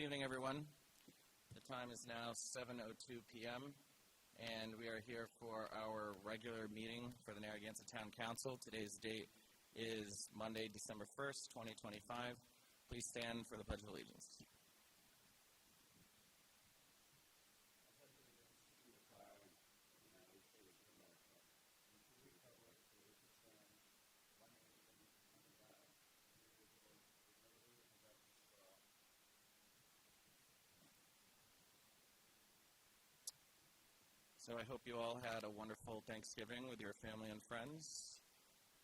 evening, everyone. The time is now 7:02 p.m., and we are here for our regular meeting for the Narragansett Town Council. Today's date is Monday, December 1st, 2025. Please stand for the Pledge of Allegiance. So I hope you all had a wonderful Thanksgiving with your family and friends.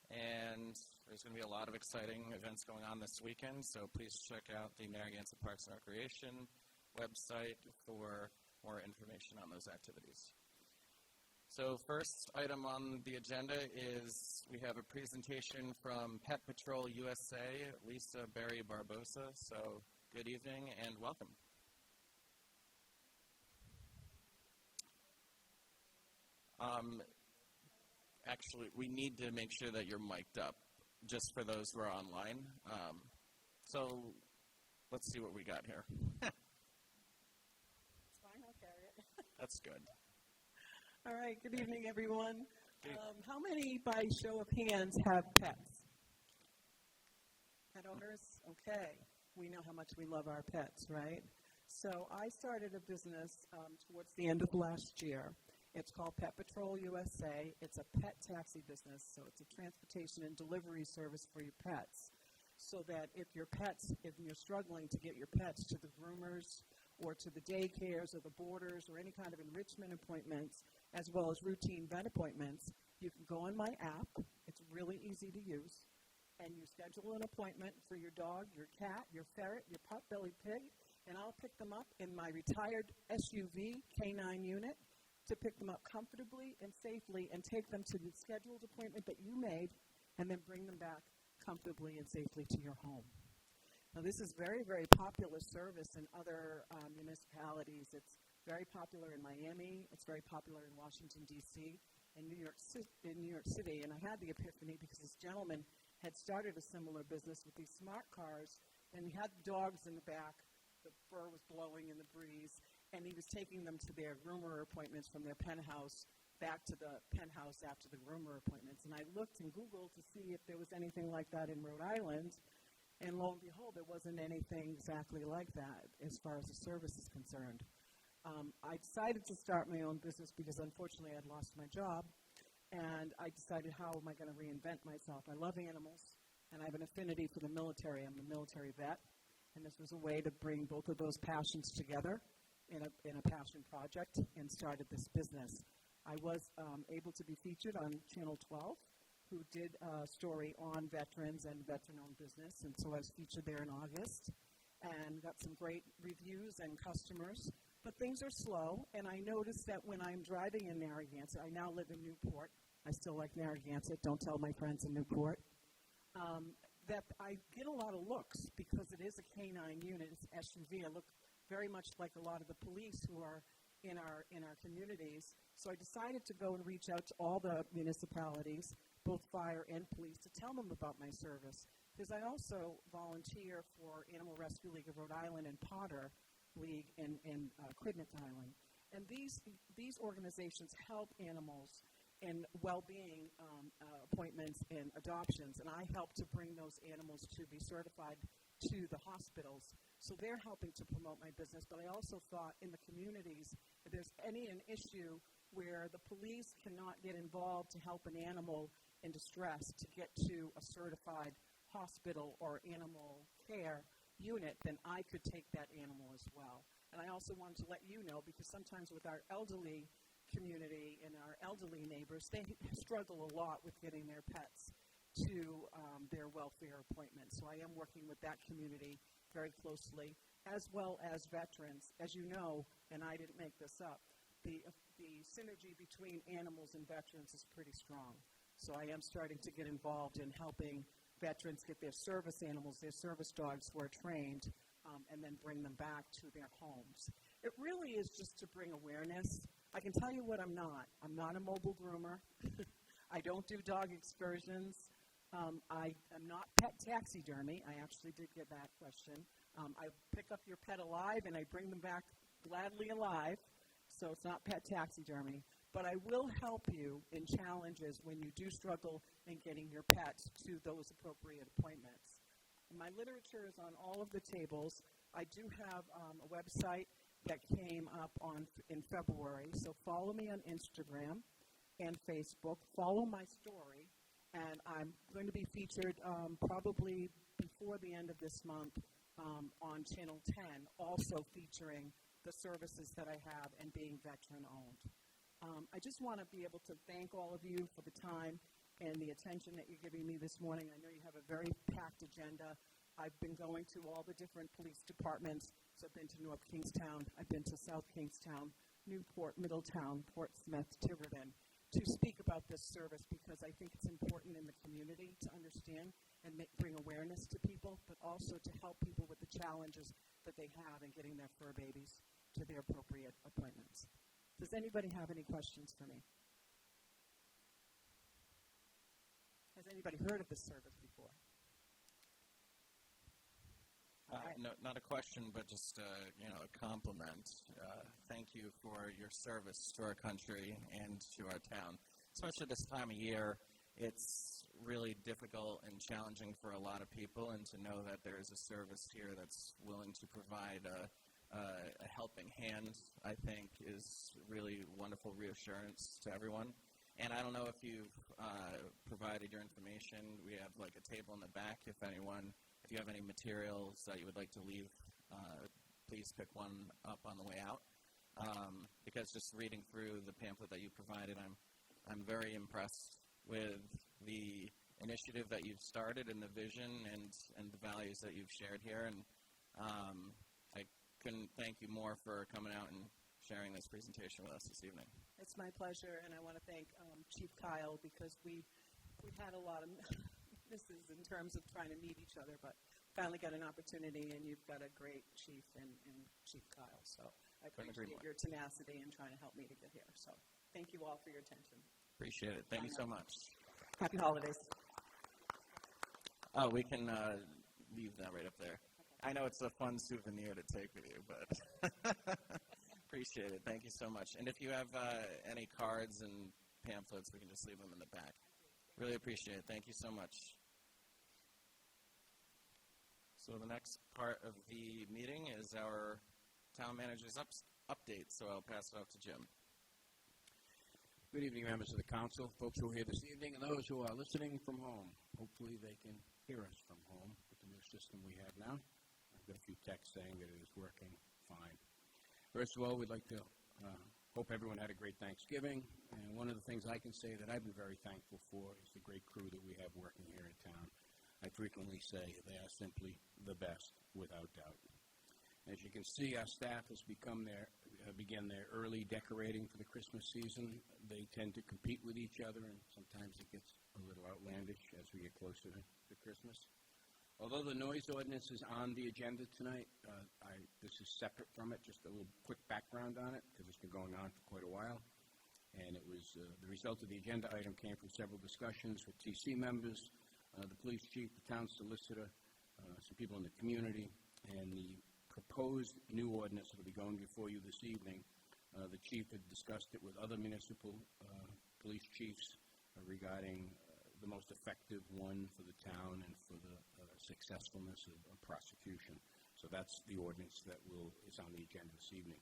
And there's going to be a lot of exciting events going on this weekend, so please check out the Narragansett Parks and Recreation website for more information on those activities. So first item on the agenda is we have a presentation from Pet Patrol USA, Lisa Berry Barbosa. So good evening and welcome. Actually, we need to make sure that you're mic'd up, just for those who are online. So let's see what we got here. It's fine, I'll carry it. That's good. All right, good evening, everyone. How many, by show of hands, have pets? Pet owners? Okay. We know how much we love our pets, right? So I started a business towards the end of last year. It's called Pet Patrol USA. It's a pet taxi business, so it's a transportation and delivery service for your pets. So that if you're struggling to get your pets to the groomers or to the daycares or the boarders or any kind of enrichment appointments, as well as routine vet appointments, you can go on my app. It's really easy to use. And you schedule an appointment for your dog, your cat, your ferret, your pot-bellied pig, and I'll pick them up in my retired SUV K9 unit to pick them up comfortably and safely and take them to the scheduled appointment that you made and then bring them back comfortably and safely to your home. Now, this is very, very popular service in other municipalities. It's very popular in Miami. It's very popular in Washington, D.C., and New York City. And I had the epiphany because this gentleman had started a similar business with these smart cars, and he had dogs in the back. The fur was blowing in the breeze. And he was taking them to their groomer appointments from their penthouse back to the penthouse after the groomer appointments. And I looked in Google to see if there was anything like that in Rhode Island. And lo and behold, there wasn't anything exactly like that as far as the service is concerned. I decided to start my own business because unfortunately I'd lost my job. And I decided, how am I going to reinvent myself? I love animals, and I have an affinity for the military. I'm a military vet. And this was a way to bring both of those passions together in a passion project and started this business. I was able to be featured on Channel 12, who did a story on veterans and veteran-owned business, and so I was featured there in August and got some great reviews and customers. But things are slow, and I noticed that when I'm driving in Narragansett, I now live in Newport. I still like Narragansett. Don't tell my friends in Newport. That I get a lot of looks because it is a K9 unit. It's an SUV. I look very much like a lot of the police who are in our communities. So I decided to go and reach out to all the municipalities, both fire and police, to tell them about my service. Because I also volunteer for Animal Rescue League of Rhode Island and Potter League in Quidnet Island. And these organizations help animals in well-being appointments and adoptions. And I help to bring those animals to be certified to the hospitals. So they're helping to promote my business, but I also thought in the communities, if there's an issue where the police cannot get involved to help an animal in distress to get to a certified hospital or animal care unit, then I could take that animal as well. And I also wanted to let you know, because sometimes with our elderly community and our elderly neighbors, they struggle a lot with getting their pets to their welfare appointments. So I am working with that community very closely, as well as veterans. As you know, and I didn't make this up, the synergy between animals and veterans is pretty strong. So I am starting to get involved in helping veterans get their service animals, their service dogs who are trained, and then bring them back to their homes. It really is just to bring awareness. I can tell you what I'm not. I'm not a mobile groomer. I don't do dog excursions. I am not pet taxidermy. I actually did get that question. I pick up your pet alive, and I bring them back gladly alive, so it's not pet taxidermy. But I will help you in challenges when you do struggle in getting your pets to those appropriate appointments. My literature is on all of the tables. I do have a website that came up in February, so follow me on Instagram and Facebook. Follow my story, and I'm going to be featured probably before the end of this month on Channel 10, also featuring the services that I have and being veteran-owned. I just want to be able to thank all of you for the time and the attention that you're giving me this morning. I know you have a very packed agenda. I've been going to all the different police departments. So I've been to North Kingstown, I've been to South Kingstown, Newport, Middletown, Portsmouth, Tiverton, to speak about this service because I think it's important in the community to understand and bring awareness to people, but also to help people with the challenges that they have in getting their fur babies to their appropriate appointments. Does anybody have any questions for me? Has anybody heard of this service before? No, not a question, but just a compliment. Thank you for your service to our country and to our town. Especially this time of year, it's really difficult and challenging for a lot of people, and to know that there is a service here that's willing to provide a helping hand, I think, is really wonderful reassurance to everyone. And I don't know if you've provided your information. We have like a table in the back. If you have any materials that you would like to leave, please pick one up on the way out. Because just reading through the pamphlet that you provided, I'm very impressed with the initiative that you've started and the vision and the values that you've shared here. And I couldn't thank you more for coming out and sharing this presentation with us this evening. It's my pleasure, and I want to thank Chief Kyle because we've had a lot of misses in terms of trying to meet each other, but finally got an opportunity, and you've got a great chief in Chief Kyle. So I appreciate your tenacity in trying to help me to get here. So thank you all for your attention. Appreciate it. Thank you so much. Happy holidays. Oh, we can leave that right up there. Okay. I know it's a fun souvenir to take with you, but appreciate it. Thank you so much. And if you have any cards and pamphlets, we can just leave them in the back. Really appreciate it. Thank you so much. So the next part of the meeting is our town manager's update, so I'll pass it off to Jim. Good evening, members of the council, folks who are here this evening, and those who are listening from home. Hopefully they can hear us from home with the new system we have now. I've got a few texts saying that it is working fine. First of all, we'd like to hope everyone had a great Thanksgiving, and one of the things I can say that I've been very thankful for is the great crew that we have working here in town. I frequently say they are simply the best, without doubt. As you can see, our staff has begin their early decorating for the Christmas season. They tend to compete with each other, and sometimes it gets a little outlandish as we get closer to Christmas. Although the noise ordinance is on the agenda tonight, this is separate from it, just a little quick background on it, because it's been going on for quite a while. And it was the result of the agenda item came from several discussions with TC members, the police chief, the town solicitor, some people in the community, and the proposed new ordinance that will be going before you this evening. The chief had discussed it with other municipal police chiefs regarding the most effective one for the town and for the successfulness of prosecution. So that's the ordinance that is on the agenda this evening.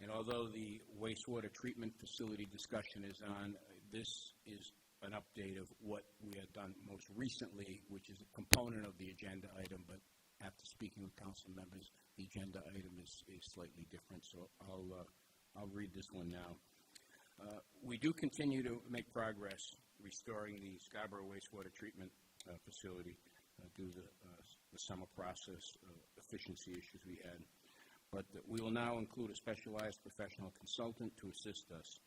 And although the wastewater treatment facility discussion is on, this is an update of what we had done most recently, which is a component of the agenda item, but after speaking with council members, the agenda item is slightly different, so I'll read this one now. We do continue to make progress restoring the Scarborough wastewater treatment facility due to the summer process efficiency issues we had. But we will now include a specialized professional consultant to assist us.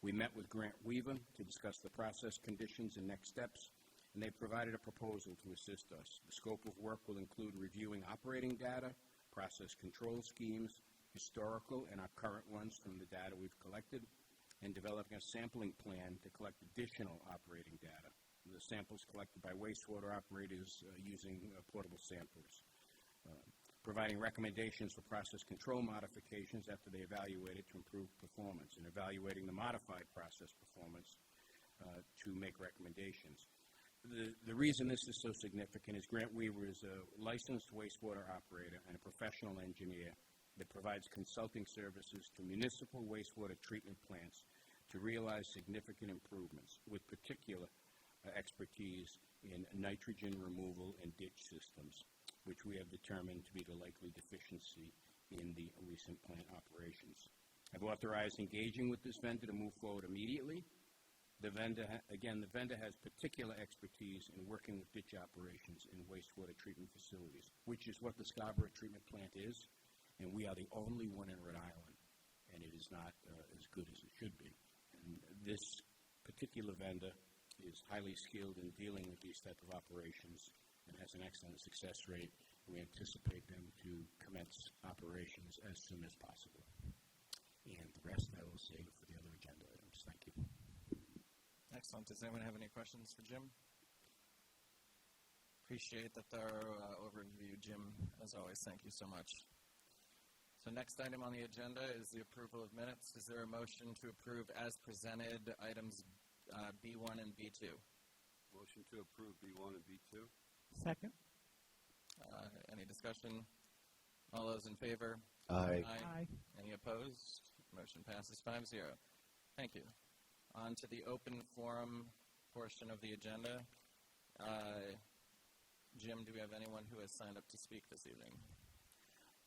We met with Grant Weaver to discuss the process conditions and next steps, and they provided a proposal to assist us. The scope of work will include reviewing operating data, process control schemes, historical and our current ones from the data we've collected, and developing a sampling plan to collect additional operating data. The samples collected by wastewater operators using portable samplers. providing recommendations for process control modifications after they evaluate it to improve performance, and evaluating the modified process performance to make recommendations. The reason this is so significant is Grant Weaver is a licensed wastewater operator and a professional engineer that provides consulting services to municipal wastewater treatment plants to realize significant improvements, with particular expertise in nitrogen removal and ditch systems, which we have determined to be the likely deficiency in the recent plant operations. I've authorized engaging with this vendor to move forward immediately. The vendor has particular expertise in working with ditch operations in wastewater treatment facilities, which is what the Scarborough treatment plant is, and we are the only one in Rhode Island, and it is not as good as it should be. And this particular vendor is highly skilled in dealing with these type of operations and has an excellent success rate. We anticipate them to commence operations as soon as possible. And the rest I will save for the other agenda items. Thank you. Excellent. Does anyone have any questions for Jim? Appreciate the thorough overview, Jim, as always. Thank you so much. So next item on the agenda is the approval of minutes. Is there a motion to approve as presented items B1 and B2? Motion to approve B1 and B2. Second. Any discussion? All those in favor? Aye. Aye. Any opposed? Motion passes 5-0. Thank you. On to the open forum portion of the agenda. Jim, do we have anyone who has signed up to speak this evening?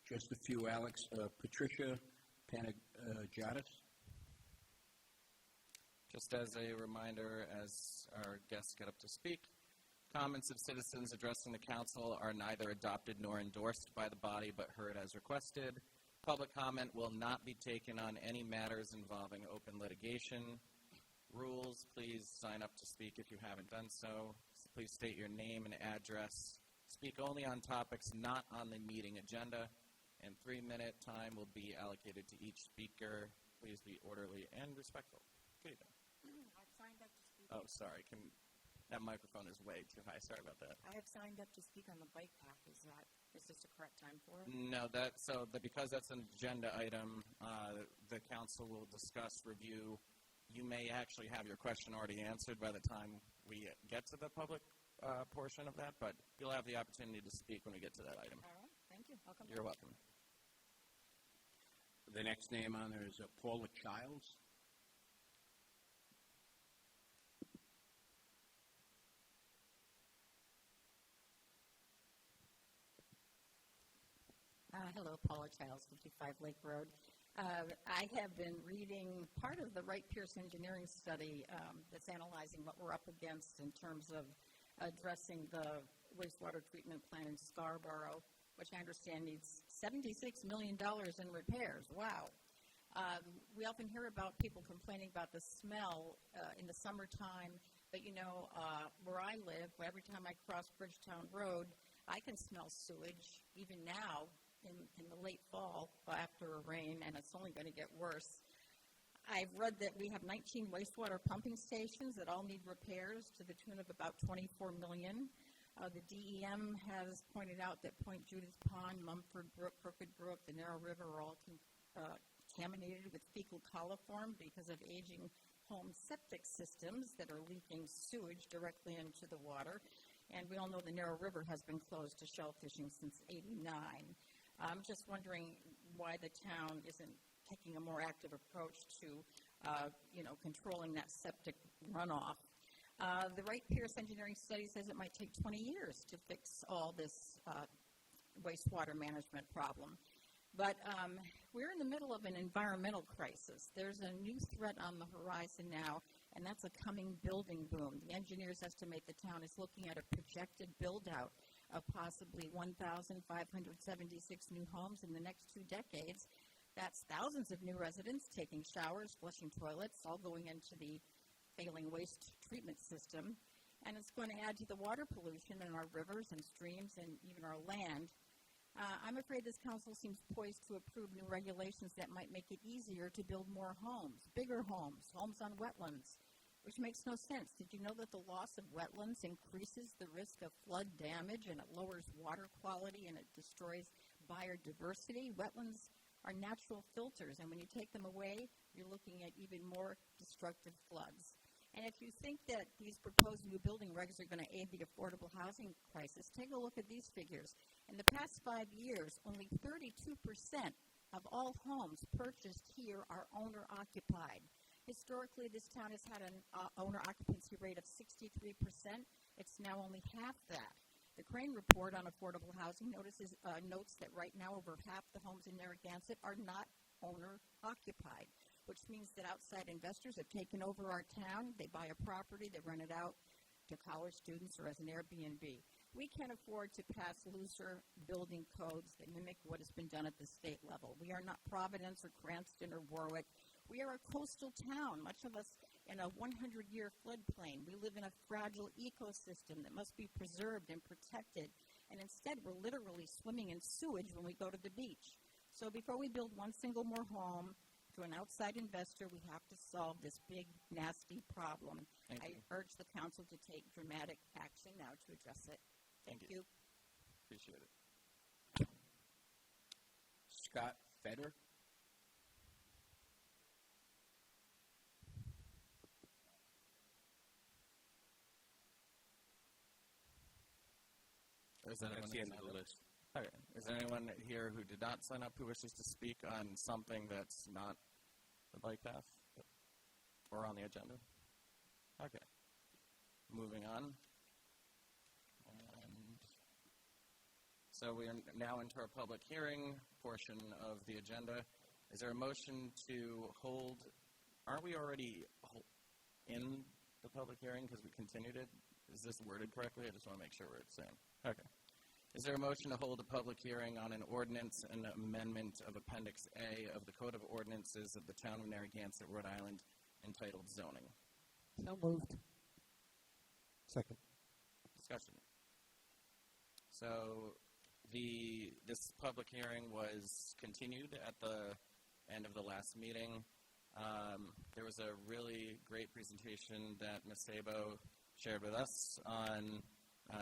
Just a few, Alex. Patricia Panagiotis. Just as a reminder, as our guests get up to speak, comments of citizens addressing the council are neither adopted nor endorsed by the body, but heard as requested. Public comment will not be taken on any matters involving open litigation. Rules, please sign up to speak if you haven't done so. Please state your name and address. Speak only on topics not on the meeting agenda, and 3-minute time will be allocated to each speaker. Please be orderly and respectful. Good evening. I've signed up to speak. Oh, sorry. That microphone is way too high. Sorry about that. I have signed up to speak on the bike path. Is this the correct time for it? No, because that's an agenda item, the council will discuss, review. You may actually have your question already answered by the time we get to the public portion of that, but you'll have the opportunity to speak when we get to that item. All right. Thank you. I'll come You're back. welcome. The next name on there is Paula Childs. Hello, Paula Childs, 55 Lake Road. I have been reading part of the Wright Pierce engineering study that's analyzing what we're up against in terms of addressing the wastewater treatment plant in Scarborough, which I understand needs $76 million in repairs. Wow. We often hear about people complaining about the smell in the summertime, but where I live, every time I cross Bridgetown Road, I can smell sewage, even now in the late fall after a rain, and it's only going to get worse. I've read that we have 19 wastewater pumping stations that all need repairs to the tune of about $24 million. The DEM has pointed out that Point Judith Pond, Mumford Brook, Crooked Brook, the Narrow River are all contaminated with fecal coliform because of aging home septic systems that are leaking sewage directly into the water. And we all know the Narrow River has been closed to shell fishing since '89. I'm just wondering why the town isn't taking a more active approach to, controlling that septic runoff. The Wright Pierce engineering study says it might take 20 years to fix all this wastewater management problem. But we're in the middle of an environmental crisis. There's a new threat on the horizon now, and that's a coming building boom. The engineers estimate the town is looking at a projected build-out of possibly 1,576 new homes in the next 2 decades. That's thousands of new residents taking showers, flushing toilets, all going into the failing waste treatment system. And it's going to add to the water pollution in our rivers and streams and even our land. I'm afraid this council seems poised to approve new regulations that might make it easier to build more homes, bigger homes, homes on wetlands, which makes no sense. Did you know that the loss of wetlands increases the risk of flood damage, and it lowers water quality, and it destroys biodiversity. Wetlands are natural filters, and when you take them away, you're looking at even more destructive floods. And if you think that these proposed new building regs are going to aid the affordable housing crisis, take a look at these figures. In the past 5 years, only 32% of all homes purchased here are owner-occupied. Historically, this town has had an owner occupancy rate of 63%. It's now only half that. The Crane Report on Affordable Housing notes that right now over half the homes in Narragansett are not owner-occupied, which means that outside investors have taken over our town. They buy a property, they rent it out to college students or as an Airbnb. We can't afford to pass looser building codes that mimic what has been done at the state level. We are not Providence or Cranston or Warwick. We are a coastal town, much of us in a 100-year floodplain. We live in a fragile ecosystem that must be preserved and protected, and instead we're literally swimming in sewage when we go to the beach. So before we build one single more home to an outside investor, we have to solve this big, nasty problem. I urge the council to take dramatic action now to address it. Thank you. Appreciate it. Scott Feder. Is that That's the end of the list. Okay. Is there anyone here who did not sign up who wishes to speak on something that's not the bike path or on the agenda? Okay. Moving on. So we are now into our public hearing portion of the agenda. Is there a motion to hold? Aren't we already in the public hearing because we continued it? Is this worded correctly? I just want to make sure we're the same. Okay. Is there a motion to hold a public hearing on an ordinance and amendment of Appendix A of the Code of Ordinances of the Town of Narragansett, Rhode Island, entitled Zoning? So moved. Second. Discussion. So this public hearing was continued at the end of the last meeting. There was a really great presentation that Ms. Sabo shared with us on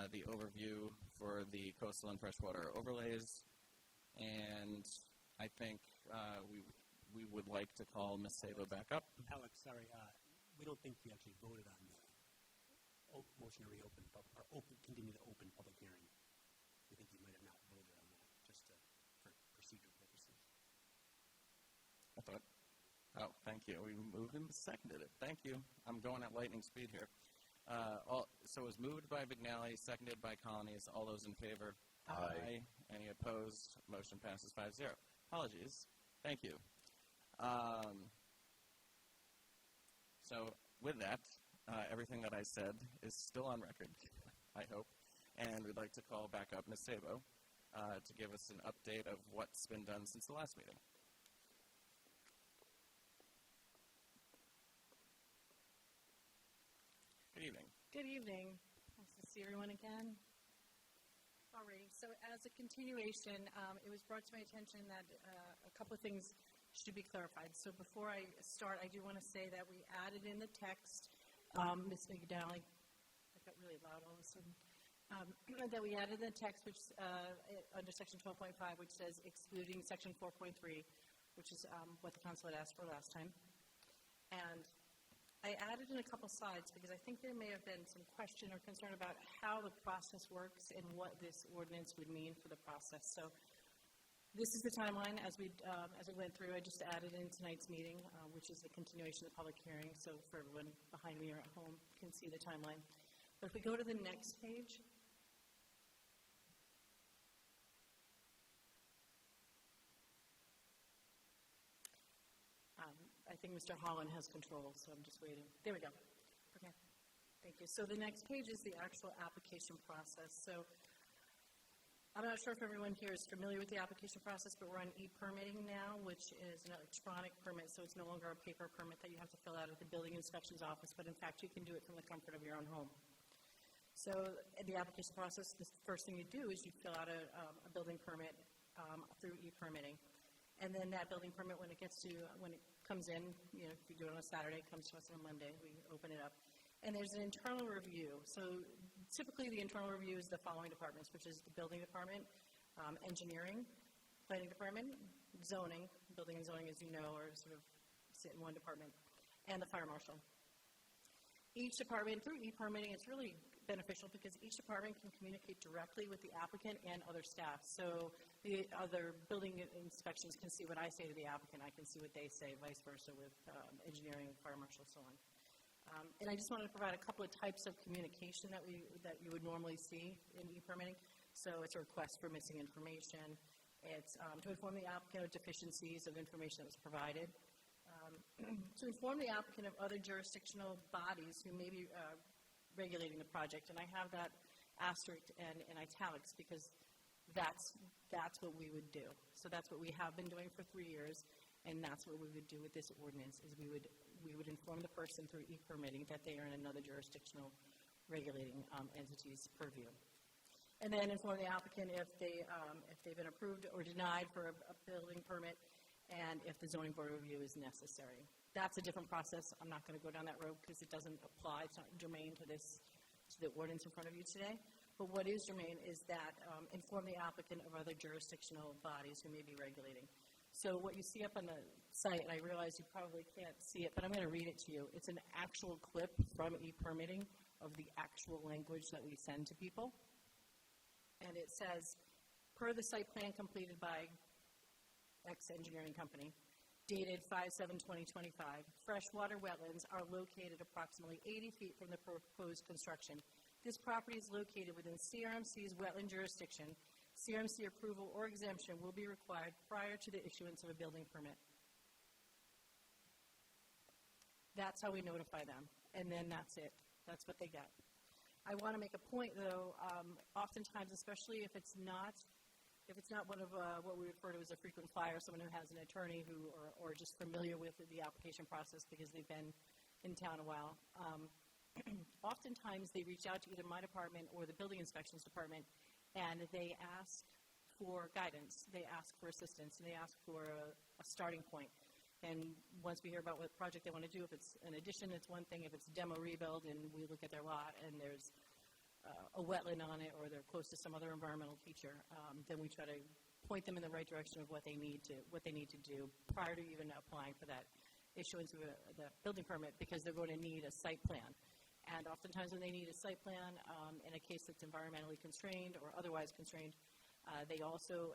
the overview for the coastal and freshwater overlays, and I think we would like to call Ms. Sabo back up. Alex, sorry, we don't think we actually voted on the motion to reopen, or continue the open public hearing. We think you might have not voted on that, just for procedural purposes. I thought, oh, thank you. We moved and seconded it. Thank you. I'm going at lightning speed here. So it was moved by McNally, seconded by Colonies. All those in favor? Aye. Any opposed? Motion passes 5-0. Apologies. Thank you. So with that, everything that I said is still on record, I hope. And we'd like to call back up Ms. Sabo to give us an update of what's been done since the last meeting. Good evening. Good evening. Nice to see everyone again. Alrighty, so as a continuation, it was brought to my attention that a couple of things should be clarified. So before I start, I do want to say that we added in the text, Ms. McDowell, I got really loud all of a sudden, that we added in the text which under section 12.5, which says excluding section 4.3, which is what the council had asked for last time. And I added in a couple slides because I think there may have been some question or concern about how the process works and what this ordinance would mean for the process. So this is the timeline as we went through. I just added in tonight's meeting, which is the continuation of the public hearing, so for everyone behind me or at home can see the timeline. But if we go to the next page. I think Mr. Holland has control, so I'm just waiting. There we go. Okay. Thank you. So the next page is the actual application process. So I'm not sure if everyone here is familiar with the application process, but we're on e-permitting now, which is an electronic permit, so it's no longer a paper permit that you have to fill out at the building inspections office, but in fact you can do it from the comfort of your own home. So in the application process, the first thing you do is you fill out a building permit through e-permitting. And then that building permit, when it comes in, you know, if you do it on a Saturday, it comes to us on a Monday, we open it up. And there's an internal review. So typically the internal review is the following departments, which is the building department, engineering, planning department, zoning, building and zoning, as you know, are sort of sit in one department, and the fire marshal. Each department, through e-permitting, it's really beneficial because each department can communicate directly with the applicant and other staff. So the other building inspections can see what I say to the applicant, I can see what they say, vice versa with engineering, fire marshal, so on. And I just wanted to provide a couple of types of communication that you would normally see in e-permitting. So it's a request for missing information. It's to inform the applicant of deficiencies of information that was provided. To inform the applicant of other jurisdictional bodies who may be regulating the project. And I have that asterisk and in italics because that's what we would do. So that's what we have been doing for 3 years. And that's what we would do with this ordinance, is we would inform the person through e-permitting that they are in another jurisdictional regulating entity's purview. And then inform the applicant if they've been approved or denied for a building permit, and if the zoning board review is necessary. That's a different process. I'm not going to go down that road because it doesn't apply. It's not germane to the ordinance in front of you today. But what is germane is that inform the applicant of other jurisdictional bodies who may be regulating. So what you see up on the site, and I realize you probably can't see it, but I'm going to read it to you. It's an actual clip from e-permitting of the actual language that we send to people. And it says, per the site plan completed by X engineering company, dated 5/7/2025, freshwater wetlands are located approximately 80 feet from the proposed construction. This property is located within CRMC's wetland jurisdiction. CRMC approval or exemption will be required prior to the issuance of a building permit. That's how we notify them, and then that's it. That's what they get. I want to make a point, though. Oftentimes, especially if it's not one of what we refer to as a frequent flyer, someone who has an attorney or just familiar with the application process because they've been in town a while. Oftentimes, they reach out to either my department or the building inspections department, and they ask for guidance, they ask for assistance, and they ask for a starting point. And once we hear about what project they want to do, if it's an addition, it's one thing. If it's a demo rebuild and we look at their lot and there's a wetland on it or they're close to some other environmental feature, then we try to point them in the right direction of what they need to do prior to even applying for that issuance of the building permit, because they're going to need a site plan. And oftentimes when they need a site plan, in a case that's environmentally constrained or otherwise constrained, they also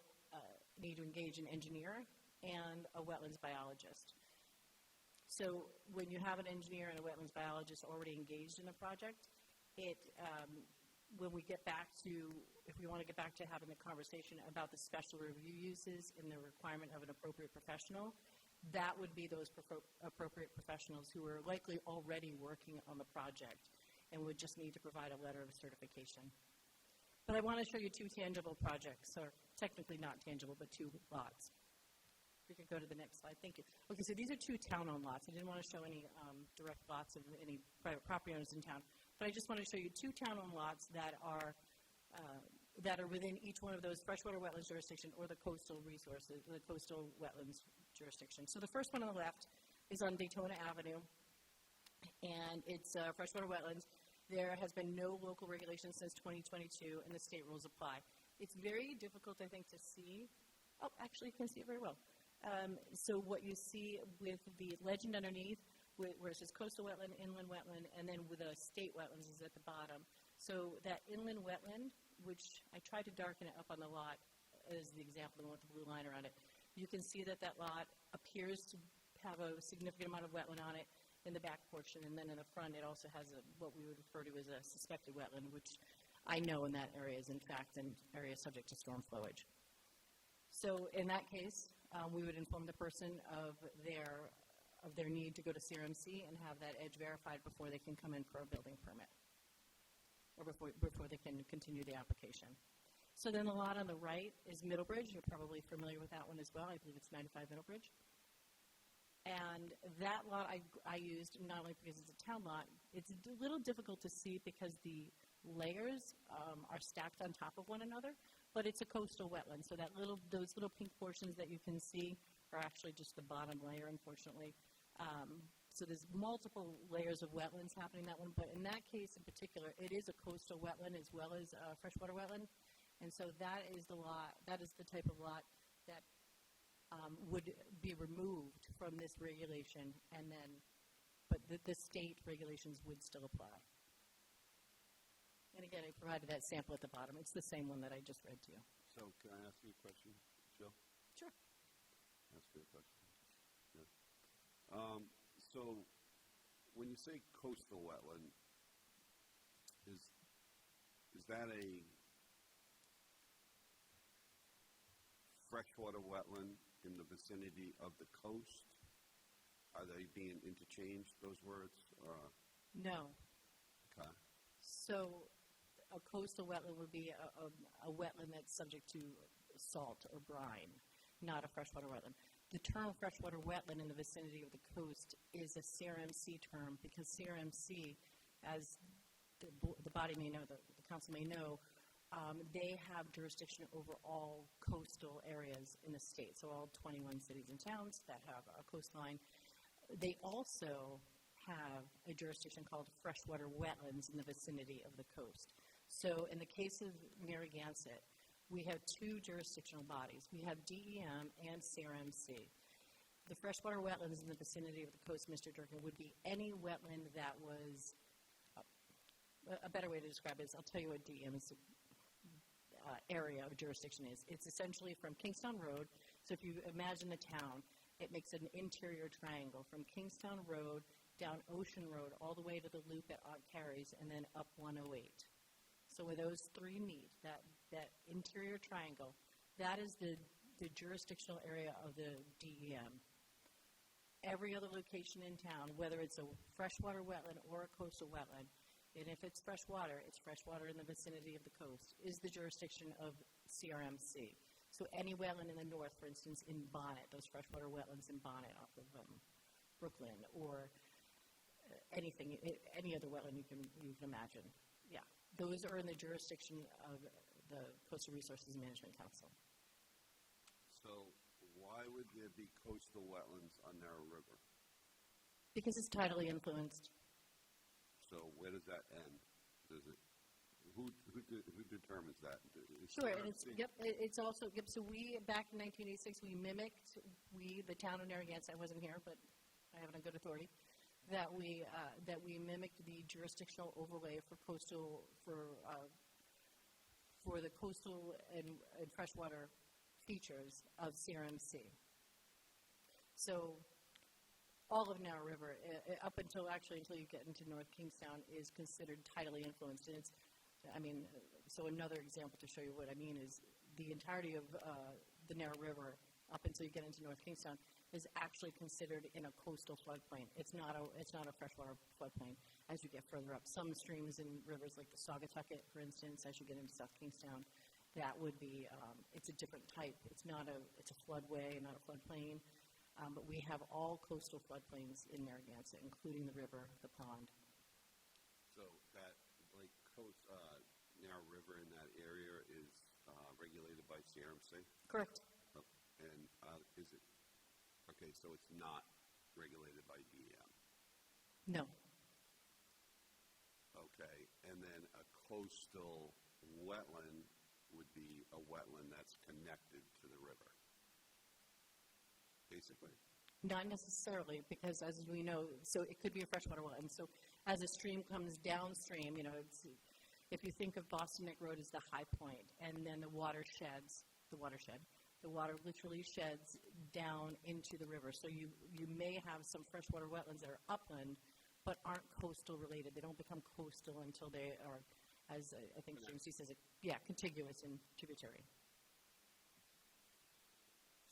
need to engage an engineer and a wetlands biologist. So when you have an engineer and a wetlands biologist already engaged in a project, when we get back to, if we want to get back to having the conversation about the special review uses and the requirement of an appropriate professional, that would be those appropriate professionals who are likely already working on the project and would just need to provide a letter of certification. But I want to show you two tangible projects, or technically not tangible, but two lots. We could go to the next slide. Thank you. Okay, so these are two town-owned lots. I didn't want to show any direct lots of any private property owners in town, but I just want to show you two town-owned lots that are within each one of those freshwater wetlands jurisdiction or the coastal resources, the coastal wetlands jurisdiction. So the first one on the left is on Daytona Avenue, and it's freshwater wetlands. There has been no local regulation since 2022, and the state rules apply. It's very difficult, I think, to see. Oh, actually, you can see it very well. So what you see with the legend underneath, where it says coastal wetland, inland wetland, and then with the state wetlands is at the bottom. So that inland wetland, which I tried to darken it up on the lot as the example, the one with the blue line around it, you can see that that lot appears to have a significant amount of wetland on it in the back portion, and then in the front it also has what we would refer to as a suspected wetland, which I know in that area is in fact an area subject to storm flowage. So in that case, we would inform the person of their need to go to CRMC and have that edge verified before they can come in for a building permit, or before they can continue the application. So then the lot on the right is Middlebridge. You're probably familiar with that one as well. I believe it's 95 Middlebridge. And that lot I used not only because it's a town lot, it's a little difficult to see because the layers are stacked on top of one another, but it's a coastal wetland. So those little pink portions that you can see are actually just the bottom layer, unfortunately. So there's multiple layers of wetlands happening in that one, but in that case in particular, it is a coastal wetland as well as a freshwater wetland. And so that is the lot, that is the type of lot that would be removed from this regulation, and then, but the state regulations would still apply. And again, I provided that sample at the bottom. It's the same one that I just read to you. So can I ask you a question, Jill? Sure. Ask you a question. Yeah. So when you say coastal wetland, is that a freshwater wetland in the vicinity of the coast? Are they being interchanged, those words? No. Okay. So a coastal wetland would be a wetland that's subject to salt or brine, not a freshwater wetland. The term freshwater wetland in the vicinity of the coast is a CRMC term because CRMC, as the body may know, the council may know, they have jurisdiction over all coastal areas in the state, so all 21 cities and towns that have a coastline. They also have a jurisdiction called freshwater wetlands in the vicinity of the coast. So in the case of Narragansett, we have two jurisdictional bodies. We have DEM and CRMC. The freshwater wetlands in the vicinity of the coast, Mr. Durkin, would be any wetland that was, a better way to describe it is, I'll tell you what DEM's area of jurisdiction is. It's essentially from Kingstown Road, so if you imagine the town, it makes an interior triangle from Kingstown Road down Ocean Road all the way to the loop at Aunt Carrie's and then up 108. So where those three meet, that interior triangle, that is the jurisdictional area of the DEM. Every other location in town, whether it's a freshwater wetland or a coastal wetland, and if it's freshwater in the vicinity of the coast, is the jurisdiction of CRMC. So any wetland in the north, for instance, in Bonnet, those freshwater wetlands in Bonnet off of Brooklyn, or any other wetland you can imagine. Yeah, those are in the jurisdiction of the Coastal Resources Management Council. So why would there be coastal wetlands on Narrow River? Because it's tidally influenced. So where does that end? Does it? Who determines that? Sure, and it's also so we back in 1986 we mimicked the town of Narragansett. I wasn't here, but I have it on good authority that we mimicked the jurisdictional overlay for the coastal and freshwater features of CRMC. So all of Narrow River, up until you get into North Kingstown, is considered tidally influenced. And so another example to show you what I mean is the entirety of the Narrow River, up until you get into North Kingstown, is actually considered in a coastal floodplain. It's not a freshwater floodplain as you get further up. Some streams and rivers, like the Saugatucket, for instance, as you get into South Kingstown, that would be, it's a different type. It's a floodway, not a floodplain. But we have all coastal floodplains in Narragansett, including the river, the pond. So that Narrow River in that area is regulated by CRMC? Correct. Oh, and is it, okay, so it's not regulated by DEM? No. Okay, and then a coastal wetland would be a wetland that's connected to the river, basically? Not necessarily, because as we know, so it could be a freshwater wetland. So as a stream comes downstream, if you think of Boston Neck Road as the high point, and then the water literally sheds down into the river. So you may have some freshwater wetlands that are upland, but aren't coastal related. They don't become coastal until they are, as I think James says, contiguous and tributary.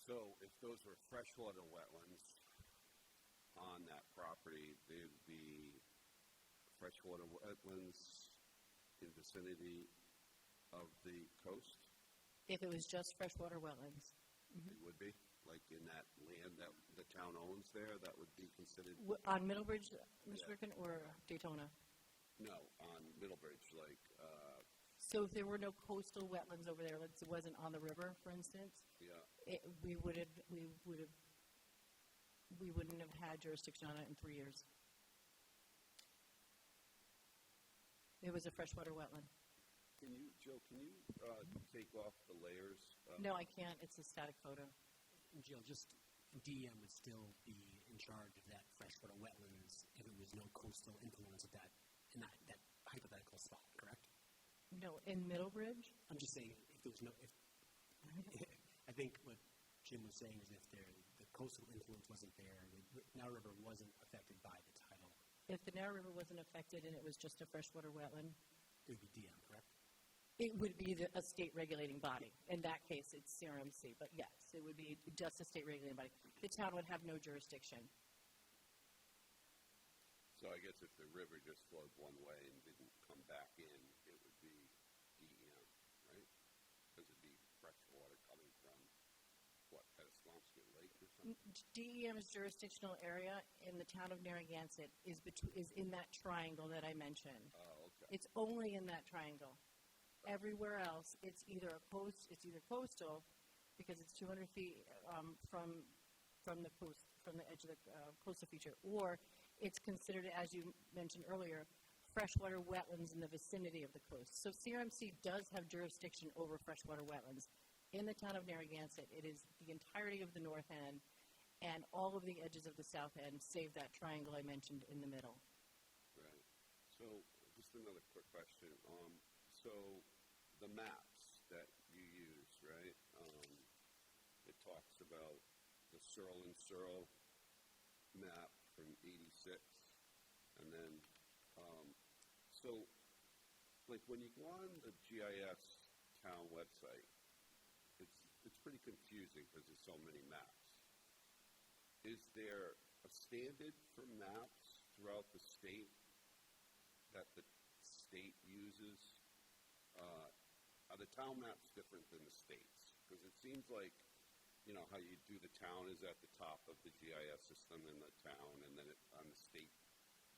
So if those were freshwater wetlands on that property, they would be freshwater wetlands in vicinity of the coast? If it was just freshwater wetlands. Mm-hmm. It would be? Like in that land that the town owns there, that would be considered? On Middlebridge, Mr. Durkin, or Daytona? No, on Middlebridge, So if there were no coastal wetlands over there, it wasn't on the river, for instance, we wouldn't have had jurisdiction on it in 3 years. It was a freshwater wetland. Joe, can you take off the layers? No, I can't. It's a static photo. And Jill, just DEM would still be in charge of that freshwater wetlands if it was no coastal influence of that, in that hypothetical spot, correct? No, in Middlebridge? I'm just saying if there was no, if I think what Jim was saying is if the coastal influence wasn't there, the Narrow River wasn't affected by the tidal, If the Narrow River wasn't affected and it was just a freshwater wetland, it would be DEM, correct? it would be a state regulating body. In that case, it's CRMC, but yes, it would be just a state regulating body. The town would have no jurisdiction. So I guess if the river just flowed one way and didn't come back in, it would be DEM, right? Because it'd be fresh water coming from, what, Petasquamsky Lake or something? DEM's jurisdictional area in the town of Narragansett is in that triangle that I mentioned. Oh, okay. It's only in that triangle. Everywhere else, it's either coastal, because it's 200 feet from the edge of the coastal feature, or it's considered, as you mentioned earlier, freshwater wetlands in the vicinity of the coast. So CRMC does have jurisdiction over freshwater wetlands. In the town of Narragansett, it is the entirety of the north end and all of the edges of the south end, save that triangle I mentioned in the middle. Right. So just another quick question. So the maps that you use, right? It talks about the Searle and Searle map from '86, and then so like when you go on the GIS town website, it's pretty confusing because there's so many maps. Is there a standard for maps throughout the state that the state uses? Are the town maps different than the states? Because it seems like, you know, how you do the town is at the top of the GIS system in the town, and then on the state,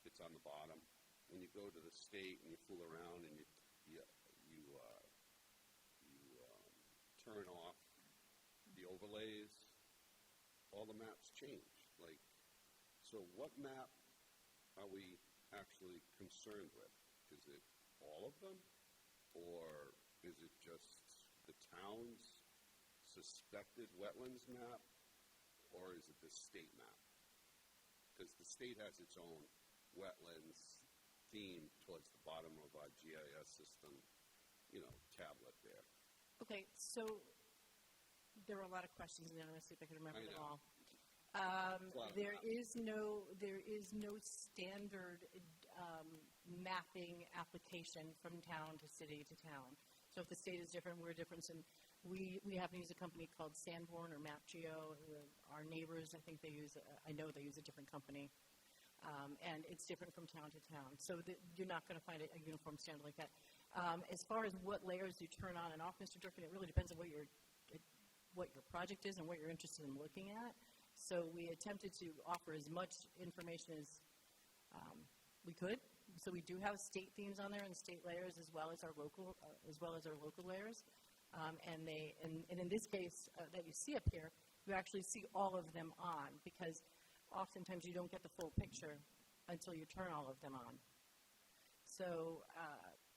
it's on the bottom. When you go to the state and you fool around and you turn off the overlays, all the maps change. Like, so what map are we actually concerned with? Is it all of them? Or is it just the town's suspected wetlands map? Or is it the state map? Because the state has its own wetlands theme towards the bottom of our GIS system, you know, tablet there. Okay, so there were a lot of questions in there. Let's see if I can remember them all. There is no standard mapping application from town to city to town. So if the state is different, we're different. And we happen to use a company called Sanborn or MapGeo. Our neighbors, I think I know they use a different company. And it's different from town to town. So you're not going to find a uniform standard like that. As far as what layers you turn on and off, Mr. Durkin, it really depends on what your project is and what you're interested in looking at. So we attempted to offer as much information as we could. So we do have state themes on there and state layers as well as our local layers. And in this case that you see up here, you actually see all of them on, because oftentimes you don't get the full picture until you turn all of them on. So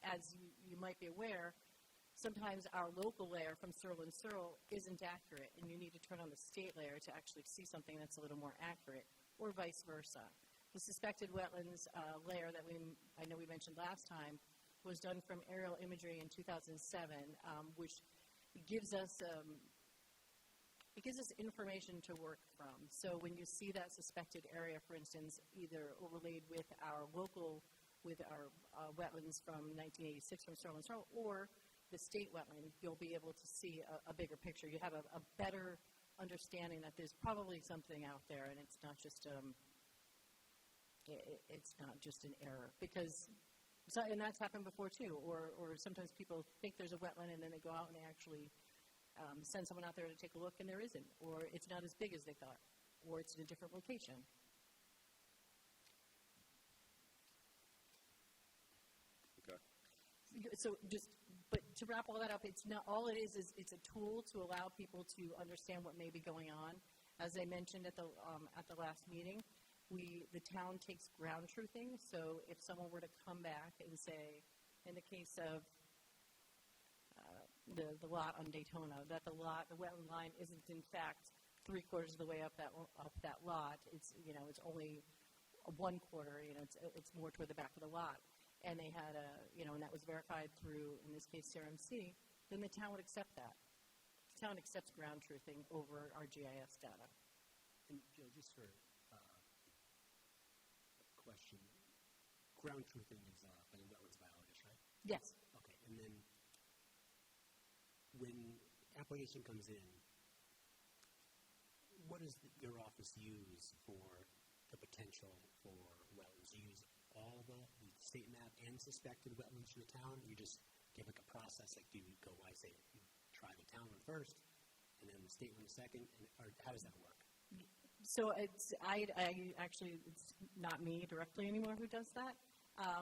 as you might be aware, sometimes our local layer from Searle and Searle isn't accurate, and you need to turn on the state layer to actually see something that's a little more accurate, or vice versa. The suspected wetlands layer that I know we mentioned last time was done from aerial imagery in 2007, which gives us information to work from. So when you see that suspected area, for instance, either overlaid with our wetlands from 1986 from Searle and Searle, or the state wetland, you'll be able to see a bigger picture. You have a better understanding that there's probably something out there, and it's not just an error. And that's happened before too. Or sometimes people think there's a wetland, and then they go out and they actually send someone out there to take a look, and there isn't. Or it's not as big as they thought. Or it's in a different location. Okay. But to wrap all that up, it's not all it is it's a tool to allow people to understand what may be going on. As I mentioned at the last meeting, the town takes ground truthing. So if someone were to come back and say, in the case of the lot on Daytona, that the wetland line isn't in fact 3/4 of the way up that lot. It's it's only 1/4. It's more toward the back of the lot. And they had and that was verified through, in this case, CRMC. Then the town would accept that. The town accepts ground truthing over our GIS data. And Joe, just for a question, ground truthing is like a wetlands biologist, right? Yes. Okay, and then when application comes in, what does your office use for the potential for wetlands? Do you use all the state map and suspected wetlands for the town? You just give like a process, like do you go, you try the town one first, and then the state one second, or how does that work? So it's not me directly anymore who does that,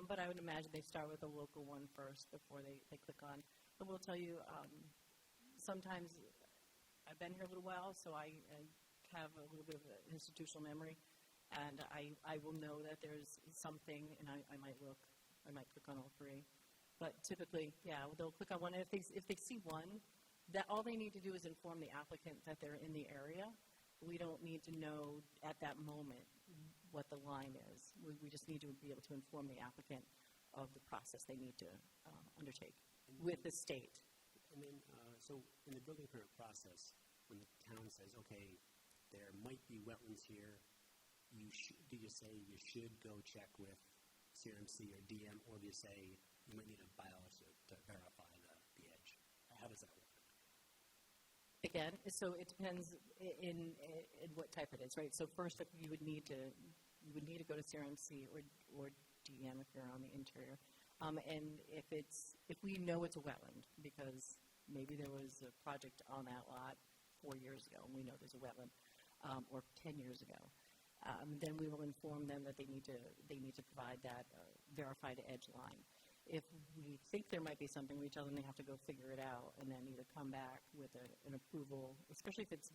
but I would imagine they start with a local one first before they click on. But we'll tell you, sometimes I've been here a little while, so I have a little bit of an institutional memory, and I will know that there's something, and I might look, I might click on all three. But typically, yeah, they'll click on one, and if they see one, that all they need to do is inform the applicant that they're in the area. We don't need to know at that moment what the line is. We just need to be able to inform the applicant of the process they need to undertake with the state. And then, so in the building permit process, when the town says, okay, there might be wetlands here, do you say you should go check with CRMC or DM, or do you say you might need a biologist to verify the edge? How does that work? Again, so it depends in what type it is, right? So first, you would need to go to CRMC or DM if you're on the interior, and if we know it's a wetland because maybe there was a project on that lot 4 years ago and we know there's a wetland, or 10 years ago, then we will inform them that they need to provide that verified edge line. If we think there might be something, we tell them they have to go figure it out and then either come back with an approval, especially if it's,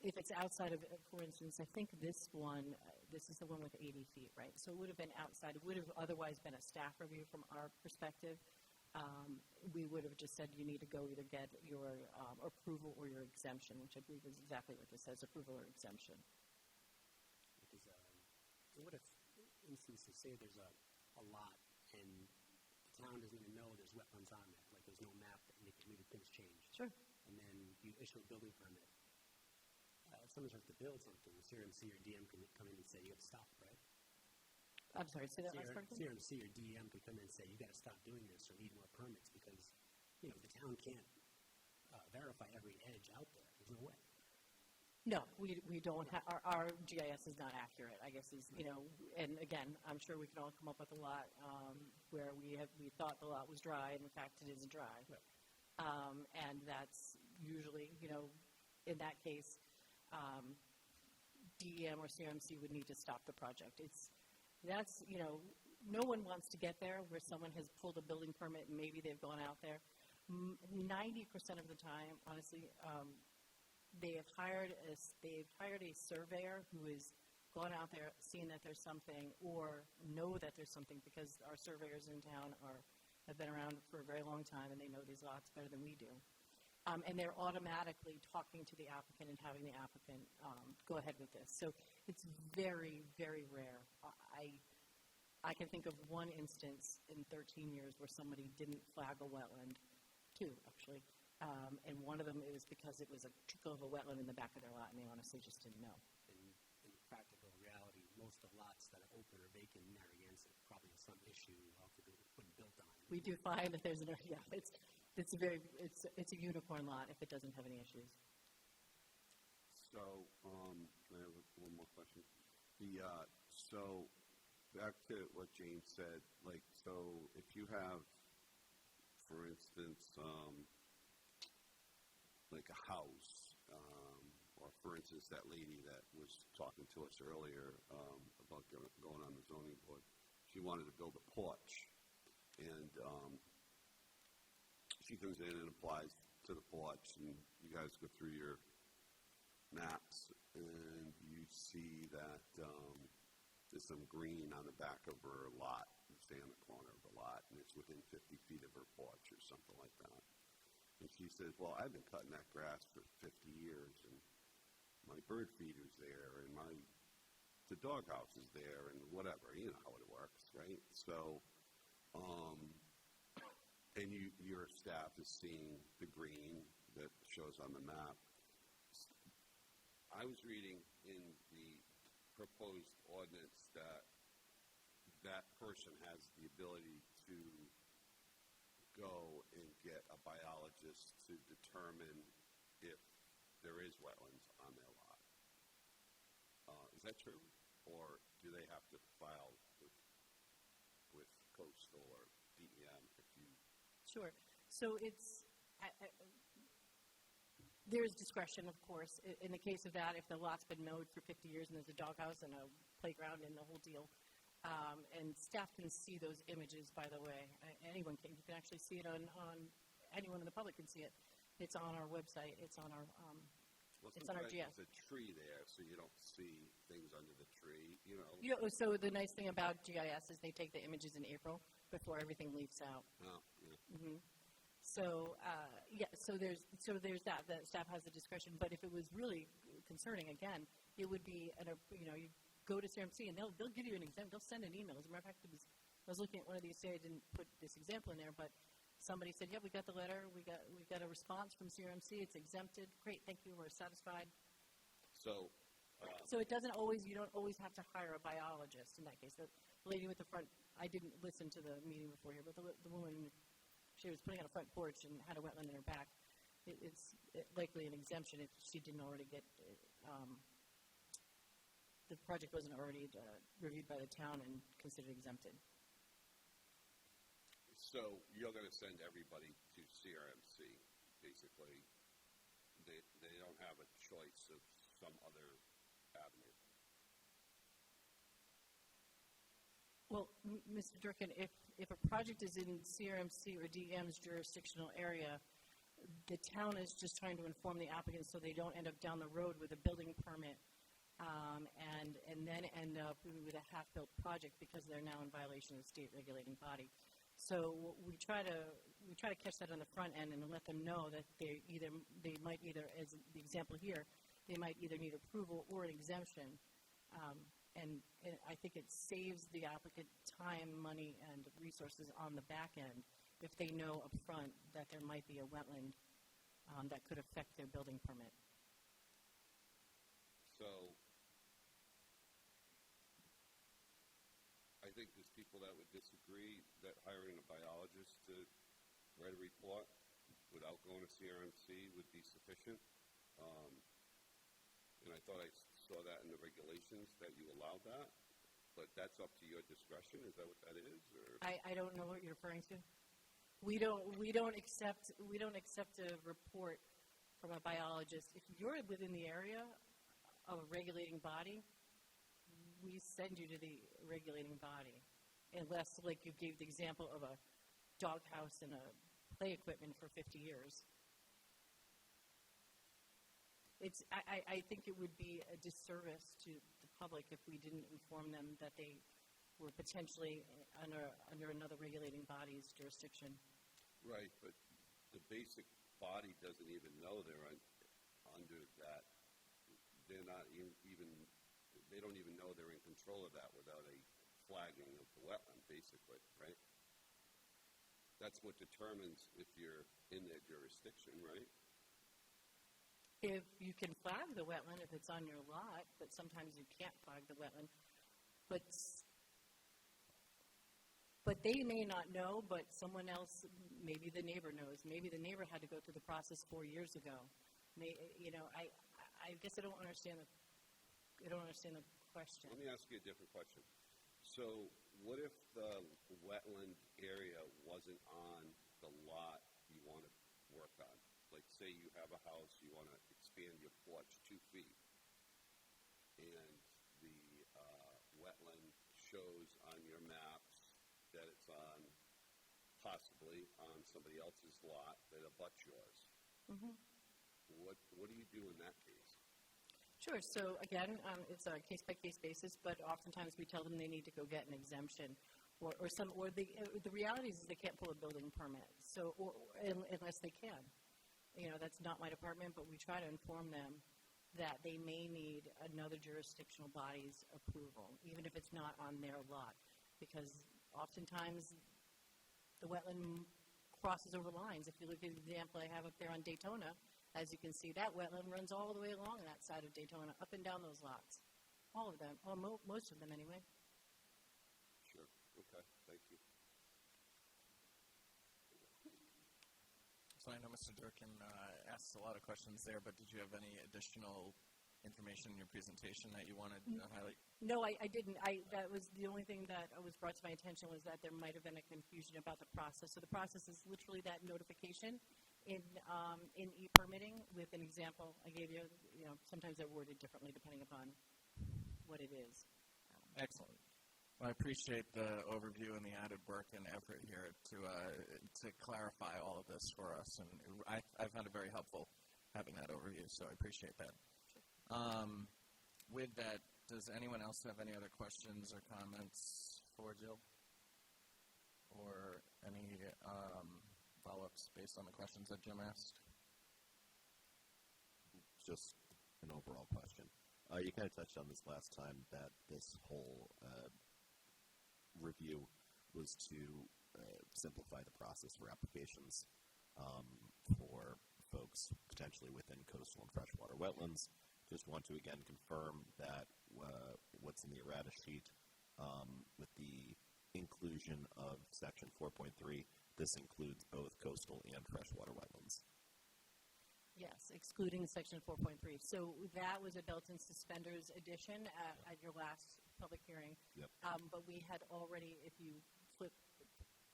if it's outside of, for instance, I think this is the one with 80 feet, right? So it would have been outside. It would have otherwise been a staff review from our perspective. We would have just said you need to go either get your approval or your exemption, which I believe is exactly what this says, approval or exemption. Because what if instances, say there's a lot and the town doesn't even know there's wetlands on there, like there's no map that maybe things change. Sure. And then you issue a building permit. If someone starts to build something, CRMC or DM can come in and say you have to stop, right? I'm sorry, say that last part again? CRMC or DM can come in and say you got to stop doing this or need more permits because the town can't verify every edge out there. There's no way. No, we don't have, our GIS is not accurate, I guess is, and again, I'm sure we can all come up with a lot where we thought the lot was dry, and in fact it isn't dry. Right. And that's usually, in that case, DEM or CRMC would need to stop the project. No one wants to get there where someone has pulled a building permit and maybe they've gone out there. 90% of the time, honestly, they've hired a surveyor who has gone out there, seen that there's something, or know that there's something because our surveyors in town have been around for a very long time and they know these lots better than we do. And they're automatically talking to the applicant and having the applicant go ahead with this. So it's very, very rare. I can think of one instance in 13 years where somebody didn't flag a wetland, two actually. And one of them, it was because it was a trickle of a wetland in the back of their lot, and they honestly just didn't know. In practical reality, most of the lots that are open or vacant in Narragansett probably have some issue after they were built on. We do find that there's it's a unicorn lot if it doesn't have any issues. So, I have one more question. So back to what Jane said, so if you have, for instance, like a house, or for instance, that lady that was talking to us earlier about going on the zoning board, she wanted to build a porch, and she comes in and applies to the porch, and you guys go through your maps, and you see that there's some green on the back of her lot. stay on the corner of the lot, and it's within 50 feet of her porch or something like that. And she says, well, I've been cutting that grass for 50 years, and my bird feeder's there, and the doghouse is there, and whatever. You know how it works, right? So, and your staff is seeing the green that shows on the map. I was reading in the proposed ordinance that person has the ability to go and get a biologist to determine if there is wetlands on their lot. Is that true? Or do they have to file with coastal or DEM if you... Sure. So there's discretion, of course. In the case of that, if the lot's been mowed for 50 years and there's a doghouse and a playground and the whole deal, and staff can see those images, by the way. Anyone can. You can actually see it on anyone in the public can see it. It's on our website. It's on our it's on our GS. There's a tree there, so you don't see things under the tree, you know. Yeah, so the nice thing about GIS is they take the images in April before everything leaves out. Oh, yeah. Mm-hmm. So, so there's that. The staff has the discretion. But if it was really concerning, again, it would be, you go to CRMC and they'll give you an example. They'll send an email. As a matter of fact, I was looking at one of these today. I didn't put this example in there, but somebody said, yeah, we got the letter. We got a response from CRMC. It's exempted. Great, thank you. We're satisfied. So it doesn't always, you don't always have to hire a biologist in that case. The lady with the front, I didn't listen to the meeting before here, but the woman, she was putting on a front porch and had a wetland in her back. It's likely an exemption if she didn't already get, the project wasn't already reviewed by the town and considered exempted. So you're going to send everybody to CRMC, basically. They don't have a choice of some other avenue. Well, Mr. Durkin, if a project is in CRMC or DEM's jurisdictional area, the town is just trying to inform the applicants so they don't end up down the road with a building permit and then end up with a half-built project because they're now in violation of the state regulating body. So we try to catch that on the front end and let them know that they might either, as the example here, they might either need approval or an exemption. And I think it saves the applicant time, money, and resources on the back end if they know up front that there might be a wetland that could affect their building permit. So I think there's people that would disagree that hiring a biologist to write a report without going to CRMC would be sufficient. And I thought I saw that in the regulations that you allowed that, but that's up to your discretion. Is that what that is? Or? I don't know what you're referring to. We don't accept a report from a biologist. If you're within the area of a regulating body, we send you to the regulating body, unless, like you gave the example of a doghouse and a play equipment for 50 years. I think it would be a disservice to the public if we didn't inform them that they were potentially under another regulating body's jurisdiction. Right, but the basic body doesn't even know they're under that. They're not even, they don't even know they're in control of that without a flagging of the wetland, basically, right? That's what determines if you're in their jurisdiction, right? If you can flag the wetland, if it's on your lot, but sometimes you can't flag the wetland. But they may not know, but someone else, maybe the neighbor knows. Maybe the neighbor had to go through the process 4 years ago. I guess I don't understand the question. Let me ask you a different question. So what if the wetland area wasn't on the lot you want to work on? Like, say you have a house, you want to expand your porch 2 feet, and the wetland shows on your maps that it's possibly on somebody else's lot that abuts yours. Mm-hmm. What do you do in that case? Sure. So, again, it's a case-by-case basis, but oftentimes we tell them they need to go get an exemption, the reality is they can't pull a building permit, so, unless they can. That's not my department, but we try to inform them that they may need another jurisdictional body's approval, even if it's not on their lot, because oftentimes the wetland crosses over lines. If you look at the example I have up there on Daytona, as you can see, that wetland runs all the way along that side of Daytona, up and down those lots. All of them, or most of them anyway. Sure. Okay. Thank you. So I know Mr. Durkin asked a lot of questions there, but did you have any additional information in your presentation that you wanted to highlight? No, I didn't. That was the only thing that was brought to my attention, was that there might have been a confusion about the process. So the process is literally that notification in e-permitting with an example I gave you. Sometimes they're worded differently depending upon what it is. Excellent. Well, I appreciate the overview and the added work and effort here to clarify all of this for us, and I found it very helpful having that overview, so I appreciate that. With that, does anyone else have any other questions or comments for Jill? Or any follow-ups based on the questions that Jim asked? Just an overall question. You kind of touched on this last time, that this whole review was to simplify the process for applications for folks potentially within coastal and freshwater wetlands. Just want to again confirm that what's in the errata sheet with the inclusion of section 4.3, this includes both coastal and freshwater wetlands. Yes, excluding section 4.3. So that was a belt and suspenders addition at your last public hearing. Yep. But we had already, if you flip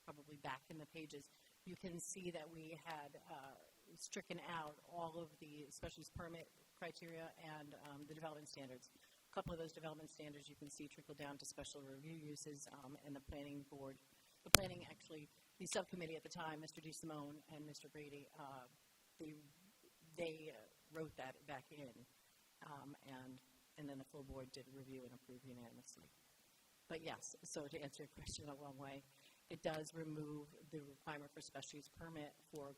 probably back in the pages, you can see that we had stricken out all of the special use permit criteria and the development standards. A couple of those development standards you can see trickle down to special review uses and the planning board. The planning, actually, the subcommittee at the time, Mr. DeSimone and Mr. Brady, they wrote that back in, and then the full board did review and approve unanimously. But yes, so to answer your question in a long way, it does remove the requirement for special use permit for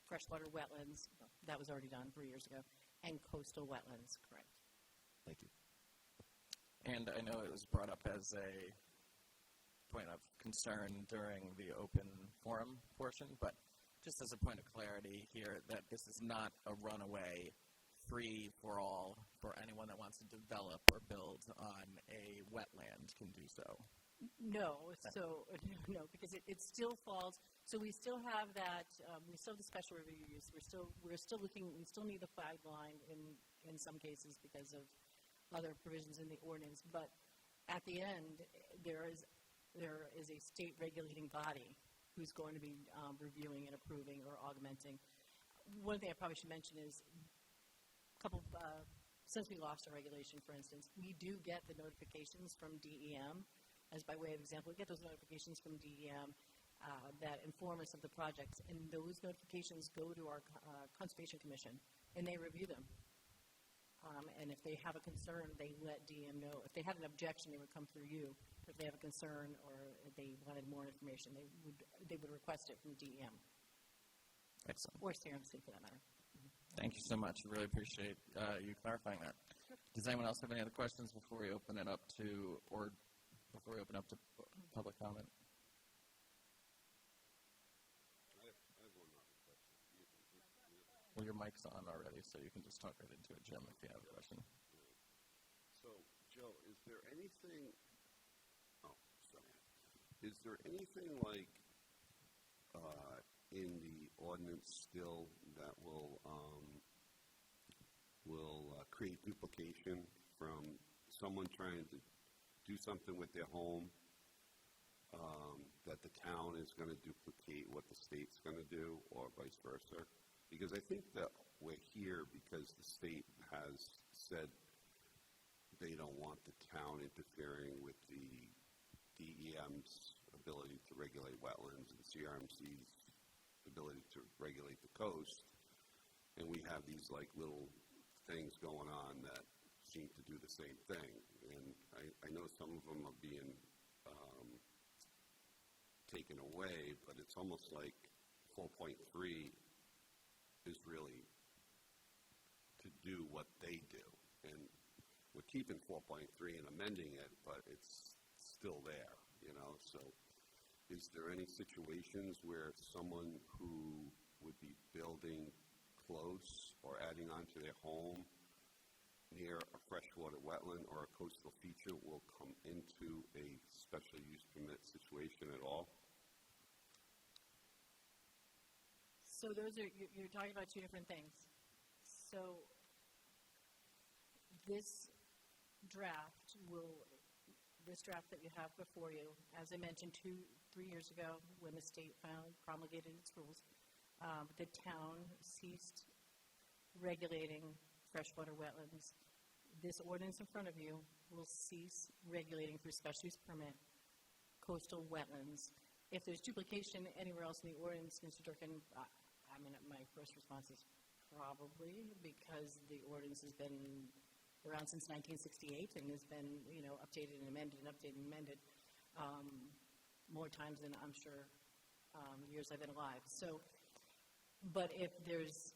freshwater wetlands. That was already done 3 years ago, and coastal wetlands, correct. Thank you. And I know it was brought up as a point of concern during the open forum portion, but just as a point of clarity here, that this is not a runaway free for all for anyone that wants to develop or build on a wetland can do so. No, no, because it still falls. So we still have that. We still have the special review use. We're still looking. We still need the flag line in some cases because of other provisions in the ordinance. But at the end, there is a state regulating body who's going to be reviewing and approving or augmenting. One thing I probably should mention is since we lost our regulation, for instance, we do get the notifications from DEM. As by way of example, we get those notifications from DEM that inform us of the projects, and those notifications go to our Conservation Commission, and they review them. And if they have a concern, they let DEM know. If they had an objection, they would come through you. If they have a concern or they wanted more information, they would request it from DEM. Excellent. Or CRMC, for that matter. Thank you so much. I really appreciate you clarifying that. Does anyone else have any other questions before we open it up to, public comment? I have one other question. Well, your mic's on already, so you can just talk right into it, Jim, if you have a question. So, Joe, is there anything like in the ordinance still that will create duplication from someone trying to do something with their home, that the town is going to duplicate what the state's going to do, or vice versa? Because I think that we're here because the state has said they don't want the town interfering with the DEM's ability to regulate wetlands and CRMC's ability to regulate the coast. And we have these like little things going on that seem to do the same thing. And I know some of them are being taken away, but it's almost like 4.3 is really to do what they do. And we're keeping 4.3 and amending it, but it's still there, you know. So is there any situations where someone who would be building close or adding onto their home near a freshwater wetland or a coastal feature will come into a special use permit situation at all? So those are, you're talking about two different things. So this draft that you have before you, as I mentioned 2-3 years ago when the state promulgated its rules, the town ceased regulating freshwater wetlands. This ordinance in front of you will cease regulating through special use permit coastal wetlands. If there's duplication anywhere else in the ordinance, Mr. Durkin, I mean, my first response is probably, because the ordinance has been around since 1968 and has been, you know, updated and amended more times than I'm sure years I've been alive. So, but if there's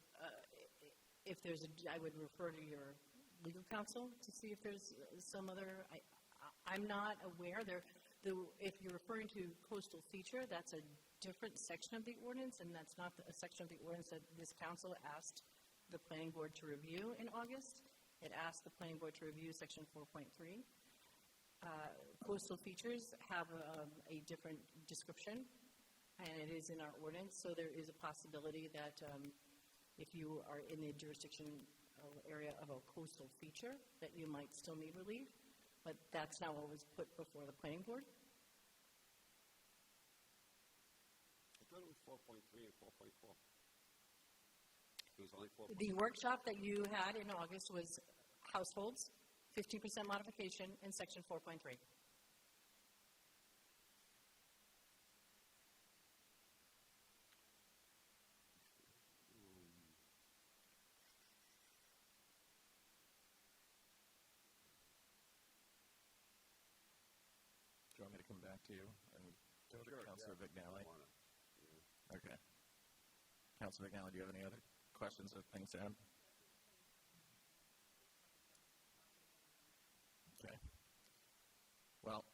I would refer to your legal counsel to see if there's some other. I'm not aware there. If you're referring to coastal feature, that's a different section of the ordinance, and that's not a section of the ordinance that this council asked the planning board to review in August. It asked the planning board to review section 4.3. Coastal features have a different description, and it is in our ordinance, so there is a possibility that if you are in the jurisdiction area of a coastal feature, that you might still need relief, but that's not what was put before the planning board. I thought it was 4.3 and 4.4. It was only 4.3. The workshop that you had in August was households, 15% modification, in section 4.3. Do you want me to come back to you and go to Councilor Vignali? Okay. Councilor Vignali, do you have any other questions or things to add? Okay. Well,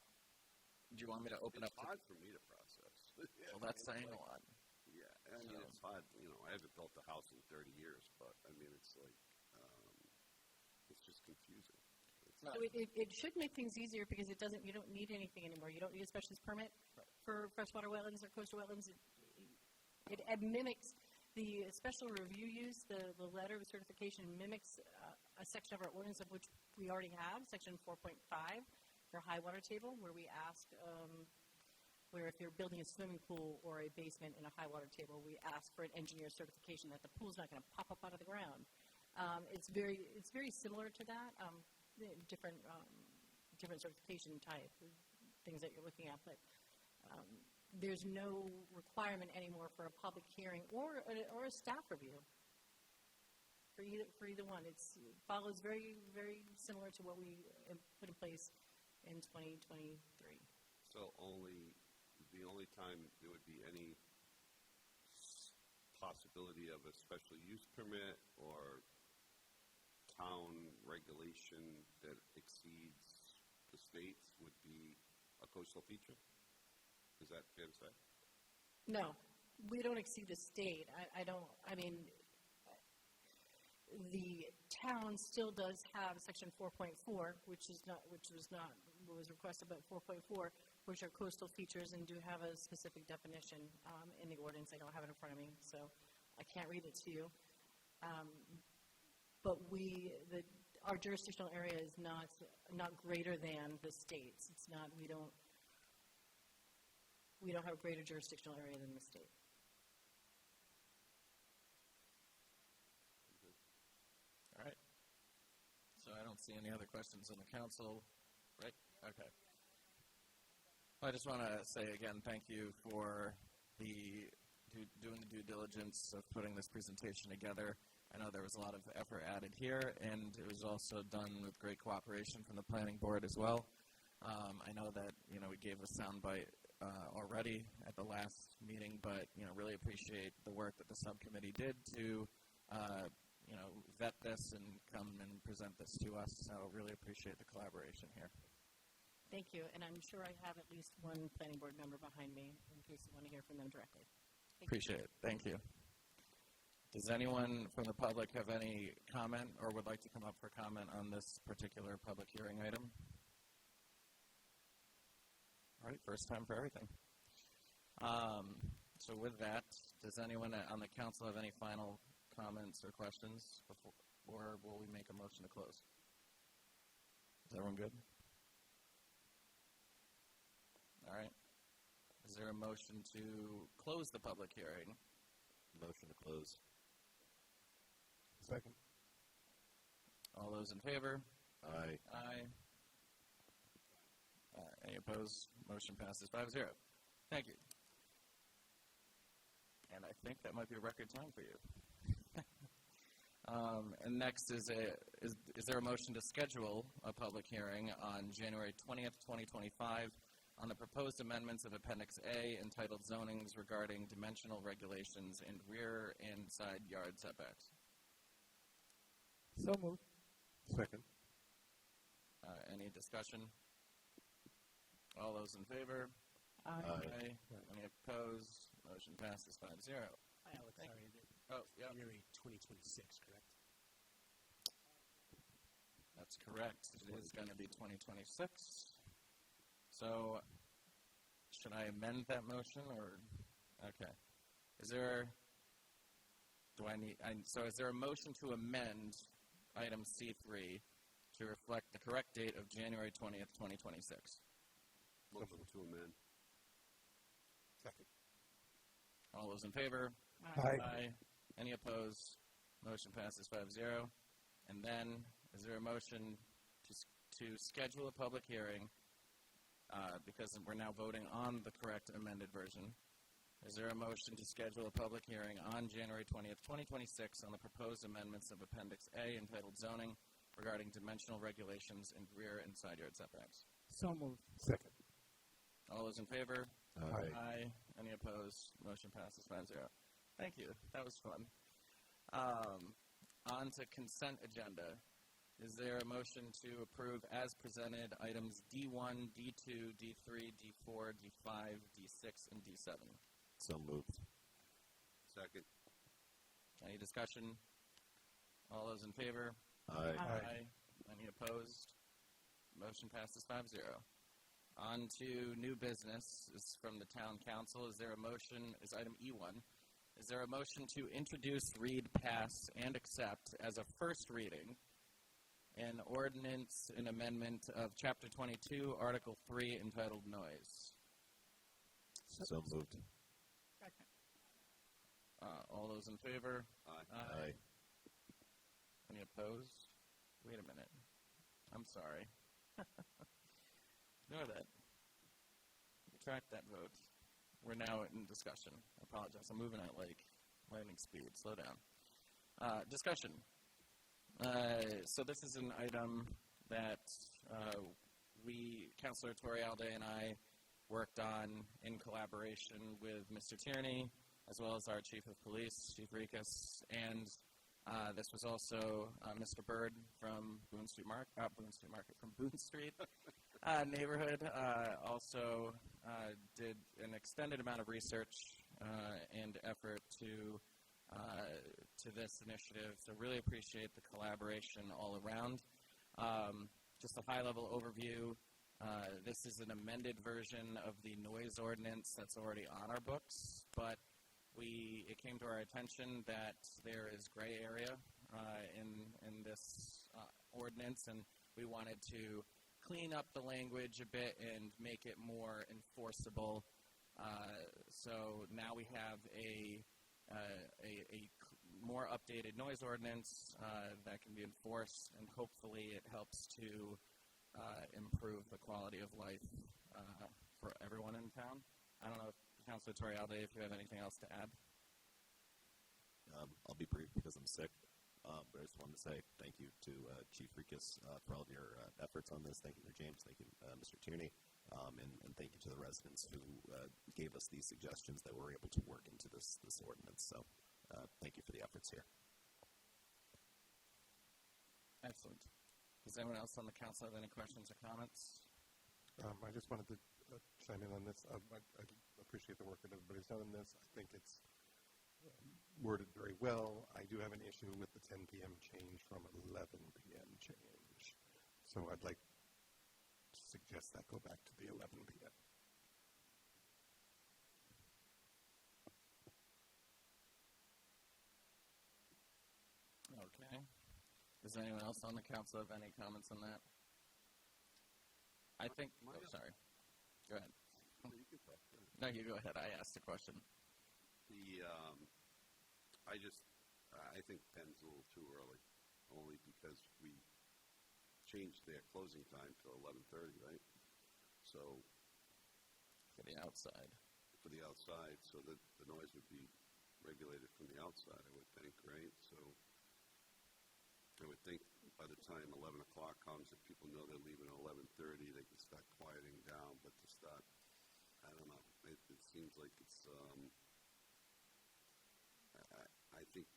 do you want me to open up? It's hard for me to process. Well, that's saying a lot. Yeah, I mean, it's hard. You know, I haven't built a house in 30 years, but I mean, it's like, it's just confusing. So it should make things easier because it doesn't. You don't need anything anymore. You don't need a special use permit for freshwater wetlands or coastal wetlands. It mimics the special review use. The letter of certification mimics a section of our ordinance of which we already have, section 4.5 for high water table, where we ask, where if you're building a swimming pool or a basement in a high water table, we ask for an engineer certification that the pool's not going to pop up out of the ground. It's very similar to that. Different certification type, things that you're looking at, but there's no requirement anymore for a public hearing or a staff review for either one. It follows very, very similar to what we put in place in 2023. So the only time there would be any possibility of a special use permit or town regulation that exceeds the state's would be a coastal feature? Is that fair to say? No, we don't exceed the state. The town still does have section 4.4, which was requested, but 4.4, which are coastal features and do have a specific definition in the ordinance. I don't have it in front of me, so I can't read it to you. But our jurisdictional area is not greater than the state's. It's not. We don't have a greater jurisdictional area than the state. All right. So I don't see any other questions on the council, right? Okay. I just want to say again, thank you for doing the due diligence of putting this presentation together. I know there was a lot of effort added here, and it was also done with great cooperation from the planning board as well. I know that we gave a soundbite already at the last meeting, but really appreciate the work that the subcommittee did to vet this and come and present this to us. So really appreciate the collaboration here. Thank you, and I'm sure I have at least one planning board member behind me in case you want to hear from them directly. Appreciate it. Thank you. Does anyone from the public have any comment or would like to come up for comment on this particular public hearing item? All right, first time for everything. So with that, does anyone on the council have any final comments or questions before, or will we make a motion to close? Is everyone good? All right. Is there a motion to close the public hearing? Motion to close. Second. All those in favor? Aye. Aye. Any opposed? Motion passes 5-0. Thank you. And I think that might be a record time for you. And next is there a motion to schedule a public hearing on January 20th, 2025 on the proposed amendments of Appendix A entitled Zonings regarding dimensional regulations in rear and side yard setbacks? So moved. Second. Any discussion? All those in favor? Aye. Any opposed? Motion passes 5-0. Hi, Alex. Sorry. Oh, yeah. January 2026, correct? That's correct. It is going to be 2026. So, should I amend that motion or? Okay. Is there a motion to amend item C3 to reflect the correct date of January 20th, 2026? Motion to amend. Second. All those in favor? Aye. Any opposed? Motion passes 5-0. And then, is there a motion to schedule a public hearing, because we're now voting on the correct amended version? Is there a motion to schedule a public hearing on January 20th, 2026 on the proposed amendments of Appendix A entitled Zoning regarding dimensional regulations in rear and side yard setbacks? So moved. Second. All those in favor? Aye. Any opposed? Motion passes 5-0. Thank you. That was fun. On to consent agenda. Is there a motion to approve as presented items D1, D2, D3, D4, D5, D6, and D7? So moved. Second. Any discussion? All those in favor? Aye. Any opposed? Motion passes 5-0. On to new business is from the town council. Is there a motion, is item E1, is there a motion to introduce, read, pass, and accept as a first reading an ordinance, an amendment of Chapter 22, Article 3, entitled Noise? So moved. Second. All those in favor? Aye. Any opposed? Wait a minute. I'm sorry. Ignore that. Retract that vote. We're now in discussion. I apologize. I'm moving at like lightning speed. Slow down. Discussion. So this is an item that Councilor Torrealde and I worked on in collaboration with Mr. Tierney, as well as our Chief of Police, Chief Rikas, and this was also Mr. Bird from Boone Street neighborhood. Also did an extended amount of research and effort to this initiative. So really appreciate the collaboration all around. Just a high-level overview. This is an amended version of the noise ordinance that's already on our books, but it came to our attention that there is gray area in this ordinance, and we wanted to clean up the language a bit and make it more enforceable. So now we have a more updated noise ordinance that can be enforced, and hopefully it helps to improve the quality of life for everyone in town. I don't know, Councilor Torrealde, if you have anything else to add. I'll be brief because I'm sick, but I just wanted to say thank you to Chief Rikas for all of your efforts on this. Thank you to James. Thank you, Mr. Tierney. And thank you to the residents who gave us these suggestions that we're able to work into this ordinance. So thank you for the efforts here. Excellent. Does anyone else on the council have any questions or comments? I just wanted to chime in on this. I appreciate the work that everybody's done on this. I think it's worded very well. I do have an issue with the 10 p.m. change from 11 p.m. change. So I'd like to suggest that go back to the 11 p.m. Okay. Does anyone else on the council have any comments on that? I think, sorry. Go ahead. No, you go ahead. I asked the question. I think 10's a little too early, only because we changed their closing time to 11:30, right? So For the outside. for the outside, so that the noise would be regulated from the outside, I would think, right? So I would think by the time 11 o'clock comes, if people know they're leaving at 11:30, they can start quieting down. But to start, I don't know. It seems like it's. I think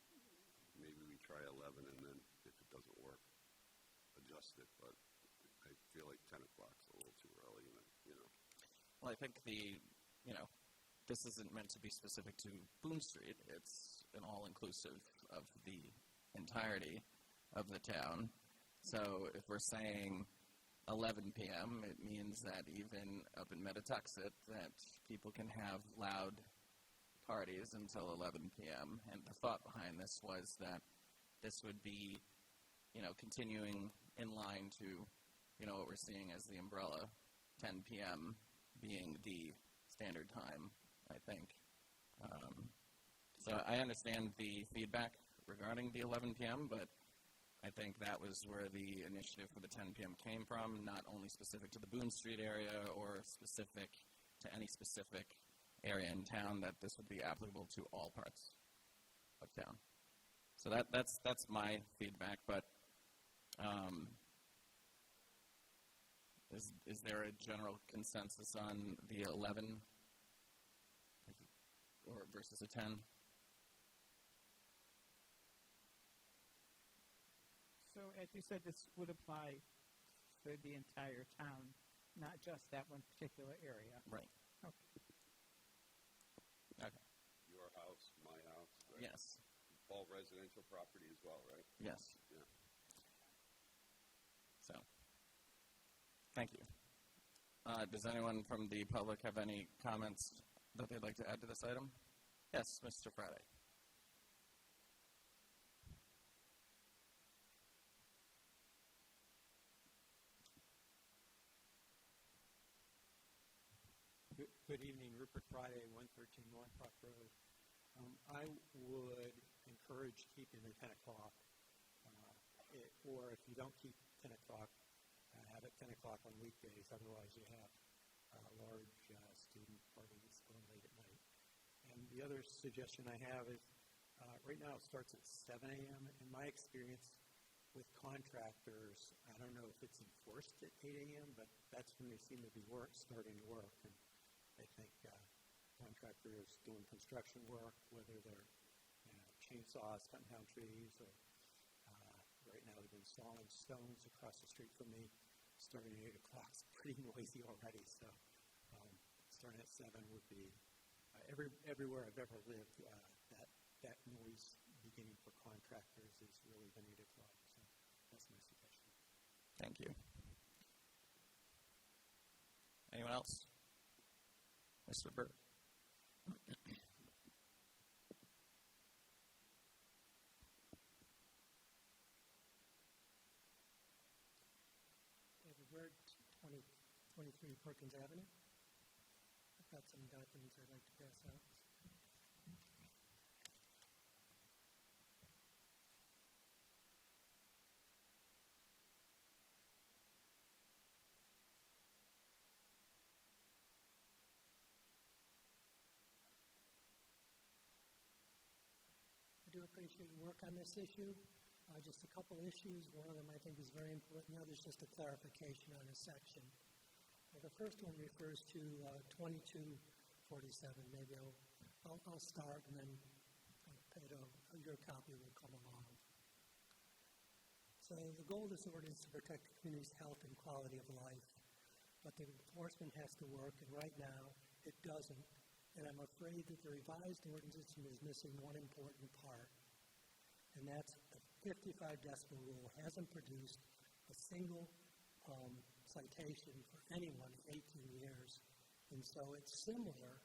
maybe we try 11, and then if it doesn't work, adjust it. But I feel like 10 o'clock's a little too early, you know. Well, I think this isn't meant to be specific to Boone Street. It's an all-inclusive of the entirety of the town. So if we're saying 11 p.m., it means that even up in Metatuxet, that people can have loud parties until 11 p.m. And the thought behind this was that this would be, continuing in line to, what we're seeing as the umbrella, 10 p.m. being the standard time, I think. So I understand the feedback regarding the 11 p.m., but I think that was where the initiative for the 10 p.m. came from, not only specific to the Boone Street area or specific to any specific area in town, that this would be applicable to all parts of town. So that's my feedback, but is there a general consensus on the 11 or versus a 10? So as you said, this would apply to the entire town, not just that one particular area. Right. Okay. Okay. Your house, my house, right? Yes. All residential property as well, right? Yes. Yeah. So, thank you. Does anyone from the public have any comments that they'd like to add to this item? Yes, Mr. Friday. Good evening, Rupert Friday, 113 Norfolk Road. I would encourage keeping the 10 o'clock, or if you don't keep 10 o'clock, have it 10 o'clock on weekdays. Otherwise, you have large student parties going late at night. And the other suggestion I have is, right now it starts at 7 a.m. In my experience with contractors, I don't know if it's enforced at 8 a.m., but that's when they seem to be starting to work. And I think contractors doing construction work, whether they're chainsaws, cutting down trees, or right now they've been installing stones across the street from me. Starting at 8 o'clock is pretty noisy already, so starting at 7 would be, everywhere I've ever lived, that noise beginning for contractors has really been 8 o'clock, so that's my suggestion. Thank you. Anyone else? Mr. Burke. David Bird, 2023 Perkins Avenue. I've got some documents I'd like to pass out. I do appreciate your work on this issue. Just a couple issues. One of them I think is very important. The other is just a clarification on a section. Well, the first one refers to 2247. Maybe I'll start, and then your copy will come along. So the goal of this ordinance is to protect the community's health and quality of life, but the enforcement has to work, and right now it doesn't. And I'm afraid that the revised ordinance is missing one important part, and that's the 55 decibel rule hasn't produced a single citation for anyone in 18 years. And so it's similar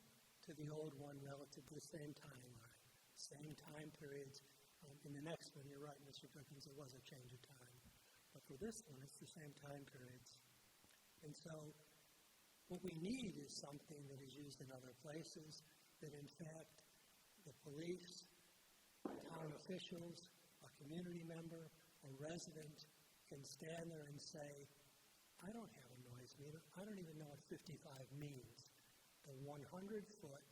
to the old one relative to the same timeline, same time periods. In the next one, you're right, Mr. Perkins, it was a change of time. But for this one, it's the same time periods. And so what we need is something that is used in other places, that in fact the police, town officials, a community member, a resident can stand there and say, I don't have a noise meter. I don't even know what 55 means. The 100-foot,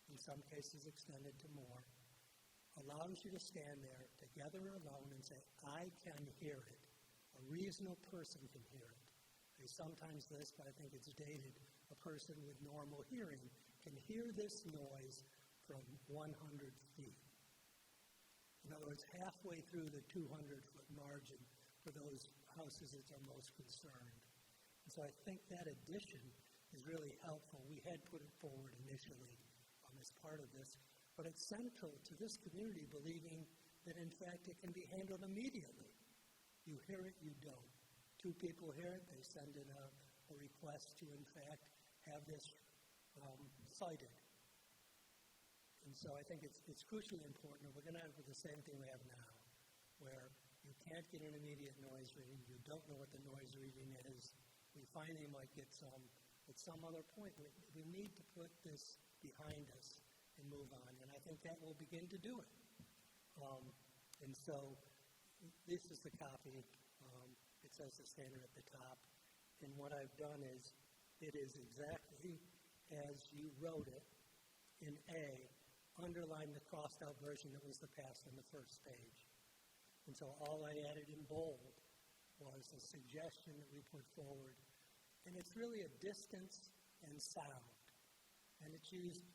in some cases extended to more, allows you to stand there together or alone and say, I can hear it. A reasonable person can hear it. They sometimes list, but I think it's dated, a person with normal hearing can hear this noise from 100 feet. In other words, halfway through the 200-foot margin for those houses that are most concerned. And so I think that addition is really helpful. We had put it forward initially as part of this, but it's central to this community believing that, in fact, it can be handled immediately. You hear it, you don't. Two people hear it, they send in a request to, in fact, have this cited. And so I think it's crucially important. We're going to have the same thing we have now, where you can't get an immediate noise reading. You don't know what the noise reading is. We finally might get some at some other point. We need to put this behind us and move on, and I think that will begin to do it. And so this is the copy. It says the standard at the top. And what I've done is, it is exactly as you wrote it in A, underline the crossed out version that was the past on the first page. And so all I added in bold was a suggestion that we put forward. And it's really a distance and sound. And it's used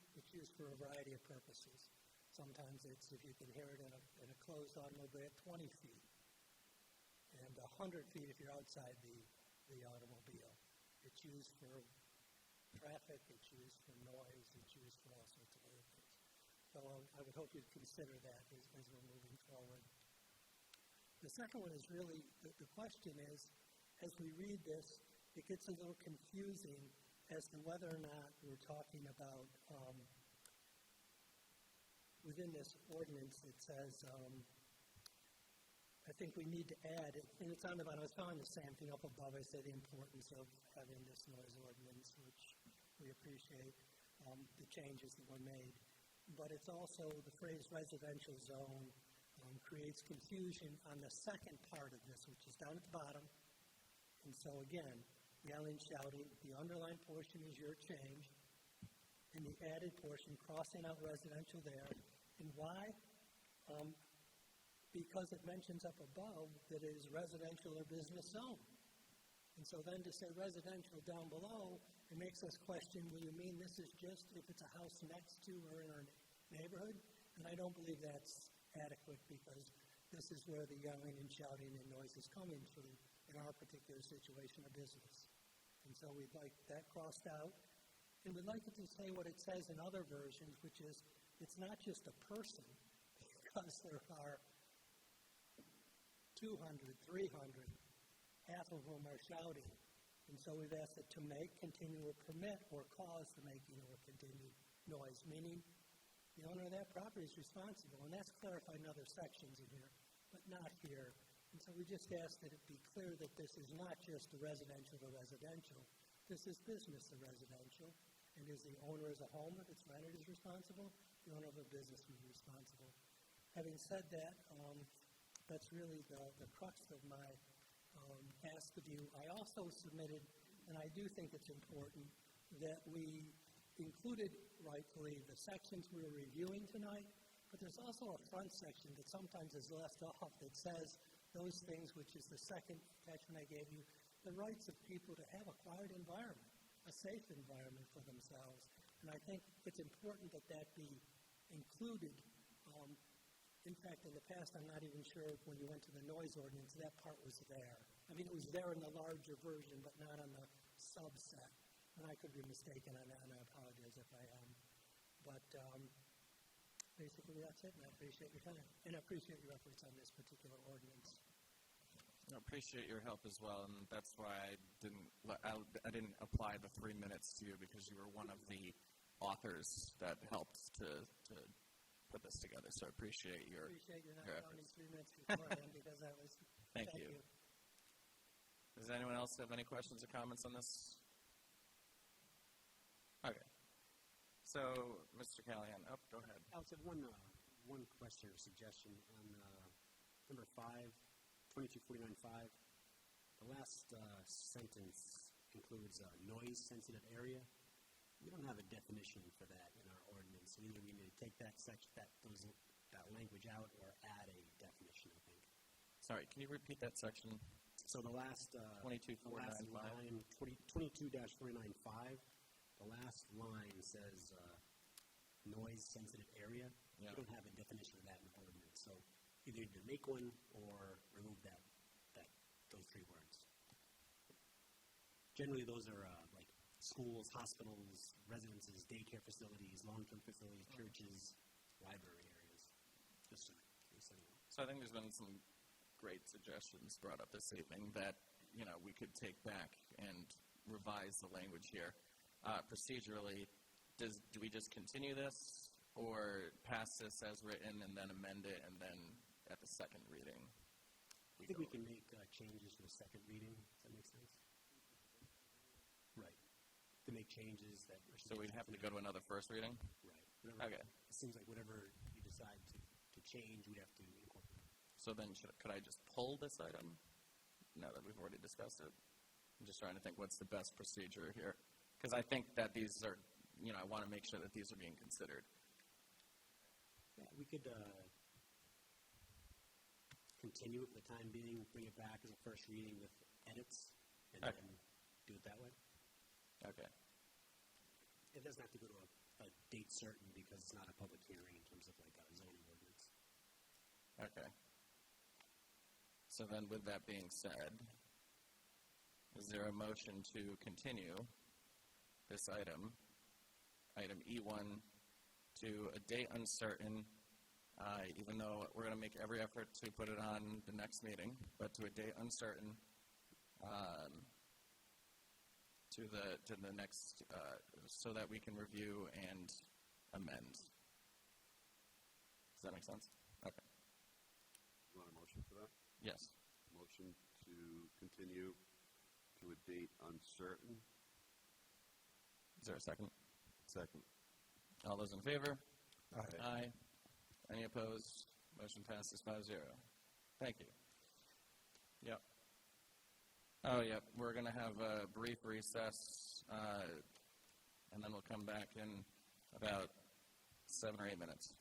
for a variety of purposes. Sometimes it's if you can hear it in a closed automobile at 20 feet. And 100 feet if you're outside the automobile. It's used for traffic, it's used for noise, it's used for all sorts of other things. So I would hope you'd consider that as we're moving forward. The second one is really, the question is, as we read this, it gets a little confusing as to whether or not we're talking about, within this ordinance it says, I think we need to add, and it's on the bottom, I was telling the same thing up above, I said the importance of having this noise ordinance, which we appreciate, the changes that were made. But it's also the phrase residential zone creates confusion on the second part of this, which is down at the bottom. And so again, yelling, shouting, the underlined portion is your change, and the added portion, crossing out residential there. And why? Because it mentions up above that it is residential or business zone. And so then to say residential down below, it makes us question, will you mean this is just if it's a house next to or in our neighborhood? And I don't believe that's adequate, because this is where the yelling and shouting and noise is coming through in our particular situation of business. And so we'd like that crossed out. And we'd like it to say what it says in other versions, which is it's not just a person, because there are 200, 300, half of whom are shouting. And so we've asked it to make, continue, or permit, or cause the making or continued noise, meaning the owner of that property is responsible. And that's clarified in other sections in here, but not here. And so we just ask that it be clear that this is not just a residential to residential. This is business to residential. And is the owner of a home, if it's rented, is responsible? The owner of a business is responsible. Having said that, that's really the crux of my ask of you. I also submitted, and I do think it's important, that we included, rightfully, the sections we were reviewing tonight, but there's also a front section that sometimes is left off that says those things, which is the second attachment I gave you, the rights of people to have a quiet environment. a safe environment for themselves. And I think it's important that that be included. In fact, in the past, I'm not even sure when you went to the noise ordinance, that part was there. I mean, it was there in the larger version, but not on the subset. And I could be mistaken on that, and I apologize if I am. But basically, that's it, and I appreciate your time. And I appreciate your efforts on this particular ordinance. I appreciate your help as well, and that's why I didn't apply the 3 minutes to you, because you were one of the authors that helped to put this together. So I appreciate your counting 3 minutes beforehand because I was. Thank you. Does anyone else have any questions or comments on this? Okay. So, Mr. Callahan, go ahead. Alex, I have one question or suggestion on number 5, 2249.5. The last sentence includes a noise-sensitive area. We don't have a definition for that in our ordinance. So either we need to take that language out or add a definition, I think. Sorry, can you repeat that section? So the last 22.495. 22-495, the last line says noise-sensitive area. Yeah. We don't have a definition of that in the ordinance. So either to make one or remove those 3 words. Generally, those are like schools, hospitals, residences, daycare facilities, long-term facilities, churches, library areas. Just so you know. So I think there's been some great suggestions brought up this evening that, we could take back and revise the language here. Procedurally, do we just continue this or pass this as written and then amend it, and then at the second reading? I think we can make changes for the second reading. Does that make sense? Right. To make changes that... So we'd have to go to another first reading? Right. Okay. It seems like whatever you decide to change, we'd have to incorporate. So then could I just pull this item now that we've already discussed it? I'm just trying to think what's the best procedure here. Because I think that these are, I want to make sure that these are being considered. Yeah, we could continue it for the time being, bring it back as a first reading with edits, and then do it that way. Okay. It doesn't have to go to a date certain because it's not a public hearing in terms of like a zoning ordinance. Okay. So then with that being said, is there a motion to continue this item E1, to a date uncertain, even though we're going to make every effort to put it on the next meeting, but to a date uncertain, to the next, so that we can review and amend. Does that make sense? Okay. You want a motion for that? Yes. Motion to continue to a date uncertain. Is there a second? Second. All those in favor? Aye. Aye. Any opposed? Motion passes 5-0. Thank you. Yep. Oh, yep. We're going to have a brief recess, and then we'll come back in about 7 or 8 minutes.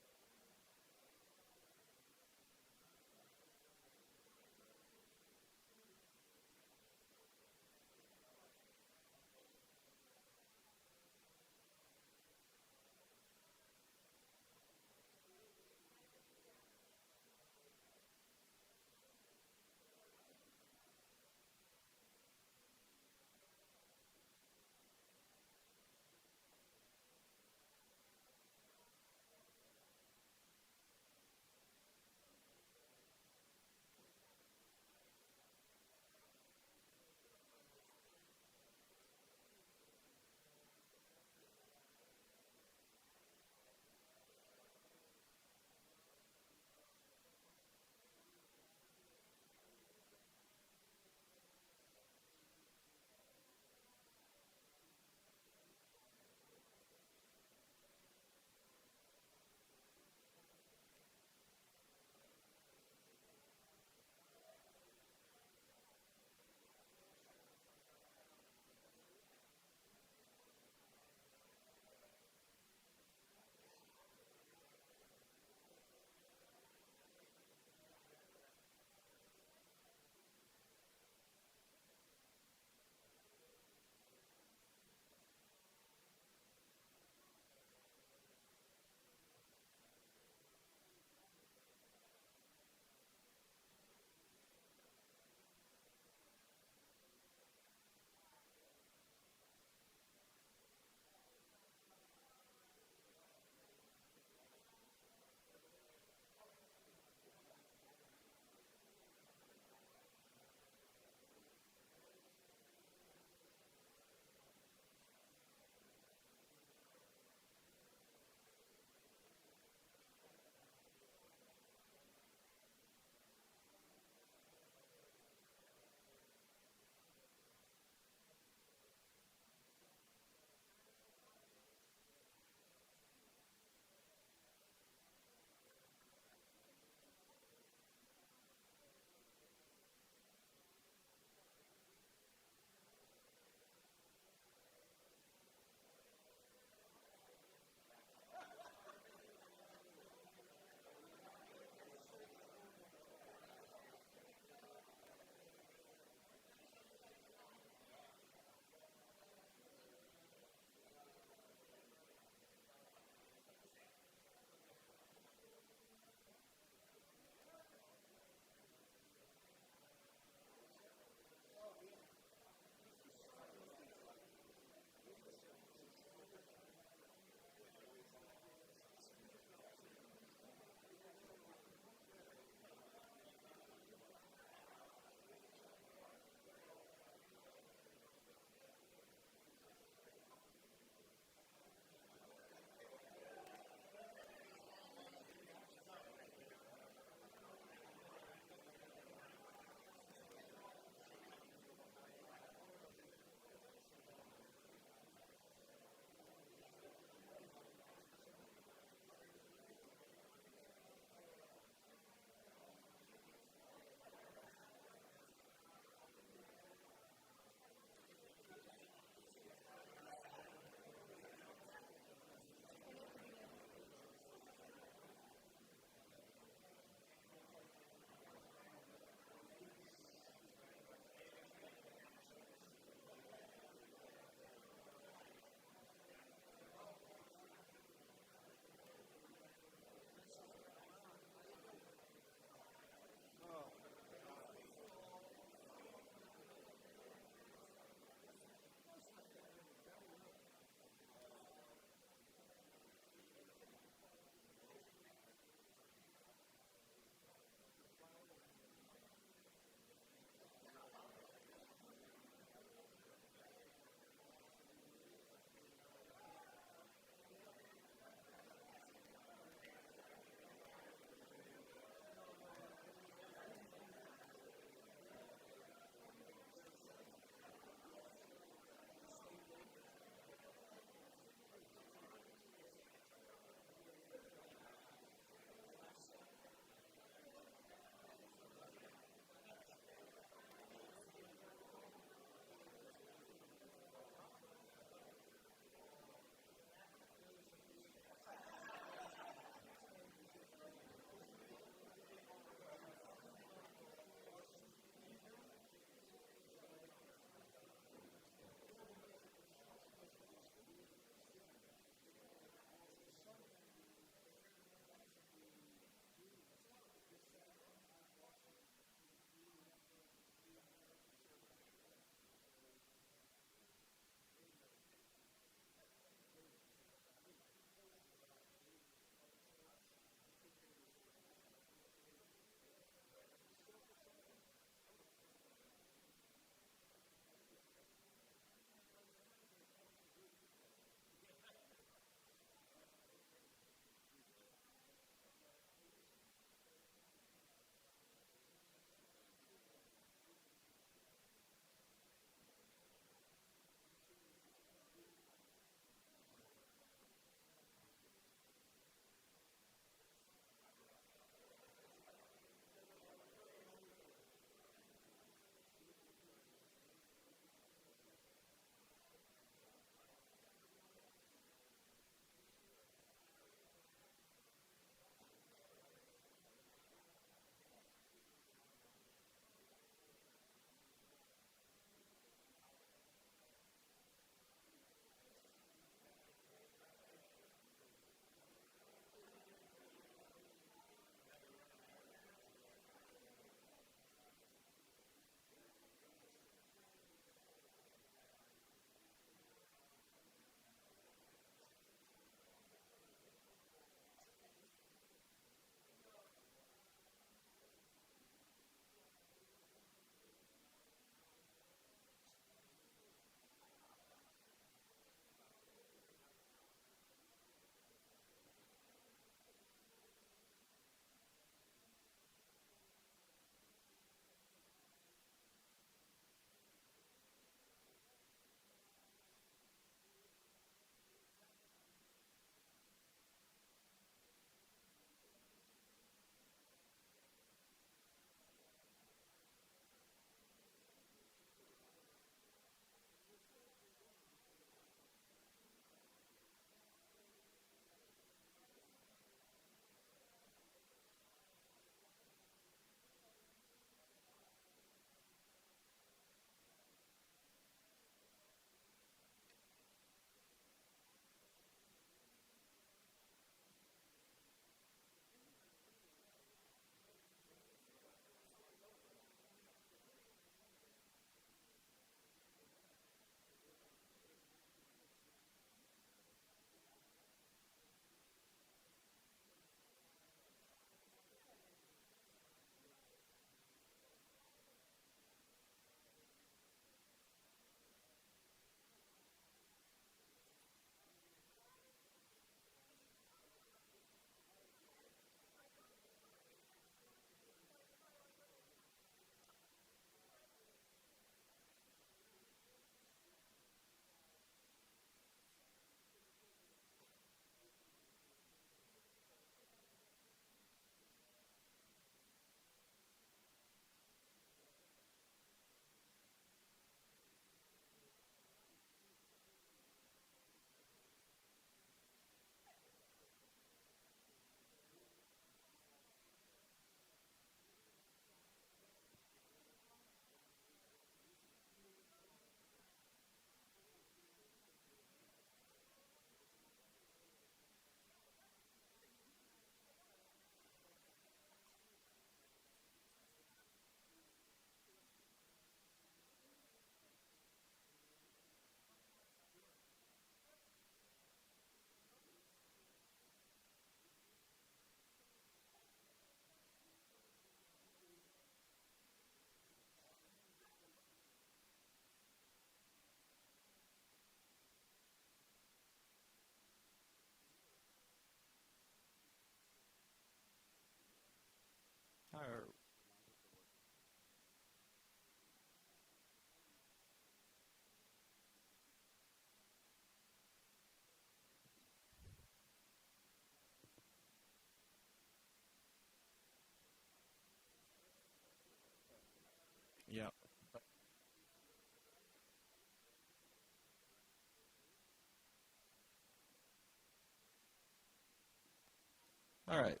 All right.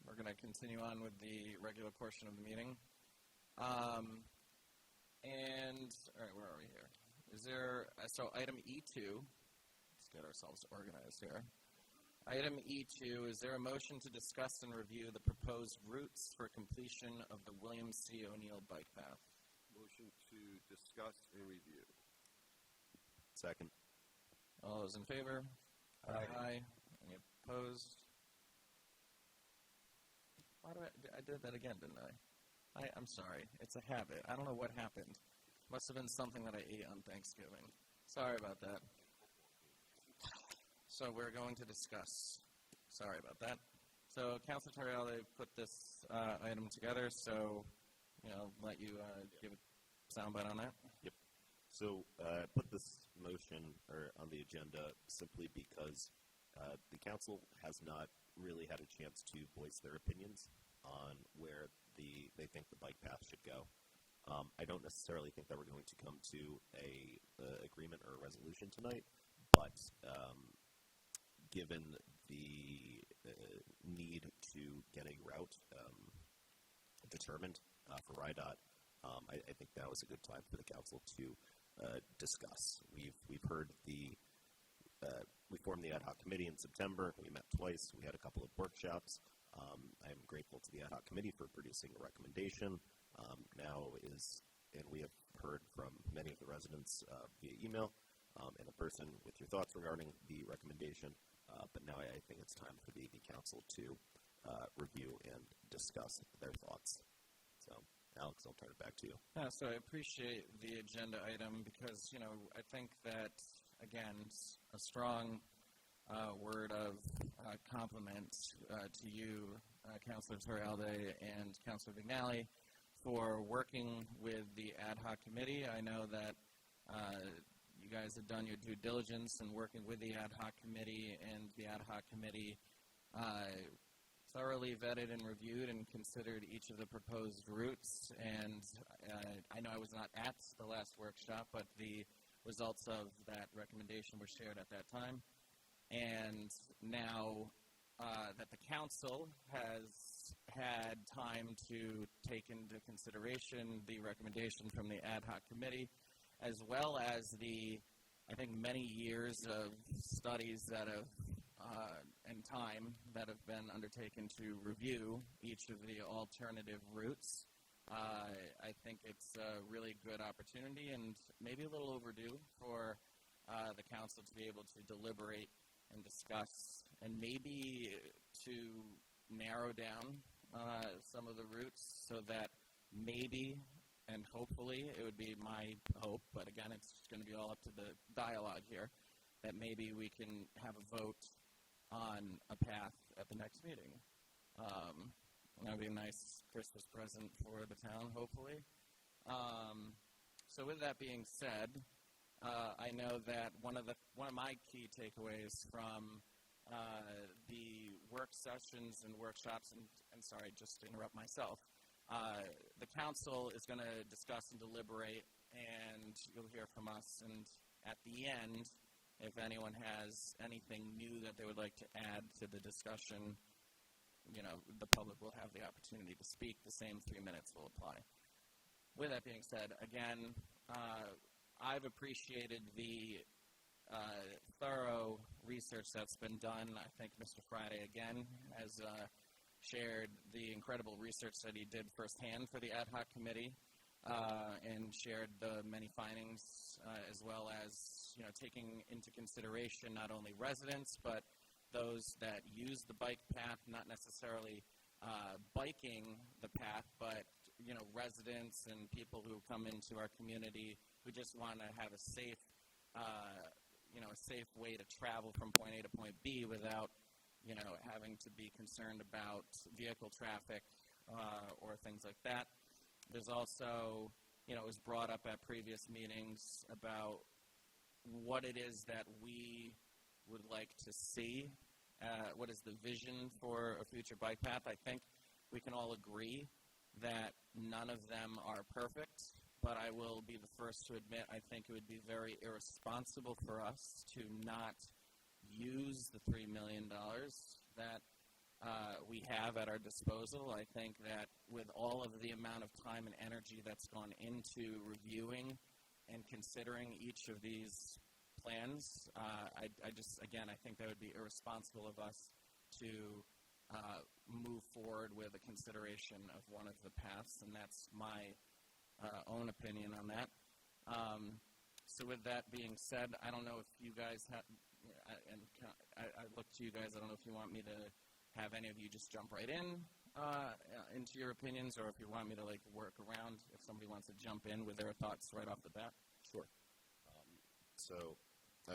We're going to continue on with the regular portion of the meeting. All right, where are we here? So item E2, let's get ourselves organized here. Item E2, is there a motion to discuss and review the proposed routes for completion of the William C. O'Neill bike path? Motion to discuss and review. Second. All those in favor? Aye. Any opposed? Why I did that again, didn't I? I'm sorry. It's a habit. I don't know what happened. Must have been something that I ate on Thanksgiving. Sorry about that. So we're going to discuss. Sorry about that. So Councilor Torriello put this item together, so let you give a soundbite on that. Yep. So put this motion on the agenda simply because the council has not really had a chance to voice their opinions on where they think the bike path should go. I don't necessarily think that we're going to come to a agreement or a resolution tonight, but given the need to get a route determined for RIDOT, I think now is a good time for the council to discuss. We've heard we formed the ad hoc committee in September. We met twice. We had a couple of workshops. I'm grateful to the ad hoc committee for producing a recommendation. And we have heard from many of the residents via email and in person with your thoughts regarding the recommendation. But now I think it's time for the council to review and discuss their thoughts. So, Alex, I'll turn it back to you. Yeah, so I appreciate the agenda item because, I think that, again, it's a strong word of compliment to you, Councilor Torrialde and Councilor Vignali, for working with the ad hoc committee. I know that you guys have done your due diligence in working with the ad hoc committee, and the ad hoc committee thoroughly vetted and reviewed and considered each of the proposed routes. And I know I was not at the last workshop, but the results of that recommendation were shared at that time. And now that the council has had time to take into consideration the recommendation from the ad hoc committee, as well as the, I think, many years of studies that have, and time that have been undertaken to review each of the alternative routes, I think it's a really good opportunity and maybe a little overdue for the council to be able to deliberate and discuss and maybe to narrow down some of the routes so that maybe and hopefully, it would be my hope, but again, it's going to be all up to the dialogue here, that maybe we can have a vote on a path at the next meeting. That would be a nice Christmas present for the town, hopefully. So with that being said, I know that one of my key takeaways from the work sessions and workshops, and sorry, just to interrupt myself, the council is going to discuss and deliberate, and you'll hear from us. And at the end, if anyone has anything new that they would like to add to the discussion, the public will have the opportunity to speak. The same 3 minutes will apply. With that being said, again, I've appreciated the thorough research that's been done. I think Mr. Friday, again, has shared the incredible research that he did firsthand for the ad hoc committee and shared the many findings as well as, taking into consideration not only residents but those that use the bike path, not necessarily biking the path, but, residents and people who come into our community who just want to have a safe, a safe way to travel from point A to point B without having to be concerned about vehicle traffic or things like that. There's also, it was brought up at previous meetings about what it is that we would like to see. What is the vision for a future bike path? I think we can all agree that none of them are perfect, but I will be the first to admit I think it would be very irresponsible for us to not use the $3 million that we have at our disposal. I think that with all of the amount of time and energy that's gone into reviewing and considering each of these plans, I think that would be irresponsible of us to move forward with a consideration of one of the paths, and that's my own opinion on that. So with that being said, I don't know if you guys have, I look to you guys, I don't know if you want me to have any of you just jump right in into your opinions, or if you want me to work around, if somebody wants to jump in with their thoughts right off the bat. Sure. So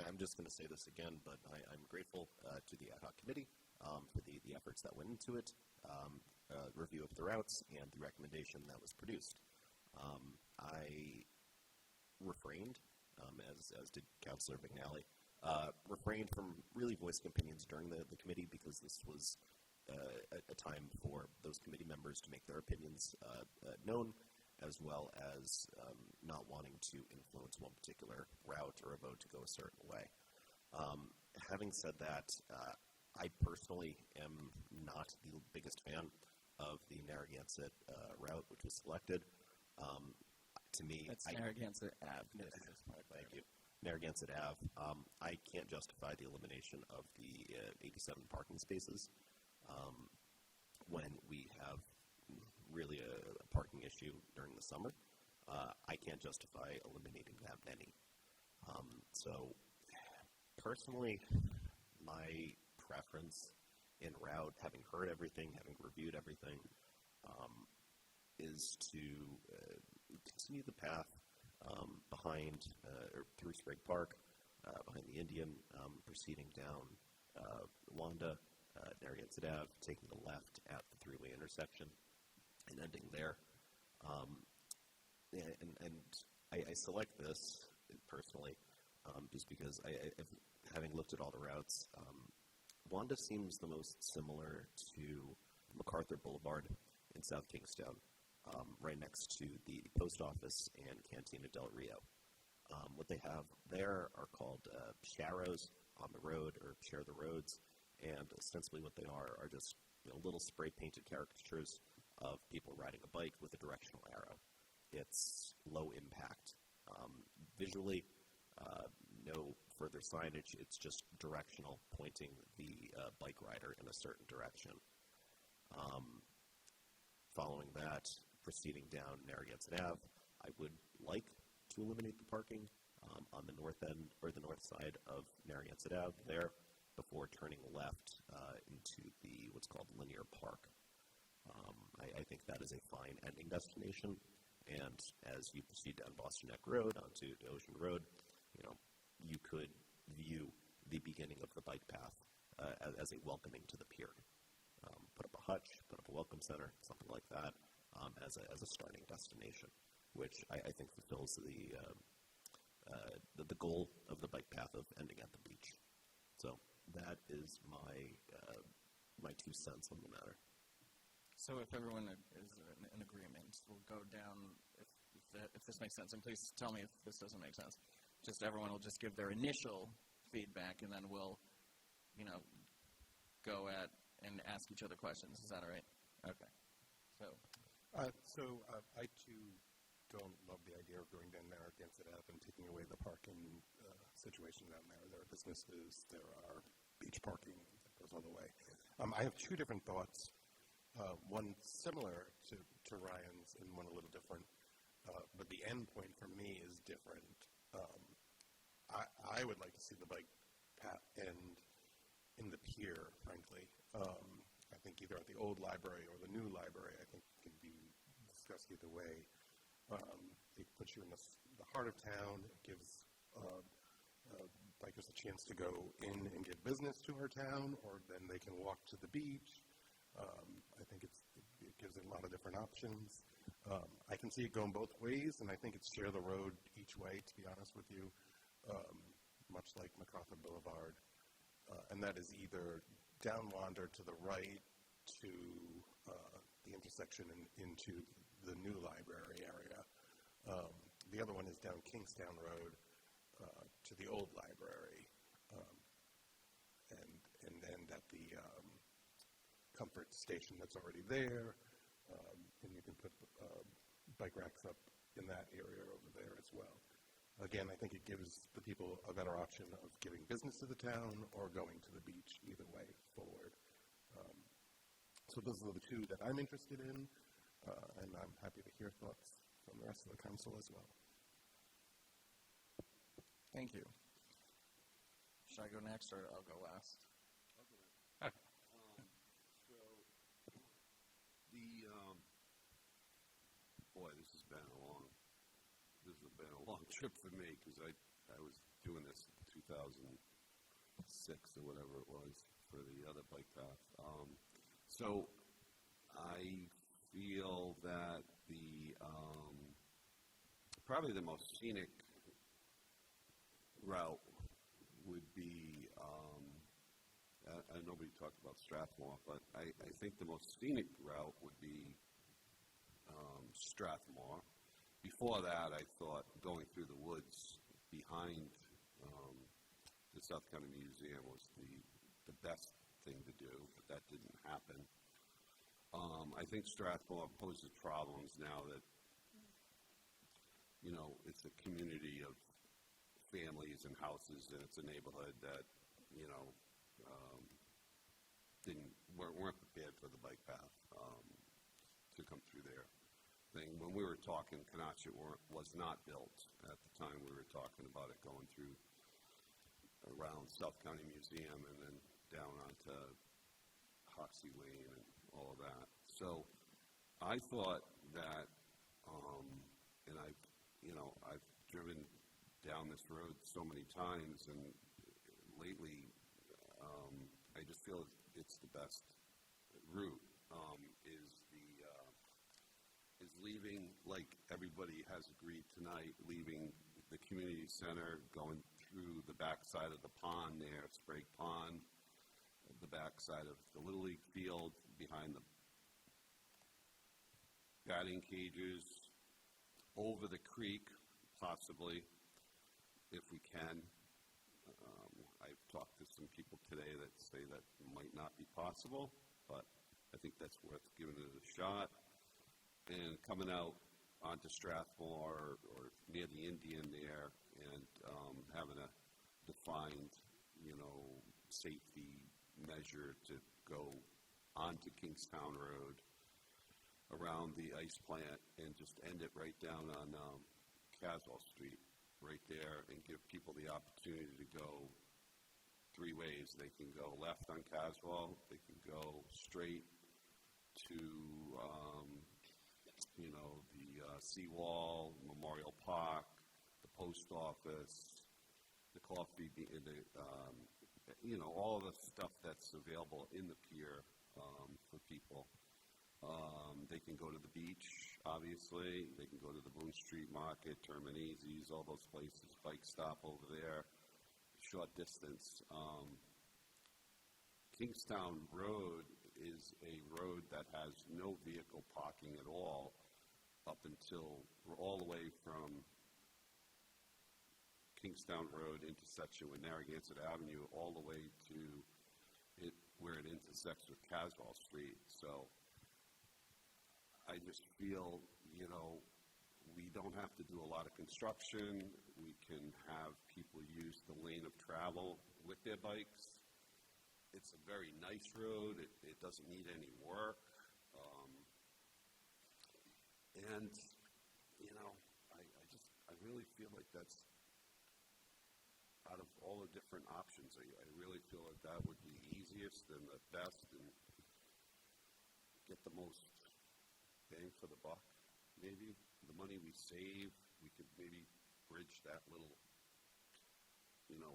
I'm just going to say this again, but I'm grateful to the ad hoc committee for the efforts that went into it, review of the routes, and the recommendation that was produced. I refrained, as did Councilor McNally, refrained from really voicing opinions during the committee because this was a time for those committee members to make their opinions known, as well as not wanting to influence one particular route or a vote to go a certain way. Having said that, I personally am not the biggest fan of the Narragansett route, which was selected. To me, That's Narragansett Ave. Thank you. Narragansett Ave. I can't justify the elimination of the 87 parking spaces when we have really a parking issue during the summer. I can't justify eliminating that many. So, personally, my preference in route, having heard everything, having reviewed everything, is to continue the path behind or through Sprague Park, behind the Indian, proceeding down Wanda, Narragansett Ave, taking the left at the three-way intersection, and ending there. And I select this personally just because having looked at all the routes, Wanda seems the most similar to MacArthur Boulevard in South Kingstown, right next to the post office and Cantina del Rio. What they have there are called sharrows on the road, or share the roads, and ostensibly what they are just little spray-painted caricatures of people riding a bike with a directional arrow. It's low impact. Visually, no further signage. It's just directional, pointing the bike rider in a certain direction. Following that, proceeding down Narragansett Ave, I would like to eliminate the parking on the north end or the north side of Narragansett Ave there before turning left into what's called Linear Park. I think that is a fine ending destination, and as you proceed down Boston Neck Road onto Ocean Road, you could view the beginning of the bike path as a welcoming to the pier. Put up a hutch, put up a welcome center, something like that, as a starting destination, which I think fulfills the goal of the bike path of ending at the beach. So that is my 2 cents on the matter. So if everyone is in agreement, we'll go down, if this makes sense, and please tell me if this doesn't make sense. Just everyone will just give their initial feedback, and then we'll, go at and ask each other questions. Is that all right? Okay. So I, too, don't love the idea of going down Narragansett Ave and taking away the parking situation down there. There are businesses, there are beach parking that goes all the way. I have two different thoughts, one similar to Ryan's and one a little different, but the end point for me is different. I would like to see the bike path end in the pier, frankly. I think either at the old library or the new library, I think it can be discussed either way. It puts you in the heart of town. It gives bikers a chance to go in and get business to our town, or then they can walk to the beach. I think it gives it a lot of different options. I can see it going both ways, and I think it's share the road each way, to be honest with you, much like MacArthur Boulevard. And that is either down Wander to the right to the intersection and into the new library area. The other one is down Kingstown Road to the old library, and end at the comfort station that's already there, and you can put bike racks up in that area over there as well. Again, I think it gives the people a better option of giving business to the town or going to the beach, either way forward. So those are the two that I'm interested in, and I'm happy to hear thoughts from the rest of the council as well. Thank you. Should I go next, or I'll go last? Boy, this has been a long trip for me, because I was doing this in 2006 or whatever it was for the other bike path. So I feel that probably the most scenic route would be, nobody talked about Strathmore, but I think the most scenic route would be Strathmore. Before that, I thought going through the woods behind the South County Museum was the best thing to do, but that didn't happen. I think Strathmore poses problems now that, it's a community of families and houses, and it's a neighborhood that, weren't prepared for the bike path to come through there. When we were talking, Canachet was not built at the time we were talking about it going through around South County Museum and then down onto Hoxie Lane and all of that. So I thought that, and I've driven down this road so many times, and lately I just feel it's the best route. Is leaving, like everybody has agreed tonight, leaving the community center, going through the backside of the pond there, Sprague Pond, the backside of the Little League field, behind the batting cages, over the creek, possibly, if we can. I've talked to some people today that say that might not be possible, but I think that's worth giving it a shot. And coming out onto Strathmore or near the Indian there, and having a defined, safety measure to go onto Kingstown Road, around the ice plant, and just end it right down on Caswell Street, right there, and give people the opportunity to go three ways. They can go left on Caswell, they can go straight to the seawall, Memorial Park, the post office, the coffee, all of the stuff that's available in the pier for people. They can go to the beach, obviously. They can go to the Boone Street Market, Terminizzi's, all those places, bike stop over there, short distance. Kingstown Road is a road that has no vehicle parking at all up until we're all the way from Kingstown Road intersection with Narragansett Avenue all the way to where it intersects with Caswell Street. So I just feel, we don't have to do a lot of construction. We can have people use the lane of travel with their bikes. It's a very nice road. It doesn't need any work. And, I really feel like that's, out of all the different options, I really feel like that would be easiest and the best and get the most bang for the buck, maybe. The money we save, we could maybe bridge that little,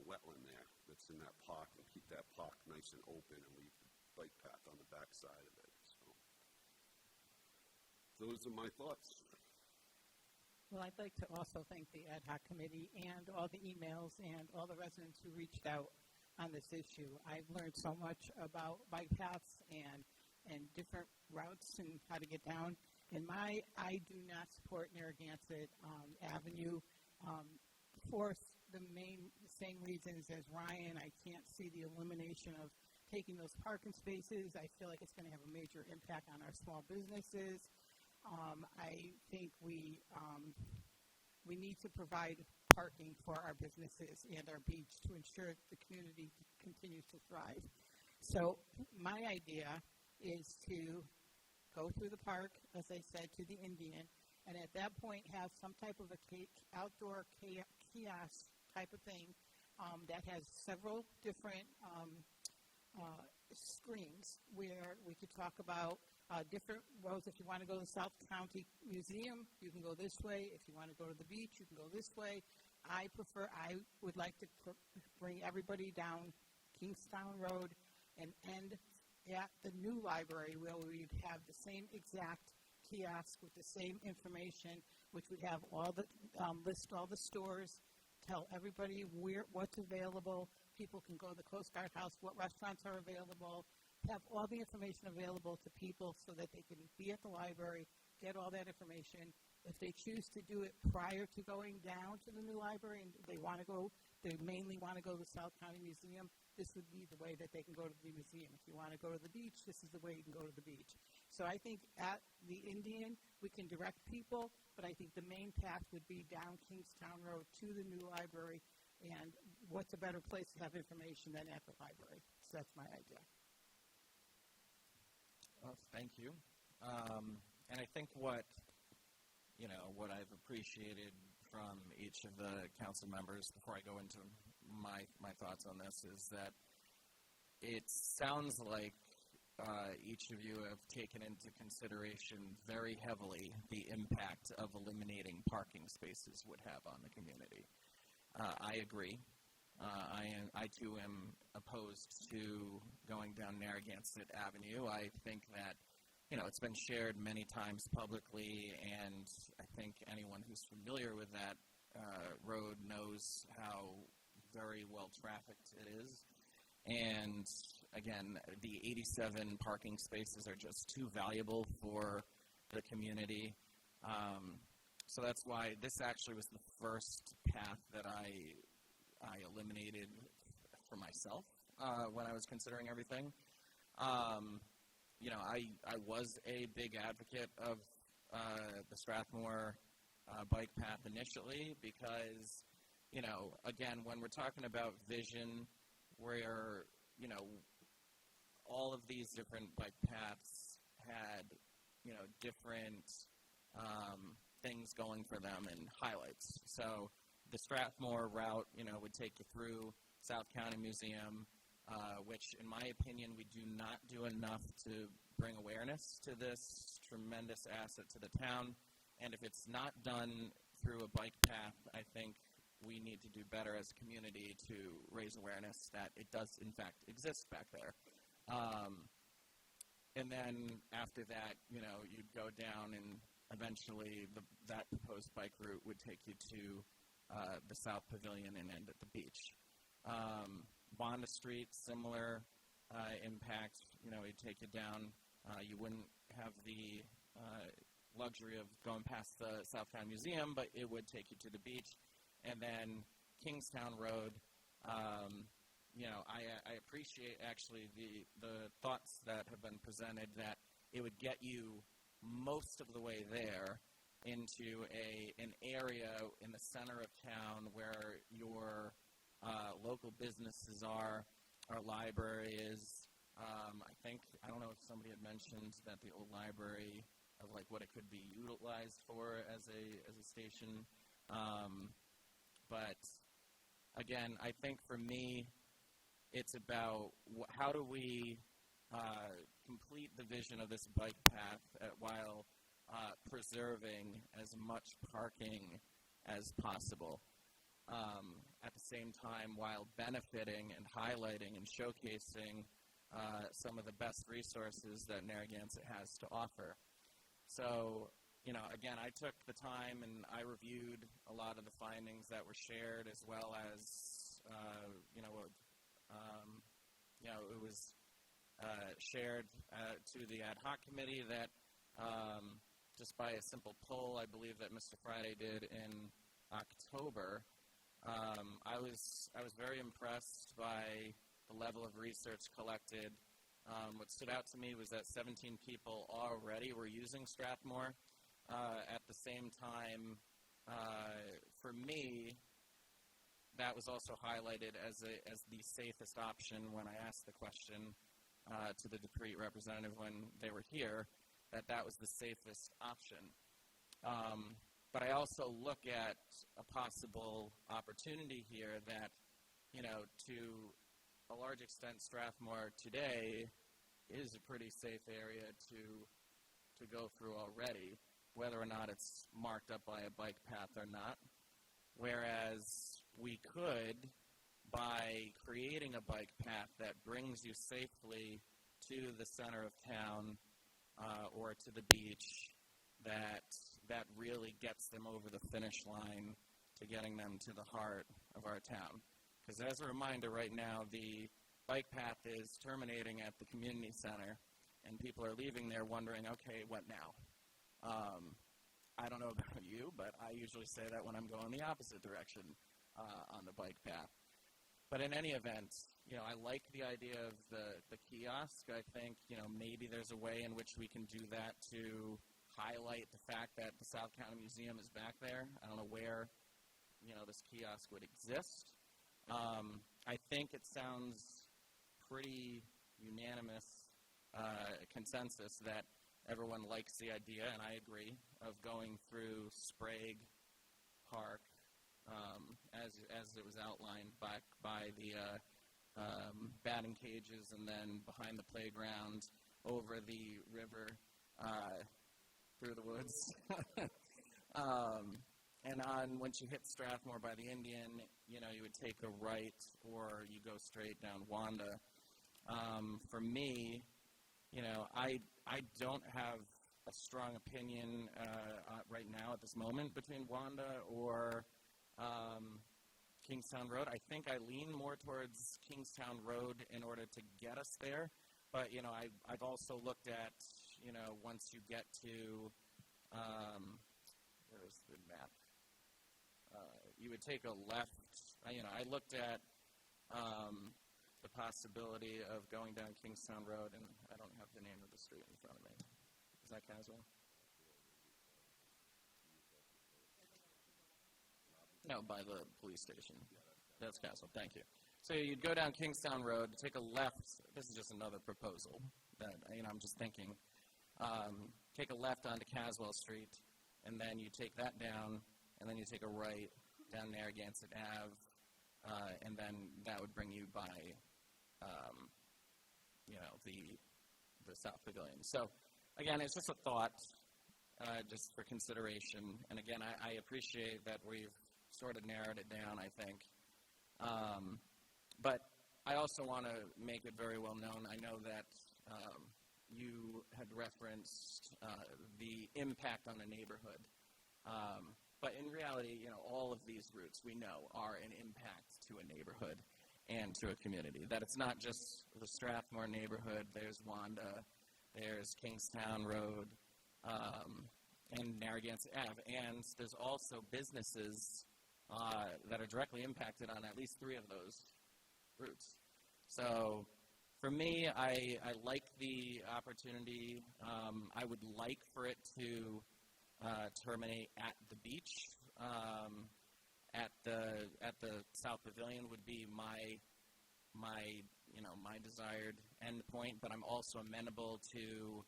wetland there that's in that park and keep that park nice and open and leave the bike path on the back side of it. So those are my thoughts. Well, I'd like to also thank the ad hoc committee and all the emails and all the residents who reached out on this issue. I've learned so much about bike paths and different routes and how to get down. I do not support Narragansett Avenue for the same reasons as Ryan. I can't see the elimination of taking those parking spaces, I feel like it's going to have a major impact on our small businesses. I think we need to provide parking for our businesses and our beach to ensure the community continues to thrive. So my idea is to go through the park, as I said, to the Indian, and at that point have some type of a outdoor kiosk type of thing that has several different screens where we could talk about different roads. If you want to go to the South County Museum, you can go this way. If you want to go to the beach, you can go this way. I would like to bring everybody down Kingstown Road and end at the new library where we'd have the same exact kiosk with the same information, which would have all the list all the stores, tell everybody what's available. People can go to the Coast Guard House, what restaurants are available, have all the information available to people so that they can be at the library, get all that information. If they choose to do it prior to going down to the new library and they mainly want to go to the South County Museum, this would be the way that they can go to the museum. If you want to go to the beach, this is the way you can go to the beach. So I think at the Indian, we can direct people, but I think the main path would be down Kingstown Road to the new library, and what's a better place to have information than at the library? So that's my idea. Well, thank you. And I think what I've appreciated from each of the council members before I go into my thoughts on this is that it sounds like each of you have taken into consideration very heavily the impact of eliminating parking spaces would have on the community. I agree. I too am opposed to going down Narragansett Avenue. I think that it's been shared many times publicly, and I think anyone who's familiar with that road knows how very well trafficked it is. And again, the 87 parking spaces are just too valuable for the community. So that's why this actually was the first path that I eliminated for myself when I was considering everything. I was a big advocate of the Strathmore bike path initially because, again, when we're talking about vision, where, all of these different bike paths had, different things going for them and highlights. So the Strathmore route, would take you through South County Museum, which, in my opinion, we do not do enough to bring awareness to this tremendous asset to the town. And if it's not done through a bike path, I think we need to do better as a community to raise awareness that it does, in fact, exist back there. And then after that, you'd go down and eventually that proposed bike route would take you to the South Pavilion and end at the beach. Bonda Street, similar impact. It'd take you down. You wouldn't have the luxury of going past the South County Museum, but it would take you to the beach. And then Kingstown Road, I appreciate actually the thoughts that have been presented that it would get you most of the way there into an area in the center of town where your local businesses are, our library is. I don't know if somebody had mentioned that the old library of like what it could be utilized for as a station. But again, I think for me, it's about how do we complete the vision of this bike path while preserving as much parking as possible. At the same time, while benefiting and highlighting and showcasing some of the best resources that Narragansett has to offer. So, again, I took the time and I reviewed a lot of the findings that were shared, as well as, it was shared to the ad hoc committee that just by a simple poll, I believe that Mr. Friday did in October, I was very impressed by the level of research collected. What stood out to me was that 17 people already were using Strathmore. At the same time, for me, that was also highlighted as the safest option when I asked the question to the Decree representative when they were here, that was the safest option. But I also look at a possible opportunity here that, to a large extent, Strathmore today is a pretty safe area to go through already, whether or not it's marked up by a bike path or not. Whereas we could, by creating a bike path that brings you safely to the center of town or to the beach, that really gets them over the finish line to getting them to the heart of our town. Because as a reminder, right now, the bike path is terminating at the community center, and people are leaving there wondering, okay, what now? I don't know about you, but I usually say that when I'm going the opposite direction on the bike path. But in any event, I like the idea of the kiosk. I think, maybe there's a way in which we can do that to highlight the fact that the South County Museum is back there. I don't know where, this kiosk would exist. I think it sounds pretty unanimous consensus that everyone likes the idea, and I agree, of going through Sprague Park as it was outlined by the batting cages, and then behind the playground, over the river, through the woods. And once you hit Strathmore by the Indian, you would take a right, or you go straight down Wanda. For me, I don't have a strong opinion right now at this moment between Wanda or Kingstown Road. I think I lean more towards Kingstown Road in order to get us there. But, I've also looked at, once you get to, where's the map? You would take a left. I looked at the possibility of going down Kingstown Road, and I don't have the name of the street in front of me. Is that Caswell? No, by the police station. That's Caswell. Thank you. So you'd go down Kingstown Road, take a left. This is just another proposal that I'm just thinking. Take a left onto Caswell Street, and then you take that down, and then you take a right down Narragansett Ave, and then that would bring you by, the South Pavilion. So, again, it's just a thought, just for consideration. And again, I appreciate that we've sort of narrowed it down, I think. But I also want to make it very well known. I know that you had referenced the impact on the neighborhood. But in reality, all of these routes we know are an impact to a neighborhood and to a community. That it's not just the Strathmore neighborhood. There's Wanda, there's Kingstown Road, and Narragansett Ave. And there's also businesses that are directly impacted on at least 3 of those routes. So for me, I like the opportunity. I would like for it to terminate at the beach. At the South Pavilion would be my desired end point, but I'm also amenable to,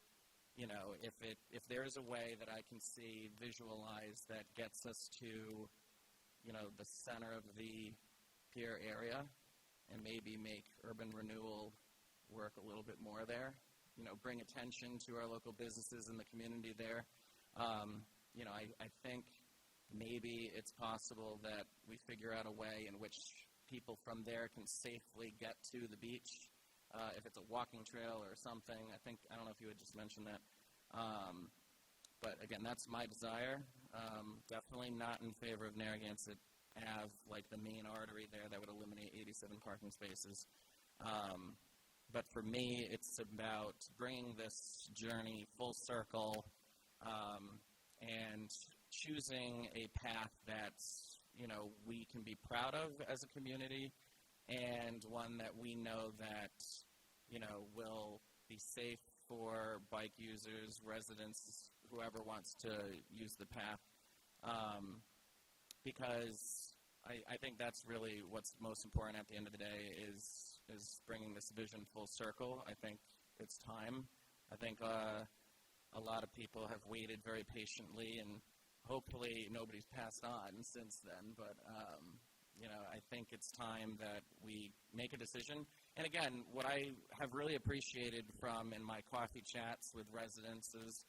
if there's a way that I can see, visualize, that gets us to, the center of the pier area, and maybe make urban renewal work a little bit more there, bring attention to our local businesses in the community there. I think maybe it's possible that we figure out a way in which people from there can safely get to the beach, if it's a walking trail or something. I don't know if you had just mentioned that. But again, that's my desire. Definitely not in favor of Narragansett Ave, like the main artery there that would eliminate 87 parking spaces. But for me, it's about bringing this journey full circle, and choosing a path that's, we can be proud of as a community, and one that we know that, will be safe for bike users, residents, whoever wants to use the path, because I think that's really what's most important at the end of the day is bringing this vision full circle. I think it's time. I think a lot of people have waited very patiently, and hopefully nobody's passed on since then, but I think it's time that we make a decision. And again, what I have really appreciated in my coffee chats with residents is,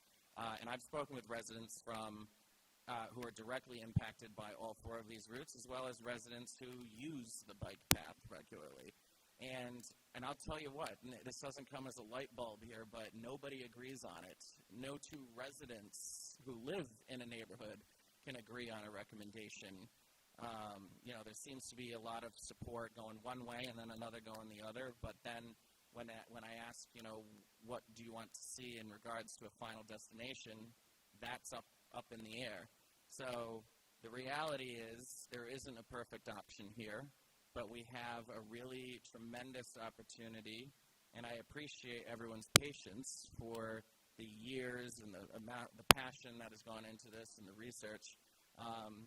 and I've spoken with residents who are directly impacted by all four of these routes, as well as residents who use the bike path regularly. And I'll tell you what, this doesn't come as a light bulb here, but nobody agrees on it. No two residents who live in a neighborhood can agree on a recommendation. There seems to be a lot of support going one way and then another going the other, but then when I ask, what do you want to see in regards to a final destination, that's up in the air. So the reality is there isn't a perfect option here, but we have a really tremendous opportunity, and I appreciate everyone's patience for the years and the passion that has gone into this and the research,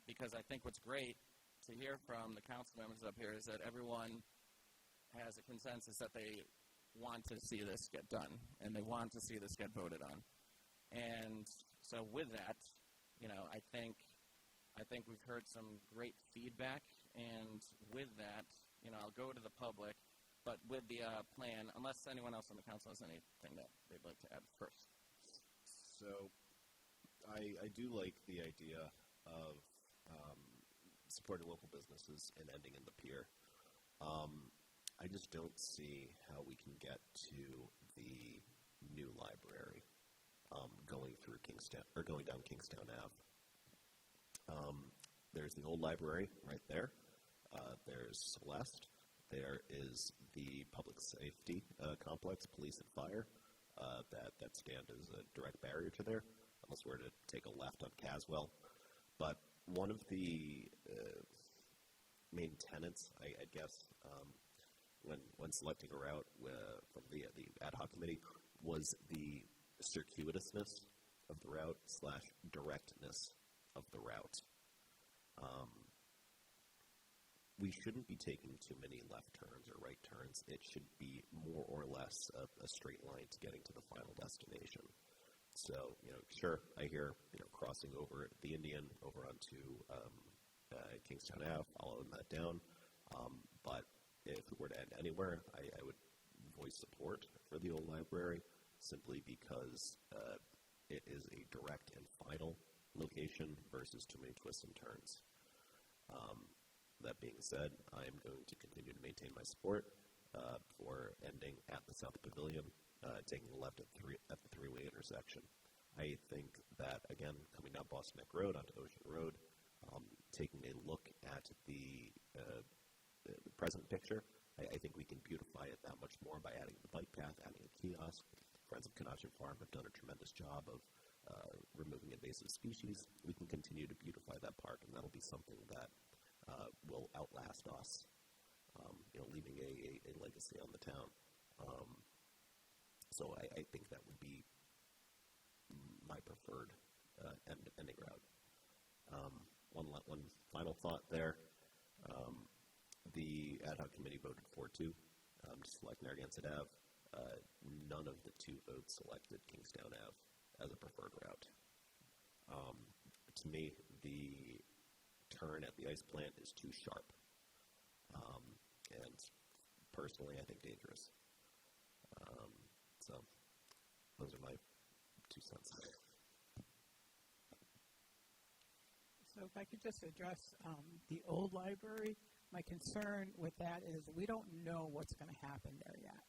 because I think what's great to hear from the council members up here is that everyone has a consensus that they want to see this get done, and they want to see this get voted on. And so with that, I think we've heard some great feedback, and with that, I'll go to the public, but with the plan, unless anyone else on the council has anything that they'd like to add first. So I do like the idea of supporting local businesses and ending in the pier. I just don't see how we can get to the new library going through Kingstown or going down Kingstown Ave. There's the old library right there. There's Celeste. There is the public safety complex, police and fire. That stand is a direct barrier to there, unless we're to take a left on Caswell. But one of the main tenets, I guess, when selecting a route from the ad hoc committee was the circuitousness of the route / directness of the route. We shouldn't be taking too many left turns or right turns. It should be more or less a straight line to getting to the final destination. So, sure, I hear, crossing over the Indian over onto Kingstown Ave, following that down. But if it were to end anywhere, I would voice support for the old library simply because it is a direct and final location versus too many twists and turns. That being said, I am going to continue to maintain my support for ending at the South Pavilion, taking a left at the three-way intersection. I think that, again, coming down Boston Neck Road onto Ocean Road, taking a look at the present picture, I think we can beautify it that much more by adding the bike path, adding a kiosk. Friends of Canachin Farm have done a tremendous job of removing invasive species. We can continue to beautify that park, and that'll be something that will outlast us, leaving a legacy on the town. So I think that would be my preferred ending route. One final thought there. The ad hoc committee voted 4-2 to select Narragansett Ave. None of the two votes selected Kingstown Ave as a preferred route. To me, the turn at the ice plant is too sharp, and personally, I think dangerous. So those are my 2 cents. So if I could just address the old library, my concern with that is we don't know what's going to happen there yet.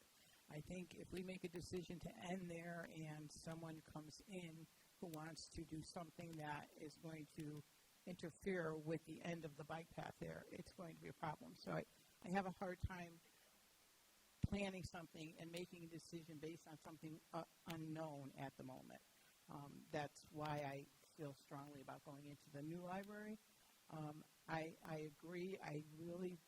I think if we make a decision to end there and someone comes in who wants to do something that is going to interfere with the end of the bike path there, it's going to be a problem. So I have a hard time planning something and making a decision based on something unknown at the moment. That's why I feel strongly about going into the new library. I agree. I really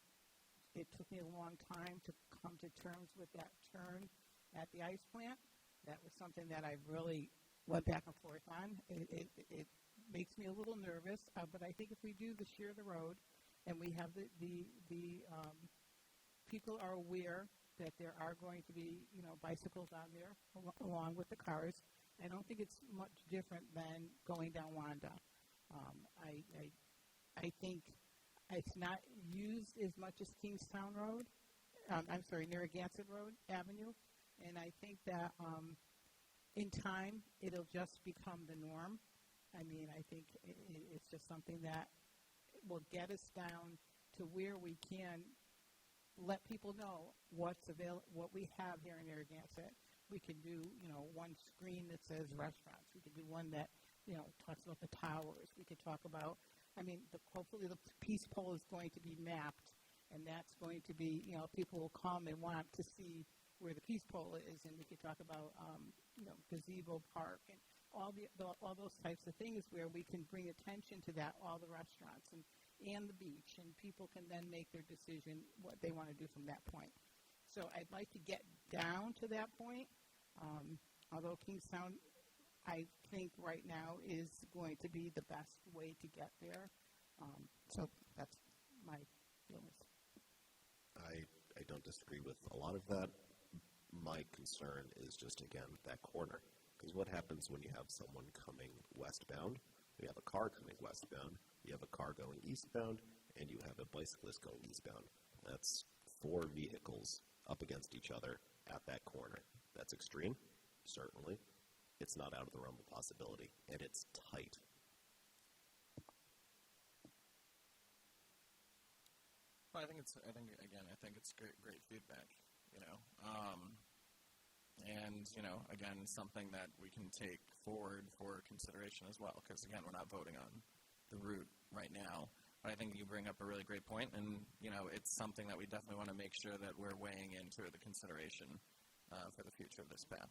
it took me a long time to come to terms with that turn at the ice plant. That was something that I really went back and forth on. It makes me a little nervous, but I think if we do the share the road, and we have the people are aware that there are going to be, bicycles on there along with the cars. I don't think it's much different than going down Wanda. I think it's not used as much as Kingstown Road. Narragansett Road Avenue, and I think that in time it'll just become the norm. I mean, I think it's just something that will get us down to where we can let people know what's available, what we have here in Narragansett. We can do, one screen that says restaurants. We can do one that, talks about the towers. We could talk about, hopefully the peace pole is going to be mapped, and that's going to be, people will come and want to see where the peace pole is, and we could talk about, gazebo park and all those types of things where we can bring attention to that, all the restaurants and the beach, and people can then make their decision what they want to do from that point. So I'd like to get down to that point, although Kingstown, I think right now is going to be the best way to get there. So that's my feelings. I don't disagree with a lot of that. My concern is just, again, that corner. Because what happens when you have someone coming westbound, you have a car coming westbound, you have a car going eastbound, and you have a bicyclist going eastbound? That's 4 vehicles up against each other at that corner. That's extreme, certainly. It's not out of the realm of possibility, and it's tight. Well, I think it's great feedback, and, again, something that we can take forward for consideration as well, because, again, we're not voting on the route right now. But I think you bring up a really great point, and, it's something that we definitely want to make sure that we're weighing into the consideration for the future of this path.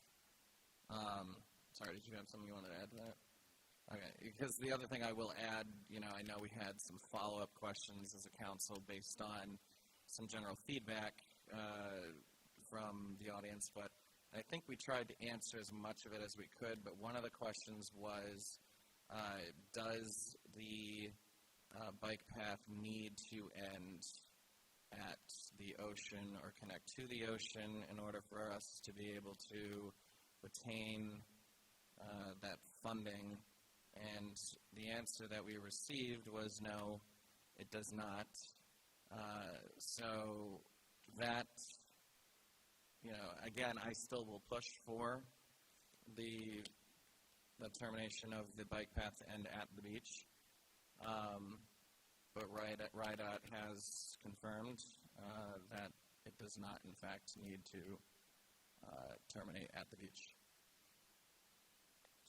Sorry, did you have something you wanted to add to that? Okay, because the other thing I will add, I know we had some follow-up questions as a council based on some general feedback from the audience, but I think we tried to answer as much of it as we could. But one of the questions was, does the bike path need to end at the ocean or connect to the ocean in order for us to be able to retain that funding? And the answer that we received was no, it does not. So that, again, I still will push for the termination of the bike path to end at the beach. But RIDOT has confirmed that it does not, in fact, need to terminate at the beach.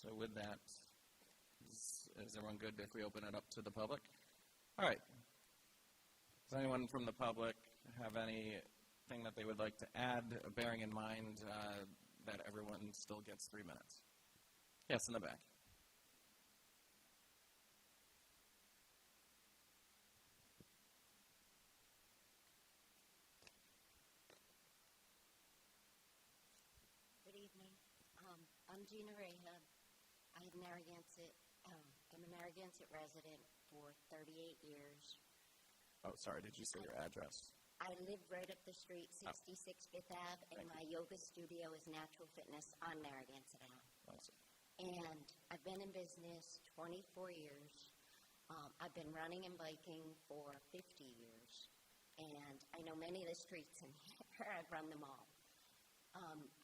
So with that, is everyone good if we open it up to the public? All right. Does anyone from the public have anything that they would like to add, bearing in mind that everyone still gets 3 minutes? Yes, in the back. Good evening. I'm Gina Rahab. I'm a Narragansett resident for 38 years. Oh, sorry, did you say your address? I live right up the street, 66 Fifth Ave, and my yoga studio is Natural Fitness on Narragansett Ave. Awesome. And I've been in business 24 years. I've been running and biking for 50 years. And I know many of the streets in here. I've run them all.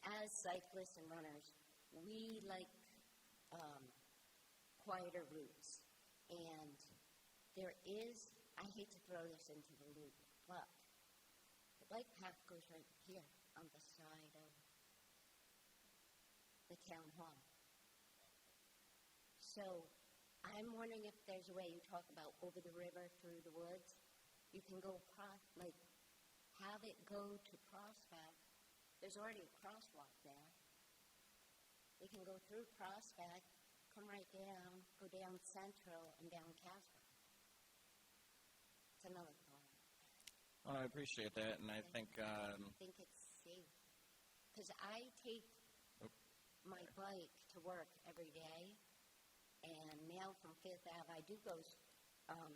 As cyclists and runners, we like quieter routes. And there is, I hate to throw this into the loop, but the bike path goes right here on the side of the town hall. So I'm wondering if there's a way, you talk about over the river through the woods, you can go across, have it go to Prospect. There's already a crosswalk there. We can go through Prospect, come right down, go down Central and down Casper. It's another thought. Well, I appreciate that, and I think think it's safe. Because I take my bike to work every day, and now from Fifth Ave, I do go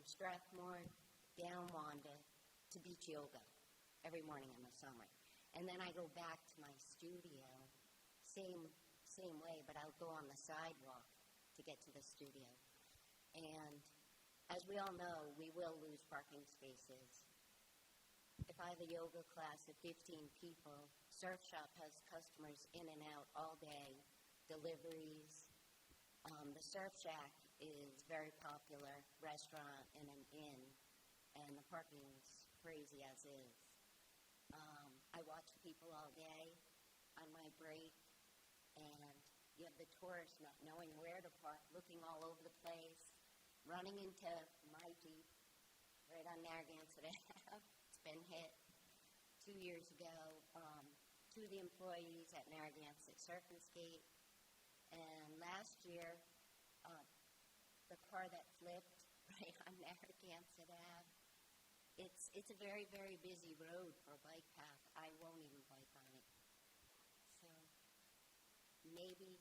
Strathmore, down Wanda, to beach yoga every morning in the summer. And then I go back to my studio, same way, but I'll go on the sidewalk to get to the studio. And as we all know, we will lose parking spaces. If I have a yoga class of 15 people, Surf Shop has customers in and out all day, deliveries. The Surf Shack is very popular restaurant and an inn, and the parking's crazy as is. I watch people all day on my break, and you have the tourists not knowing where to park, looking all over the place, running into my Jeep right on Narragansett Ave. It's been hit 2 years ago. Two of the employees at Narragansett Surf and Skate, and last year, the car that flipped right on Narragansett Ave. It's a very, very busy road for a bike path. I won't even bike on it. So maybe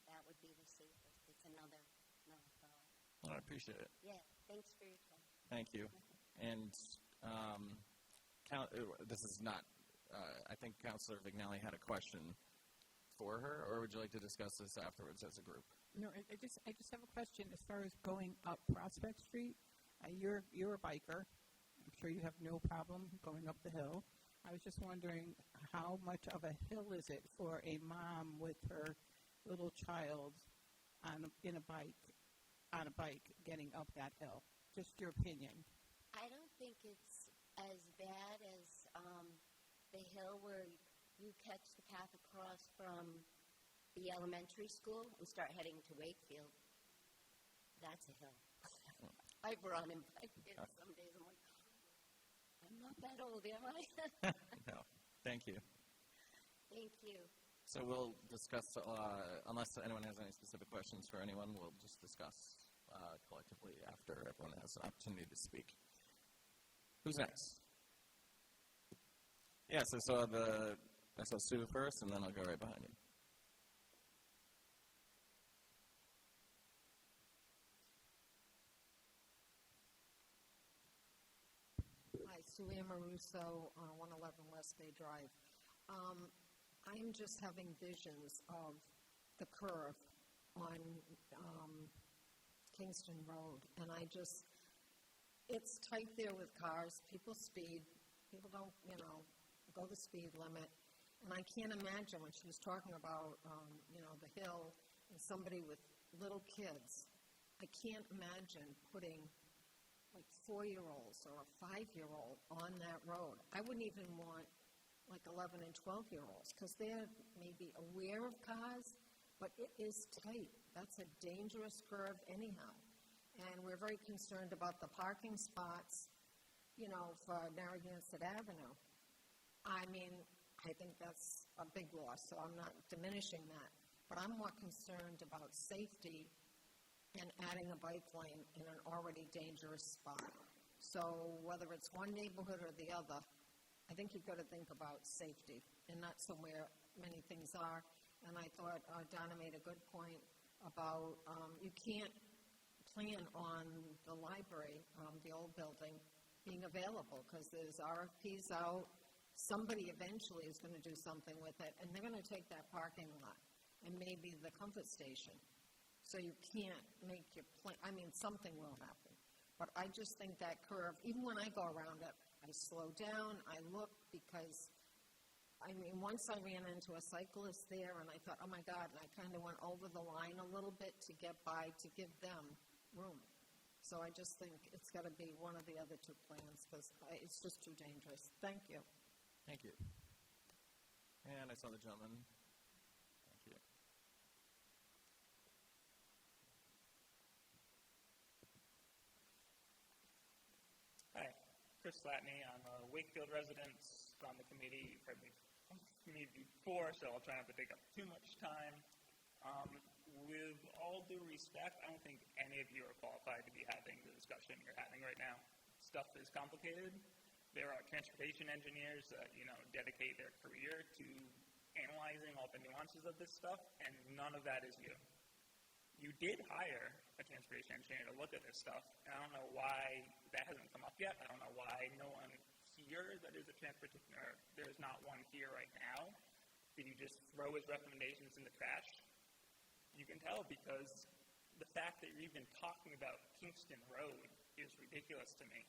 that would be the safest. It's another thought. well, I appreciate it. Yeah, thanks for your time. Thank you. And this is not, I think Councilor Vignali had a question for her, or would you like to discuss this afterwards as a group? No, I just have a question as far as going up Prospect Street. You're a biker. I'm sure you have no problem going up the hill. I was just wondering how much of a hill is it for a mom with her little child on a bike getting up that hill? Just your opinion. I don't think it's as bad as the hill where you catch the path across from the elementary school and start heading to Wakefield. That's a hill. I've run and biked it some days. I'm like, I'm not that old, am I? No. Thank you. Thank you. So we'll discuss, unless anyone has any specific questions for anyone, we'll just discuss collectively after everyone has an opportunity to speak. Who's next? Yes, I saw Sue first, and then I'll go right behind you. Hi, Sue Ann Maruso, 111 West Bay Drive. I'm just having visions of the curve on Kingston Road, and it's tight there with cars. People speed. People don't, go the speed limit. And I can't imagine when she was talking about, the hill and somebody with little kids. I can't imagine putting like 4-year-olds or a 5-year-old on that road. I wouldn't even want like 11 and 12-year-olds because they're maybe aware of cars, but it is tight. That's a dangerous curve anyhow. And we're very concerned about the parking spots, for Narragansett Avenue. I mean, I think that's a big loss, so I'm not diminishing that. But I'm more concerned about safety and adding a bike lane in an already dangerous spot. So whether it's one neighborhood or the other, I think you've got to think about safety, and that's where many things are. And I thought Donna made a good point about you can't plan on the library, the old building, being available because there's RFPs out. Somebody eventually is going to do something with it, and they're going to take that parking lot and maybe the comfort station. So you can't make your plan. I mean, something will happen. But I just think that curve, even when I go around it, I slow down, I look because, once I ran into a cyclist there and I thought, oh my God, and I kind of went over the line a little bit to get by to give them room. So I just think it's got to be one of the other two plans because it's just too dangerous. Thank you. Thank you. And I saw the gentleman. Thank you. Hi, Chris Slatney. I'm a Wakefield resident on the committee. You've heard me before, so I'll try not to take up too much time. With all due respect, I don't think any of you are qualified to be having the discussion you're having right now. Stuff is complicated. There are transportation engineers that, dedicate their career to analyzing all the nuances of this stuff, and none of that is you. You did hire a transportation engineer to look at this stuff, and I don't know why that hasn't come up yet. I don't know why no one here that is a transportation, or there's not one here right now. Did you just throw his recommendations in the trash? You can tell because the fact that you're even talking about Kingston Road is ridiculous to me.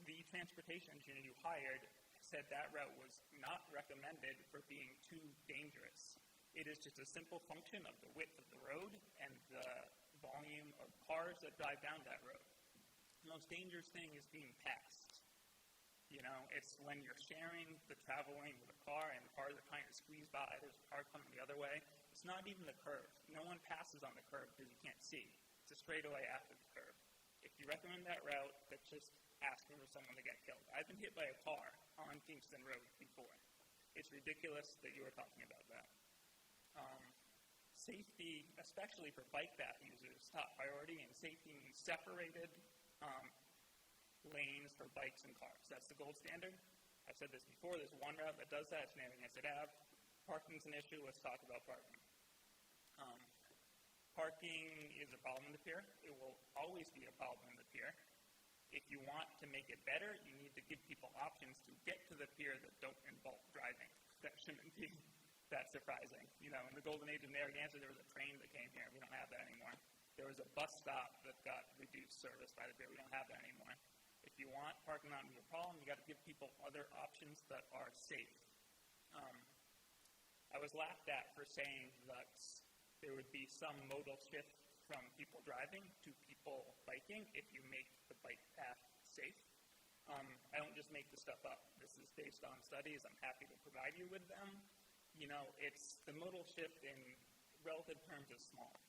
The transportation engineer you hired said that route was not recommended for being too dangerous. It is just a simple function of the width of the road and the volume of cars that drive down that road. The most dangerous thing is being passed. It's when you're sharing the travel lane with a car and cars are trying to squeeze by, there's a car coming the other way. It's not even the curve. No one passes on the curve because you can't see. It's a straightaway after the curve. If you recommend that route, that's just asking for someone to get killed. I've been hit by a car on Kingston Road before. It's ridiculous that you were talking about that. Safety, especially for bike path users, top priority, and safety means separated lanes for bikes and cars. That's the gold standard. I've said this before. There's one route that does that. It's Narragansett Ave. Parking's an issue. Let's talk about parking. Parking is a problem in the pier. It will always be a problem in the pier. If you want to make it better, you need to give people options to get to the pier that don't involve driving. That shouldn't be that surprising. In the golden age of Narragansett, there was a train that came here. We don't have that anymore. There was a bus stop that got reduced service by the pier. We don't have that anymore. If you want parking not to be a problem, you got to give people other options that are safe. I was laughed at for saying that there would be some modal shift from people driving to people biking if you make the bike path safe. I don't just make this stuff up. This is based on studies. I'm happy to provide you with them. It's the modal shift in relative terms is small.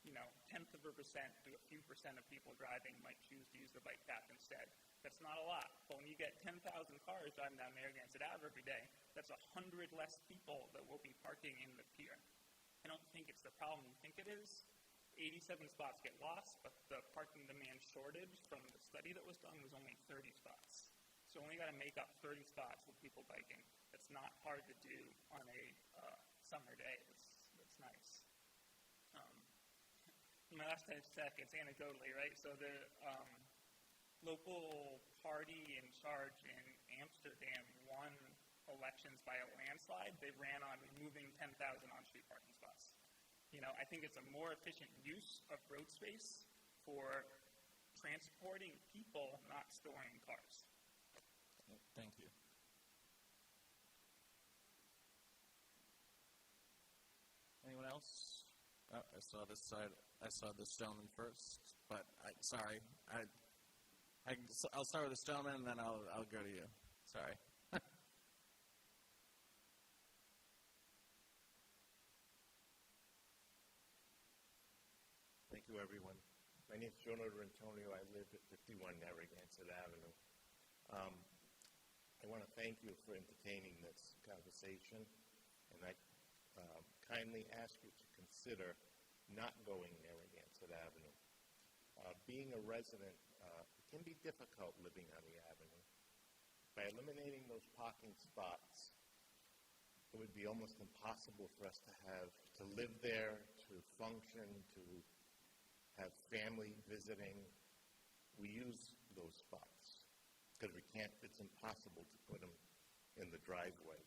1/10% to a few percent of people driving might choose to use the bike path instead. That's not a lot. But when you get 10,000 cars driving down Narragansett Ave every day, that's 100 less people that will be parking in the pier. I don't think it's the problem you think it is. 87 spots get lost, but the parking demand shortage from the study that was done was only 30 spots. So only got to make up 30 spots with people biking. That's not hard to do on a summer day. That's nice. In my last 10 seconds, anecdotally, right? So the local party in charge in Amsterdam won elections by a landslide. They ran on removing 10,000 on-street parking spots. I think it's a more efficient use of road space for transporting people, not storing cars. Thank you. Anyone else? Oh, I saw this side. I saw the Stoneman first, but sorry. I'll start with the Stoneman, and then I'll go to you. Sorry. Thank you, everyone. My name is Jonathan Antonio. I live at 51 Narragansett Avenue. I want to thank you for entertaining this conversation, and I kindly ask you to consider not going Narragansett Avenue. Being a resident, it can be difficult living on the avenue. By eliminating those parking spots, it would be almost impossible for us to live there, to function, to have family visiting. We use those spots because it's impossible to put them in the driveway.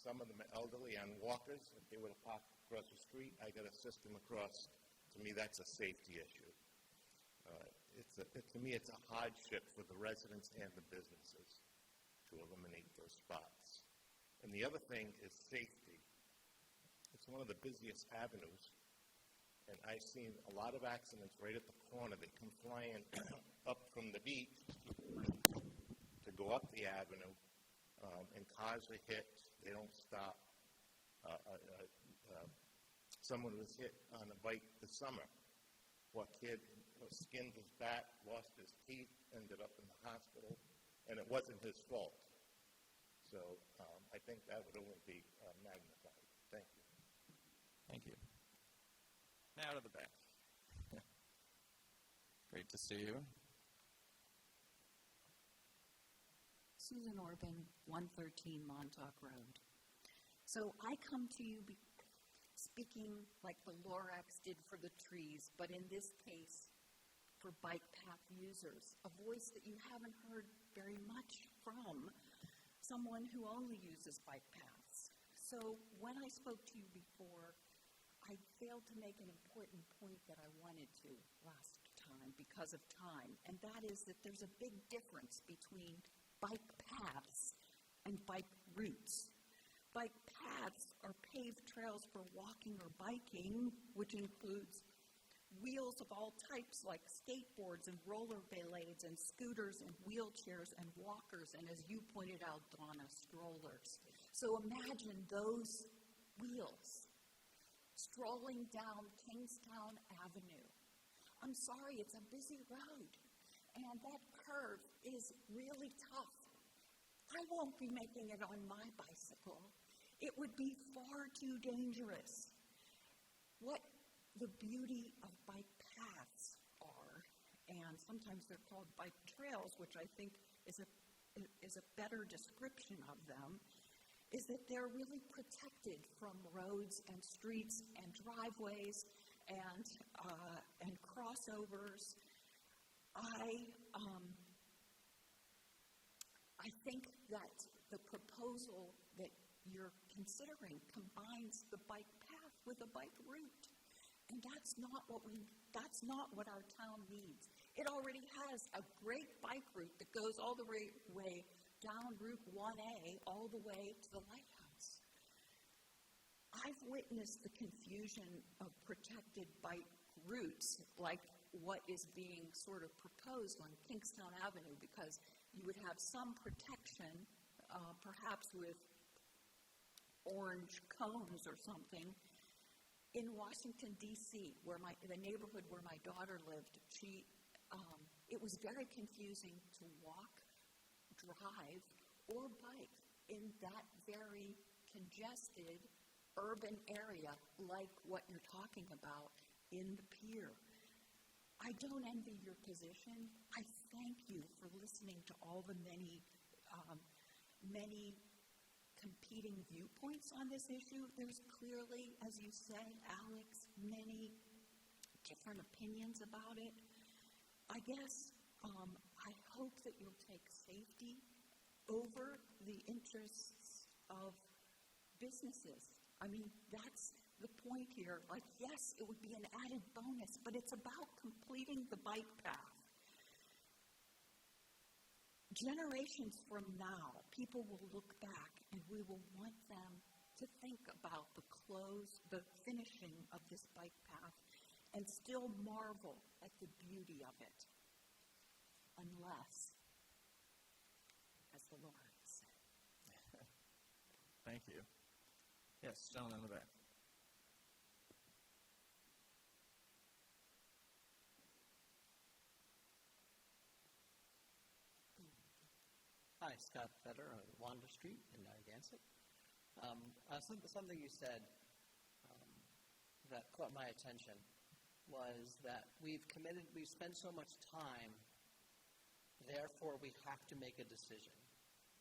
Some of them are elderly on walkers. If they were to park across the street, I got to assist them across. To me, that's a safety issue. To me, it's a hardship for the residents and the businesses to eliminate those spots. And the other thing is safety. It's one of the busiest avenues, and I've seen a lot of accidents right at the corner. They come flying up from the beach to go up the avenue, and cars are hit. They don't stop. Someone was hit on a bike this summer. Poor kid skinned his back, lost his teeth, ended up in the hospital, and it wasn't his fault. So I think that would only be magnified. Thank you. Thank you. Now to the back. Great to see you. Susan Orban, 113 Montauk Road. So I come to you speaking like the Lorax did for the trees, but in this case, for bike path users, a voice that you haven't heard very much from someone who only uses bike paths. So when I spoke to you before, I failed to make an important point that I wanted to last time because of time, and that is that there's a big difference between bike paths and bike routes. Bike paths are paved trails for walking or biking, which includes wheels of all types like skateboards and rollerblades and scooters and wheelchairs and walkers, and as you pointed out, Donna, strollers. So imagine those wheels strolling down Kingstown Avenue. I'm sorry, it's a busy road, and that curve is really tough. I won't be making it on my bicycle. It would be far too dangerous. What the beauty of bike paths are, and sometimes they're called bike trails, which I think is a better description of them, is that they're really protected from roads and streets and driveways and crossovers. I think that the proposal that you're considering combines the bike path with a bike route, and that's not what our town needs. It already has a great bike route that goes all the way down Route 1A all the way to the lighthouse. I've witnessed the confusion of protected bike routes like what is being sort of proposed on Kingstown Avenue, because you would have some protection, perhaps with orange cones or something. In Washington, D.C., the neighborhood where my daughter lived, it was very confusing to walk, drive, or bike in that very congested urban area like what you're talking about in the pier. I don't envy your position. I thank you for listening to all the many competing viewpoints on this issue. There's clearly, as you said, Alex, many different opinions about it. I guess I hope that you'll take safety over the interests of businesses. I mean, that's the point here. Like, yes, it would be an added bonus, but it's about completing the bike path. Generations from now, people will look back and we will want them to think about the finishing of this bike path and still marvel at the beauty of it. Unless, as the Lord said. Thank you. Yes, gentleman in the back. Hi, Scott Fetter on Wanda Street in Narragansett. Something you said that caught my attention was that we've spent so much time, therefore we have to make a decision.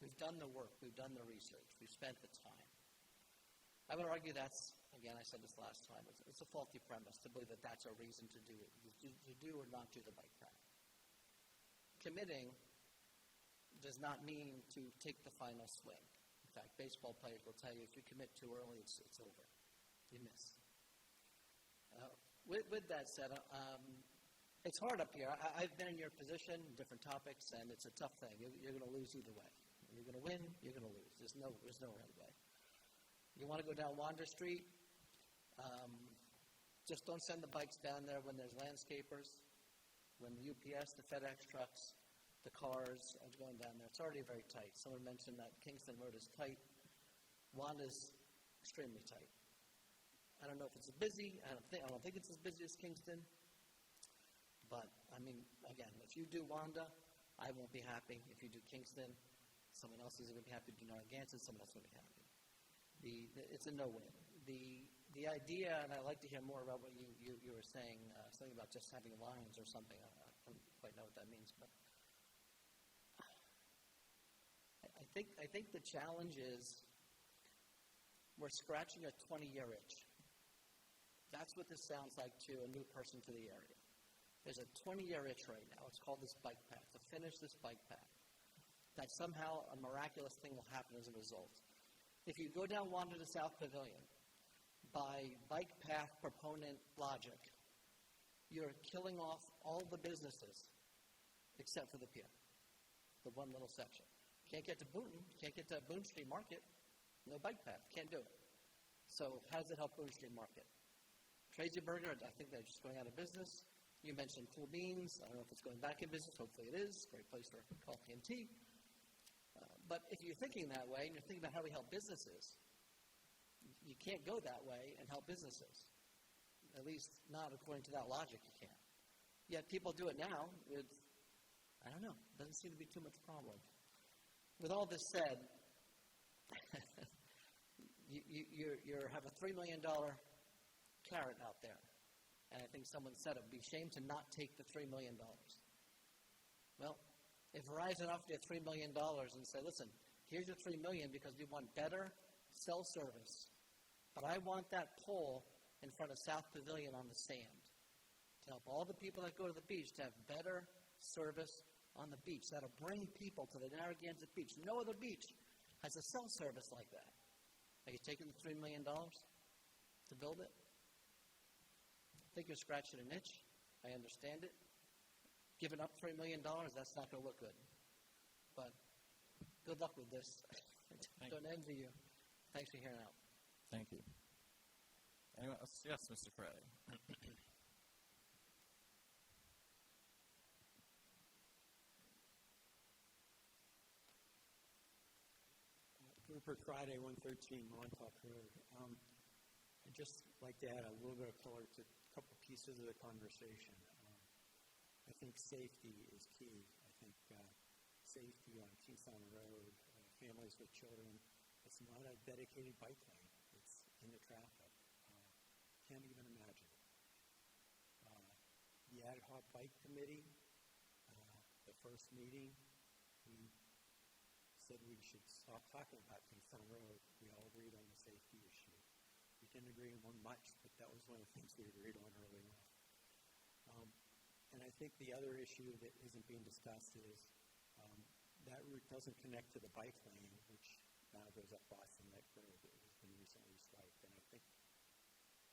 We've done the work, we've done the research, we've spent the time. I would argue that's, again, I said this last time, it's a faulty premise to believe that that's a reason to do it, to do or not do the bike path. Committing does not mean to take the final swing. In fact, baseball players will tell you if you commit too early, it's over. You miss. With that said, it's hard up here. I've been in your position, different topics, and it's a tough thing. You're going to lose either way. You're going to win, you're going to lose. There's no right way. You want to go down Wander Street, just don't send the bikes down there when there's landscapers, when the UPS, the FedEx trucks, the cars are going down there. It's already very tight. Someone mentioned that Kingston Road is tight. Wanda's extremely tight. I don't know if it's as busy. I don't think it's as busy as Kingston. But, I mean, again, if you do Wanda, I won't be happy. If you do Kingston, someone else is going to be happy. If you do Narragansett, someone else will be happy. It's a no-win. The idea, and I'd like to hear more about what you were saying, something about just having lines or something. I don't quite know what that means, but I think the challenge is we're scratching a 20-year itch. That's what this sounds like to a new person to the area. There's a 20-year itch right now. It's called this bike path, to finish this bike path. That somehow a miraculous thing will happen as a result. If you go down Wander to South Pavilion, by bike path proponent logic, you're killing off all the businesses except for the pier, the one little section. Can't get to Boonton, can't get to Boone Street Market, no bike path, can't do it. So how does it help Boone Street Market? Crazy Burger, I think they're just going out of business. You mentioned Cool Beans. I don't know if it's going back in business. Hopefully it is. Great place for coffee and tea. But if you're thinking that way and you're thinking about how we help businesses, you can't go that way and help businesses. At least not according to that logic, you can't. Yet people do it now with, I don't know, doesn't seem to be too much problem. With all this said, you have a $3 million carrot out there. And I think someone said it would be a shame to not take the $3 million. Well, if Verizon offered you $3 million and said, listen, here's your $3 million because we want better cell service, but I want that pole in front of South Pavilion on the sand to help all the people that go to the beach to have better service on the beach. That'll bring people to the Narragansett beach. No other beach has a cell service like that. Are you taking the $3 million to build it? I think you're scratching an itch. I understand it. Giving up $3 million, that's not going to look good. But good luck with this. Don't envy you. Thanks for hearing out. Thank you. Anyone else? Yes, Mr. Ferretti. Rupert Friday, 113 Montauk Road. I'd just like to add a little bit of color to a couple pieces of the conversation. I think safety is key. I think safety on Kingstown Road, families with children, it's not a dedicated bike lane. It's in the traffic. Can't even imagine. The ad hoc bike committee, the first meeting, we said we should stop talking about Kingstown Road. We all agreed on the safety issue. We didn't agree on much, but that was one of the things we agreed on early on. And I think the other issue that isn't being discussed is that route doesn't connect to the bike lane, which now goes up Boston Neck Road that has been recently striped. And I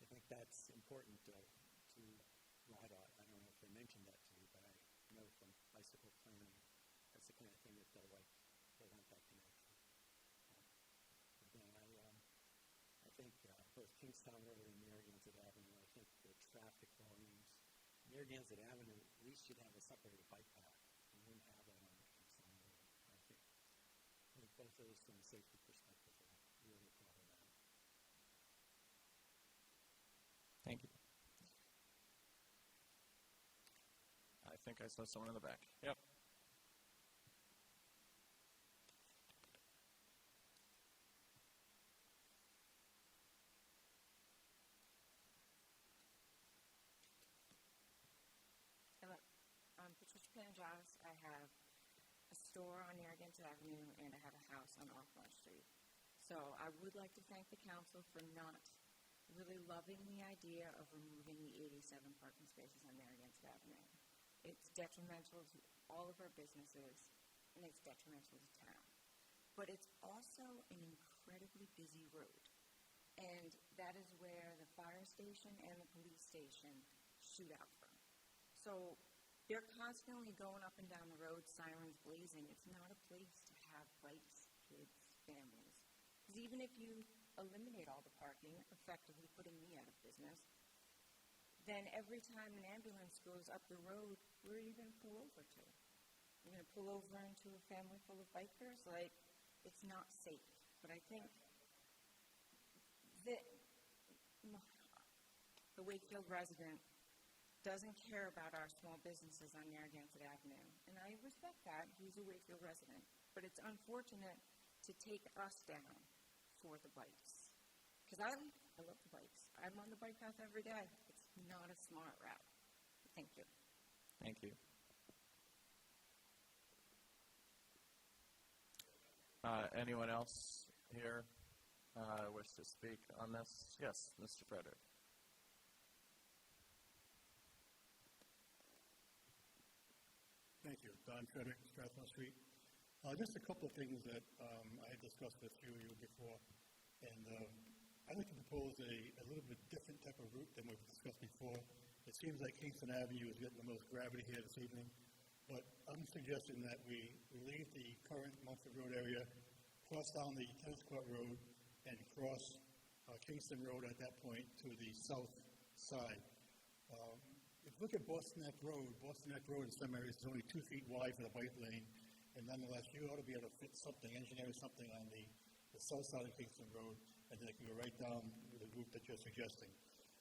think that's important to ride on. I don't know if they mentioned that to you, but I know from bicycle planning, that's the kind of thing that they'll like. They want that connection. Again, I think both Kingstown Road and Narragansett Avenue, I think the traffic volumes, Narragansett Avenue at least should have a separated bike path. We wouldn't have that on Kingstown Road. I think both of those from a safety perspective are really problematic. Thank you. I think I saw someone in the back. Yep. I'm Patricia Panjaras. I have a store on Narragansett Avenue, and I have a house on Hawthorne Street. So I would like to thank the council for not really loving the idea of removing the 87 parking spaces on Narragansett Avenue. It's detrimental to all of our businesses, and it's detrimental to town. But it's also an incredibly busy road, and that is where the fire station and the police station shoot out from. So they're constantly going up and down the road, sirens blazing. It's not a place to have bikes, kids, families. Because even if you eliminate all the parking, effectively putting me out of business, then every time an ambulance goes up the road, where are you going to pull over to? You're going to pull over into a family full of bikers? Like, it's not safe. But I think that the Wakefield resident doesn't care about our small businesses on Narragansett Avenue. And I respect that. He's a Wakefield resident. But it's unfortunate to take us down for the bikes. Because I love the bikes. I'm on the bike path every day. It's not a smart route. Thank you. Thank you. Anyone else here wish to speak on this? Yes, Mr. Frederick. Thank you. Don Frederick, Strathmore Street. Just a couple of things that I had discussed with a few of you before. And I'd like to propose a little bit different type of route than we've discussed before. It seems like Kingston Avenue is getting the most gravity here this evening. But I'm suggesting that we leave the current Munford Road area, cross down the Tennis Court Road, and cross Kingston Road at that point to the south side. If you look at Boston Neck Road in some areas is only 2 feet wide for the bike lane, and nonetheless, you ought to be able to fit something, engineer something on the south side of Kingston Road, and then it can go right down the route that you're suggesting.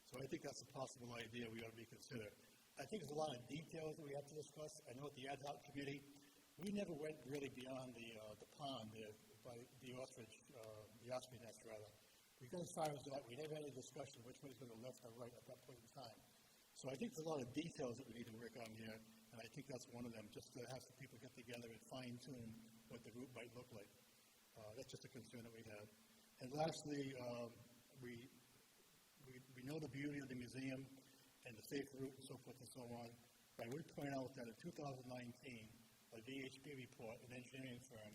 So I think that's a possible idea we ought to be considered. I think there's a lot of details that we have to discuss. I know at the ad hoc committee, we never went really beyond the pond there by the ostrich, the osprey nest rather. We got as far as that. We never had any discussion which way is going to left or right at that point in time. So I think there's a lot of details that we need to work on here, and I think that's one of them, just to have some people get together and fine-tune what the route might look like. That's just a concern that we have. And lastly, we know the beauty of the museum and the safe route and so forth and so on. But I would point out that in 2019, a VHB report, an engineering firm,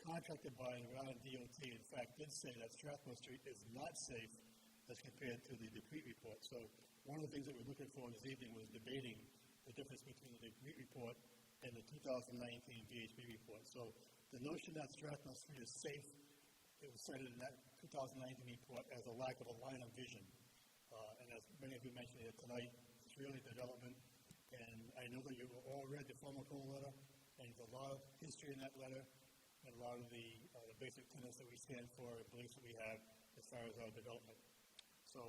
contracted by the Rhode Island DOT, in fact, did say that Strathmore Street is not safe as compared to the Dupree report. So one of the things that we're looking for this evening was debating the difference between the Dupree report and the 2019 VHB report. So the notion that Strathmore Street is safe, it was cited in that 2019 report as a lack of a line of vision. And as many of you mentioned here tonight, it's really development. And I know that you all read the formal call letter, and there's a lot of history in that letter, and a lot of the basic tenets that we stand for and beliefs that we have as far as our development. So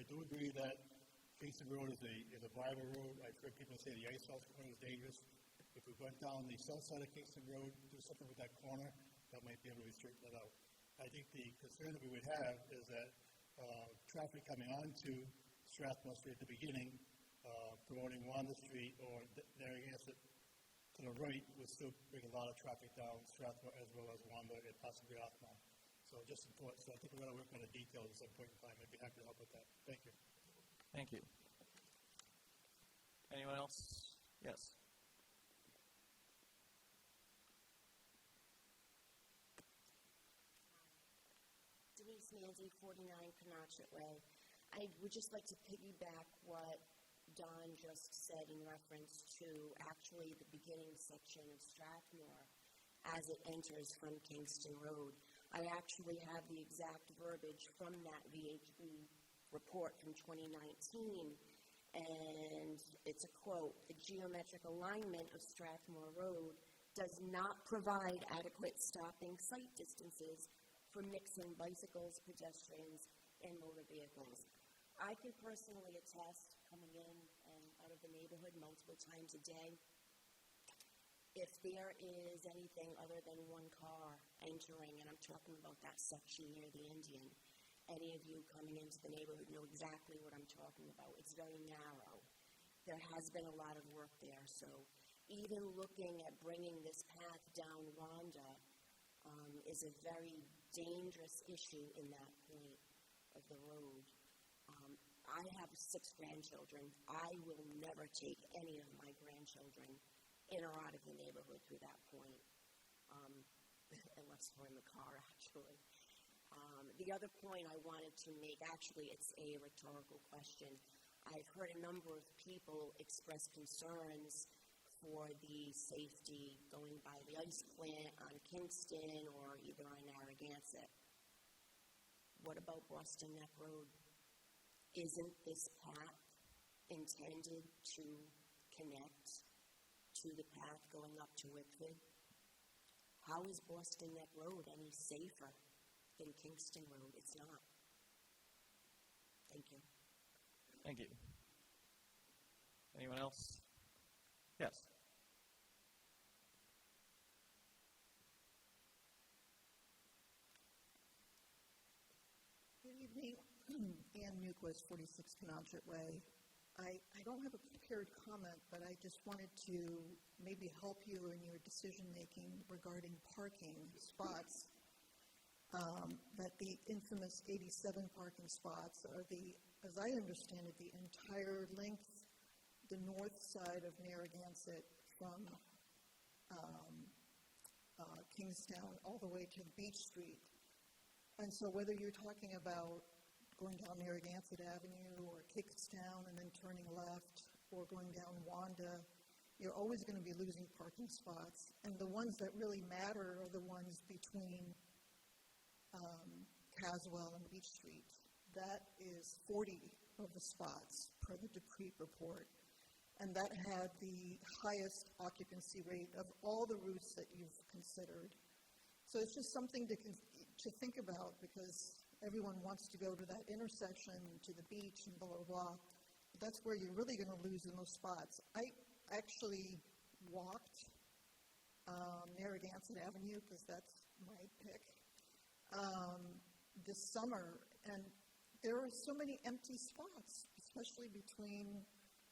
I do agree that Kingston Road is a viable road. I've heard people say the ice house corner is dangerous. If we went down the south side of Kingston Road, do something with that corner, that might be able to straighten it out. I think the concern that we would have is that traffic coming onto Strathmore Street at the beginning, promoting Wanda Street or Narragansett to the right would still bring a lot of traffic down Strathmore as well as Wanda and possibly Othmont. So just some thoughts. So I think we're going to work on the details at some point in time. I'd be happy to help with that. Thank you. Thank you. Anyone else? Yes. Denise Manzi, 49 Penobscot Way. I would just like to piggyback what Don just said in reference to actually the beginning section of Strathmore as it enters from Kingston Road. I actually have the exact verbiage from that VHB report from 2019, and it's a quote: "The geometric alignment of Strathmore Road does not provide adequate stopping sight distances for mixing bicycles, pedestrians, and motor vehicles." I can personally attest, coming in and out of the neighborhood multiple times a day, if there is anything other than one car entering, and I'm talking about that section near the Indian, any of you coming into the neighborhood know exactly what I'm talking about. It's very narrow. There has been a lot of work there, so even looking at bringing this path down Wanda is a very dangerous issue in that point of the road. I have 6 grandchildren. I will never take any of my grandchildren in or out of the neighborhood through that point, unless we're in the car, actually. The other point I wanted to make, actually, it's a rhetorical question. I've heard a number of people express concerns for the safety going by the ice plant on Kingston or either on Narragansett. What about Boston Neck Road? Isn't this path intended to connect to the path going up to Wickford? How is Boston Neck Road any safer than Kingston Road? It's not. Thank you. Thank you. Anyone else? Yes. Good evening. Ann Newquist, 46 Penobscot Way. I don't have a prepared comment, but I just wanted to maybe help you in your decision-making regarding parking spots. That the infamous 87 parking spots are as I understand it, the entire length, the north side of Narragansett from Kingstown all the way to Beach Street. And so whether you're talking about going down Narragansett Avenue or Kingstown and then turning left or going down Wanda, you're always going to be losing parking spots. And the ones that really matter are the ones between Caswell and Beach Street. That is 40 of the spots per the Dupree report. And that had the highest occupancy rate of all the routes that you've considered. So it's just something to think about, because everyone wants to go to that intersection, to the beach, and blah, blah, blah. But that's where you're really going to lose the most spots. I actually walked Narragansett Avenue, because that's my pick, this summer, and there are so many empty spots, especially between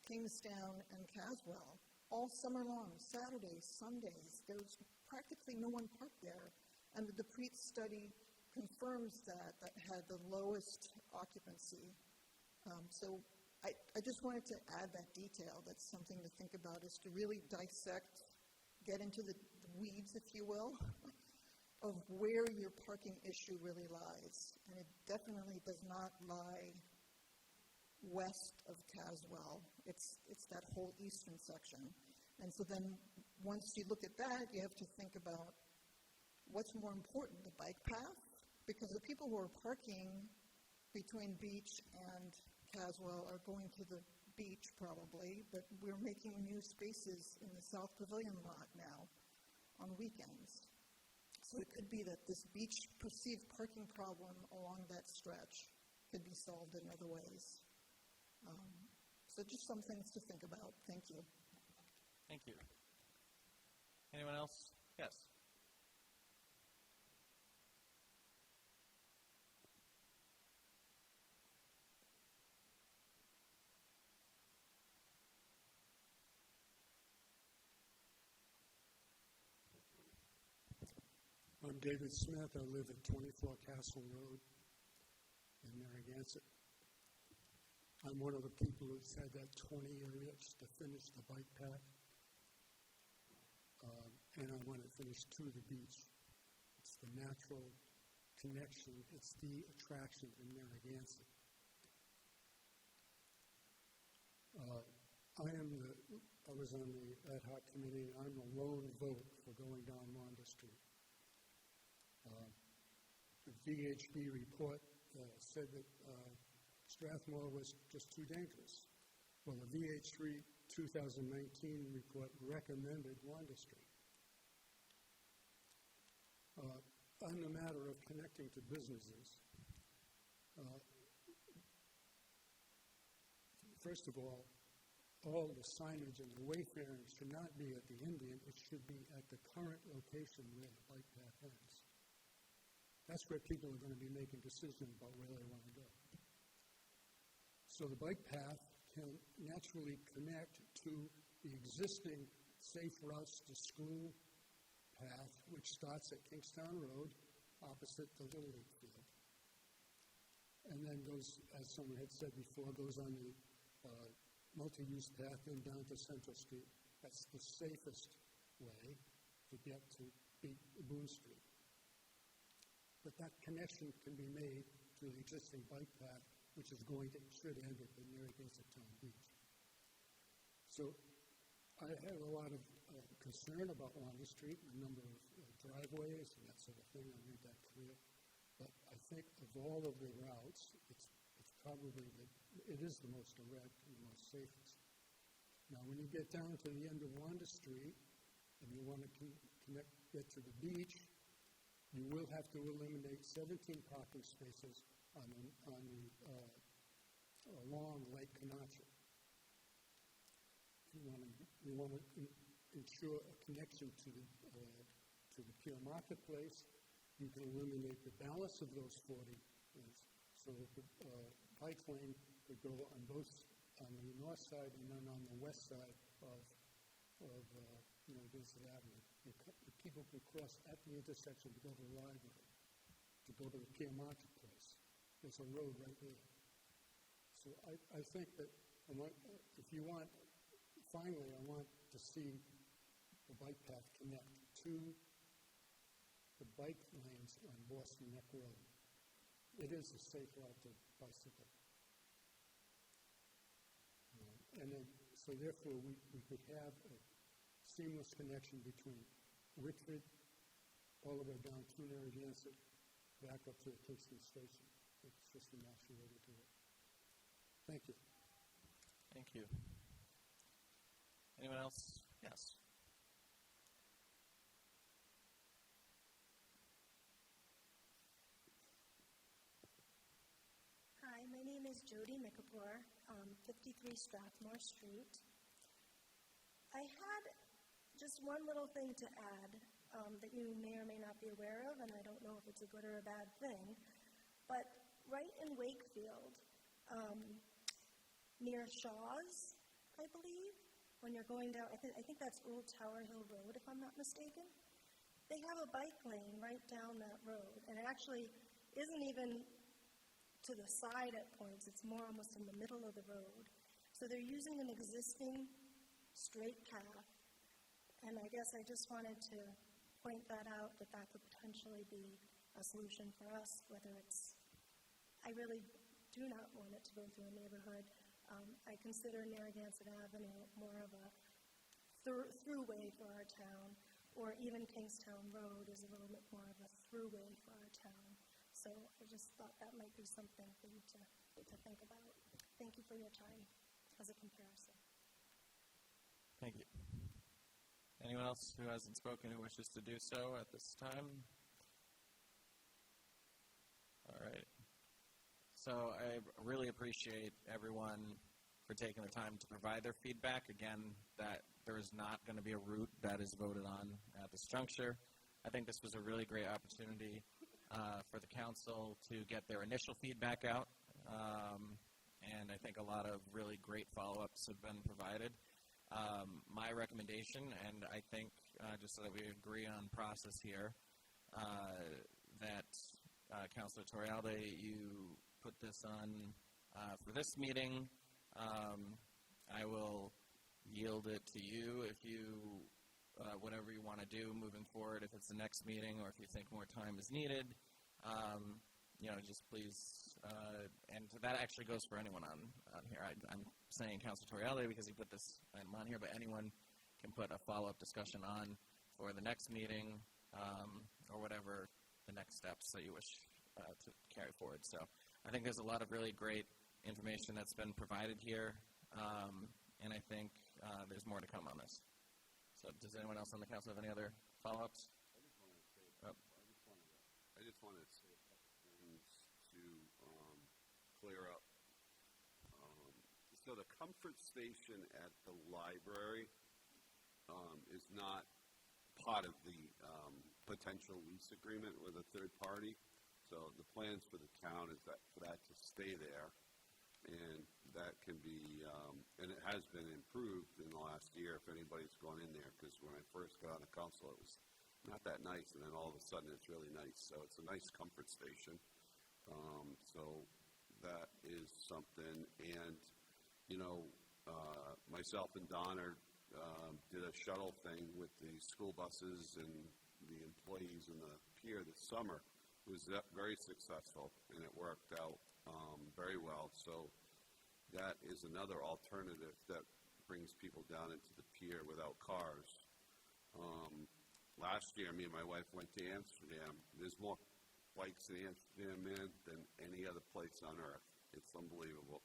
Kingstown and Caswell, all summer long, Saturdays, Sundays. There's practically no one parked there. And the Dupree study confirms that had the lowest occupancy. So I just wanted to add that detail. That's something to think about, is to really dissect, get into the weeds, if you will, of where your parking issue really lies. And it definitely does not lie west of Caswell. It's that whole eastern section. And so then once you look at that, you have to think about what's more important, the bike path? Because the people who are parking between Beach and Caswell are going to the beach probably, but we're making new spaces in the South Pavilion lot now on weekends. So it could be that this beach perceived parking problem along that stretch could be solved in other ways. So just some things to think about. Thank you. Thank you. Anyone else? Yes. I'm David Smith. I live at 24 Castle Road in Narragansett. I'm one of the people who said that 20 areas to finish the bike path, and I want it finished to the beach. It's the natural connection. It's the attraction in Narragansett. I was on the ad hoc committee, and I'm the lone vote for going down Wanda Street. The VHB report said that Strathmore was just too dangerous. Well, the VH3 2019 report recommended Wanda Street. On the matter of connecting to businesses, first of all the signage and the wayfaring should not be at the Indian. It should be at the current location where the bike path ends. That's where people are going to be making decisions about where they want to go. So the bike path can naturally connect to the existing safe routes to school path, which starts at Kingstown Road, opposite the Little League field. And then goes, as someone had said before, goes on the multi-use path and down to Central Street. That's the safest way to get to Boone Street. But that connection can be made to the existing bike path, which should end at the Narragansett Town Beach. So I have a lot of concern about Wanda Street, the number of driveways and that sort of thing. I made that clear. But I think of all of the routes, it's probably it is the most direct and the most safest. Now, when you get down to the end of Wanda Street and you want to get to the beach, you will have to eliminate 17 parking spaces along Lake Canachet. You want to ensure a connection to the Pier Marketplace. You can eliminate the balance of those 40 so that the bike lane could go on both on the north side and then on the west side of Vincent Avenue. People can cross at the intersection to go to the library, to go to the Pier Marketplace. There's a road right there. So I think that if you want, finally, I want to see the bike path connect to the bike lanes on Boston Neck Road. It is a safe route to bicycle. And then, so therefore, we could have a seamless connection between Richford all the way down through Narragansett, back up to the Kingston Station. It's just a natural way to do it. Thank you. Thank you. Anyone else? Yes. Hi, my name is Jody Mikapour, 53 Strathmore Street. I had just one little thing to add that you may or may not be aware of, and I don't know if it's a good or a bad thing, but right in Wakefield, near Shaw's, I believe, when you're going down, I think that's Old Tower Hill Road, if I'm not mistaken, they have a bike lane right down that road, and it actually isn't even to the side at points, it's more almost in the middle of the road. So they're using an existing straight path, and I guess I just wanted to point that out, that could potentially be a solution for us, whether it's, I really do not want it to go through a neighborhood. I consider Narragansett Avenue more of a throughway for our town, or even Kingstown Road is a little bit more of a throughway for our town. So I just thought that might be something for you to think about. Thank you for your time as a comparison. Thank you. Anyone else who hasn't spoken who wishes to do so at this time? All right. So I really appreciate everyone for taking the time to provide their feedback. Again, that there is not going to be a route that is voted on at this juncture. I think this was a really great opportunity for the council to get their initial feedback out, and I think a lot of really great follow-ups have been provided. My recommendation, and I think just so that we agree on process here, that Councilor Torrealde, you put this on for this meeting. I will yield it to you if you, whatever you want to do moving forward, if it's the next meeting or if you think more time is needed, just please, and that actually goes for anyone on here. I'm saying Councilor Torrealde because he put this item on here, but anyone can put a follow-up discussion on for the next meeting or whatever the next steps that you wish to carry forward. So I think there's a lot of really great information that's been provided here, and I think there's more to come on this. So does anyone else on the council have any other follow-ups? I just want to say a couple things to clear up. So the comfort station at the library is not part of the potential lease agreement with a third party. So the plans for the town is for that to stay there, and that can be, and it has been improved in the last year if anybody's gone in there, because when I first got on the council, it was not that nice, and then all of a sudden it's really nice. So it's a nice comfort station. So that is something, and myself and Donna did a shuttle thing with the school buses and the employees in the pier this summer. It was very successful, and it worked out very well. So that is another alternative that brings people down into the pier without cars. Last year, me and my wife went to Amsterdam. There's more bikes in Amsterdam, man, than any other place on earth. It's unbelievable.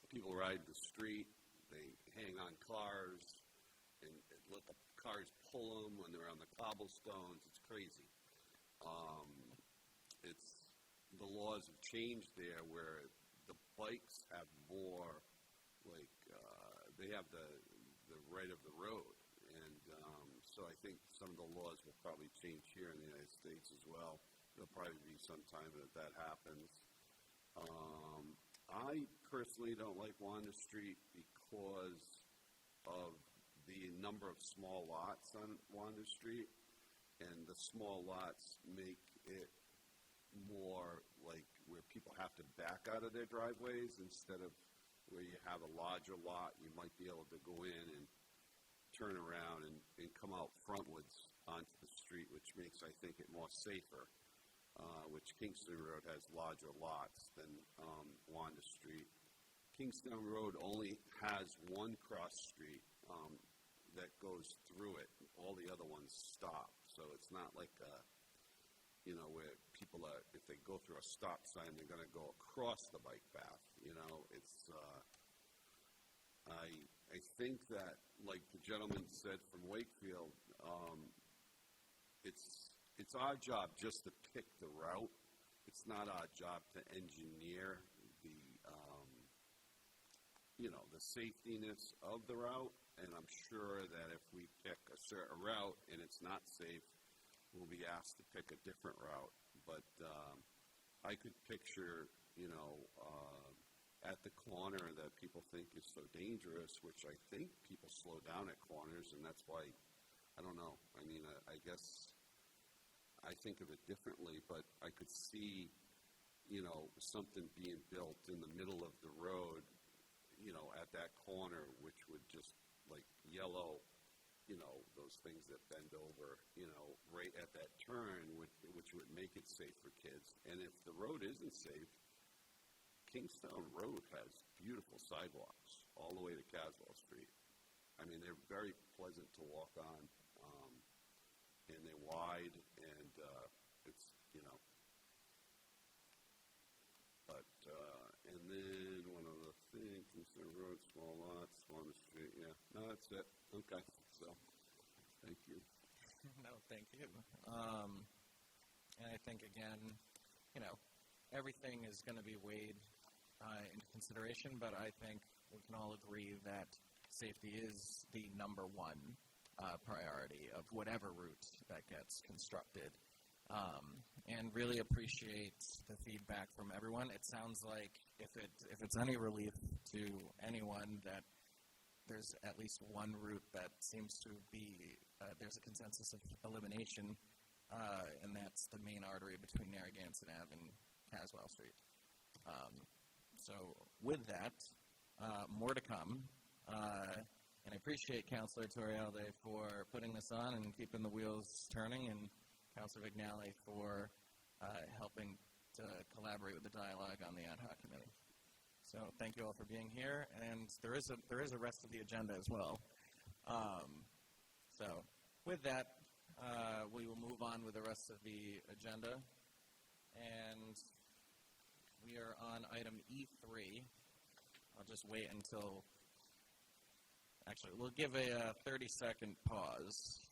People ride the street. They hang on cars and let the cars pull them when they're on the cobblestones. It's crazy. The laws have changed there where the bikes have more, they have the right of the road. And so I think some of the laws will probably change here in the United States as well. There'll probably be some time that happens. I personally don't like Wanda Street because of the number of small lots on Wanda Street, and the small lots make it more like where people have to back out of their driveways instead of where you have a larger lot, you might be able to go in and turn around and come out frontwards onto the street, which makes, I think, it more safer, which Kingston Road has larger lots than Wanda Street. Kingstown Road only has one cross street that goes through it. All the other ones stop. So it's not like, where people are, if they go through a stop sign, they're going to go across the bike path. It's, I think that, like the gentleman said from Wakefield, it's our job just to pick the route. It's not our job to engineer the safetiness of the route, and I'm sure that if we pick a certain route and it's not safe, we'll be asked to pick a different route. But I could picture, at the corner that people think is so dangerous, which I think people slow down at corners, and that's why, I don't know. I mean, I guess I think of it differently, but I could see, something being built in the middle of the road, at that corner, which would just like yellow, those things that bend over, right at that turn, which would make it safe for kids. And if the road isn't safe, Kingstown Road has beautiful sidewalks all the way to Caswell Street. I mean, they're very pleasant to walk on, and they're wide, and it's, but, and then one other thing, Kingston Road, small lots, Wanda Street, yeah. No, that's it. Okay, so, thank you. No, thank you. And I think, again, everything is going to be weighed into consideration, but I think we can all agree that safety is the number one priority of whatever route that gets constructed. And really appreciate the feedback from everyone. It sounds like if it's any relief to anyone that there's at least one route that seems to be, there's a consensus of elimination, and that's the main artery between Narragansett Ave and Caswell Street. So with that, more to come. And I appreciate Councilor Torrialde for putting this on and keeping the wheels turning, and Councilor Vignali for helping to collaborate with the dialogue on the ad hoc committee. So thank you all for being here, and there is a rest of the agenda as well. So with that, we will move on with the rest of the agenda, and we are on item E3. I'll just wait until, actually, we'll give a 30-second pause.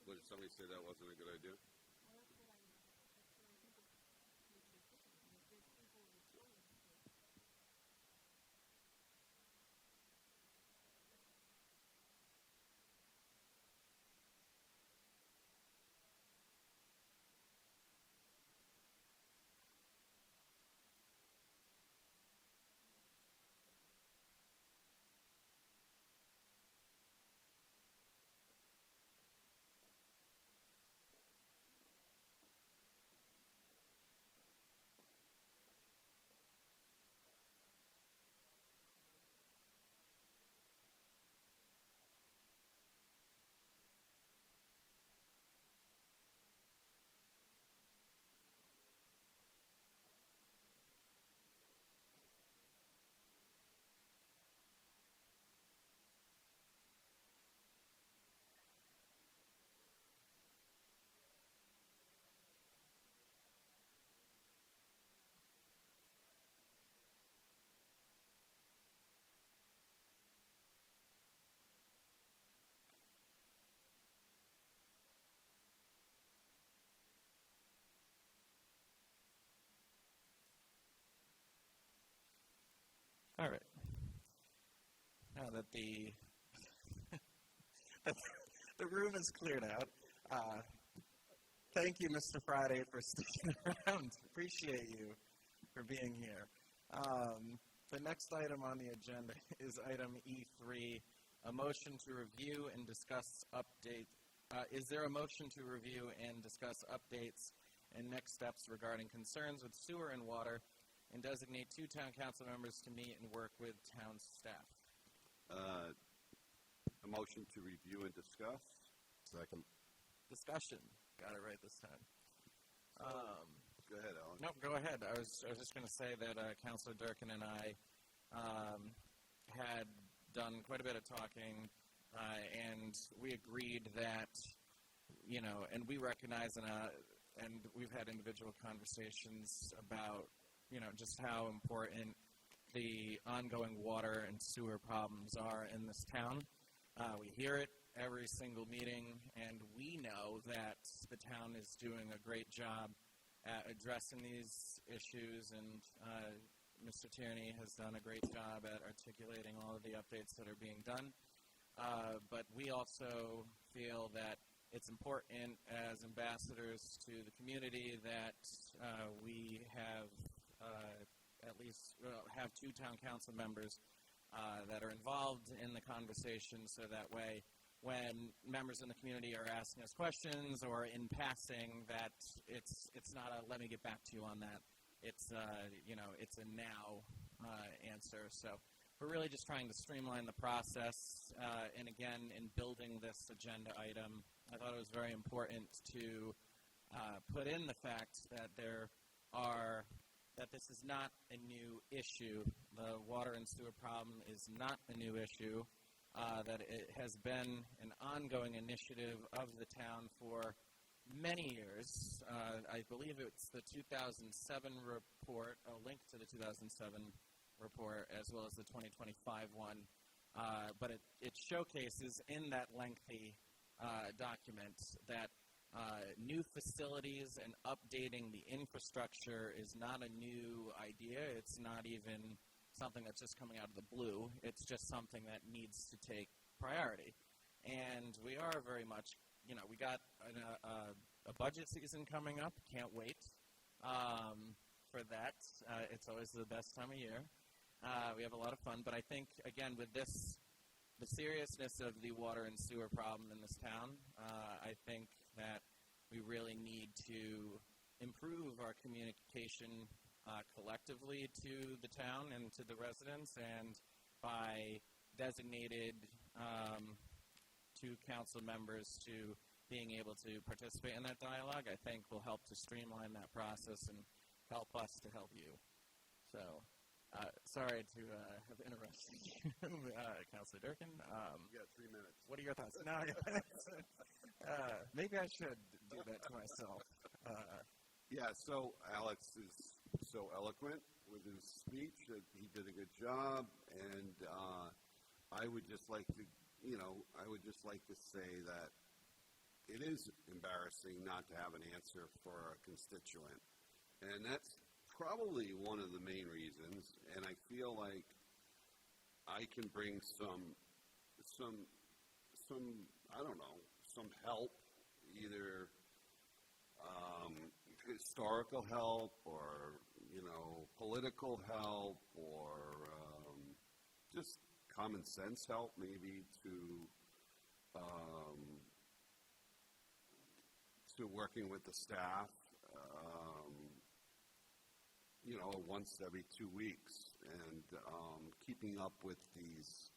What, did somebody say that wasn't a good idea? now that the the room is cleared out. Thank you, Mr. Friday, for sticking around. Appreciate you for being here. The next item on the agenda is item E3, a motion to review and discuss update. Is there a motion to review and discuss updates and next steps regarding concerns with sewer and water, and designate 2 town council members to meet and work with town staff? A motion to review and discuss. Second. Discussion. Got it right this time. Go ahead, Alan. No, go ahead. I was just going to say that Councilor Durkin and I had done quite a bit of talking, and we agreed that, and we recognize and we've had individual conversations about, just how important the ongoing water and sewer problems are in this town. We hear it every single meeting, and we know that the town is doing a great job at addressing these issues, and Mr. Tierney has done a great job at articulating all of the updates that are being done. But we also feel that it's important as ambassadors to the community that we have at least have 2 town council members that are involved in the conversation, so that way when members in the community are asking us questions or in passing, that it's not a let me get back to you on that. It's it's a now answer. So we're really just trying to streamline the process. And again, in building this agenda item, I thought it was very important to put in the fact that that this is not a new issue. The water and sewer problem is not a new issue. That it has been an ongoing initiative of the town for many years. I believe it's the 2007 report, a link to the 2007 report, as well as the 2025 one. But it showcases in that lengthy document that new facilities and updating the infrastructure is not a new idea. It's not even something that's just coming out of the blue. It's just something that needs to take priority. And we are very much, we got a budget season coming up. Can't wait for that. It's always the best time of year. We have a lot of fun. But I think, again, with the seriousness of the water and sewer problem in this town, I think that we really need to improve our communication collectively to the town and to the residents, and by designated 2 council members to being able to participate in that dialogue, I think will help to streamline that process and help us to help you. So, sorry to have interrupted you, Councilor Durkin. You got 3 minutes. What are your thoughts? No, maybe I should do that to myself. Yeah, so Alex is so eloquent with his speech that he did a good job, and I would just like to, say that it is embarrassing not to have an answer for a constituent, and that's probably one of the main reasons. And I feel like I can bring some I don't know, some help, either historical help or, political help or just common sense help maybe to working with the staff, once every 2 weeks, and keeping up with these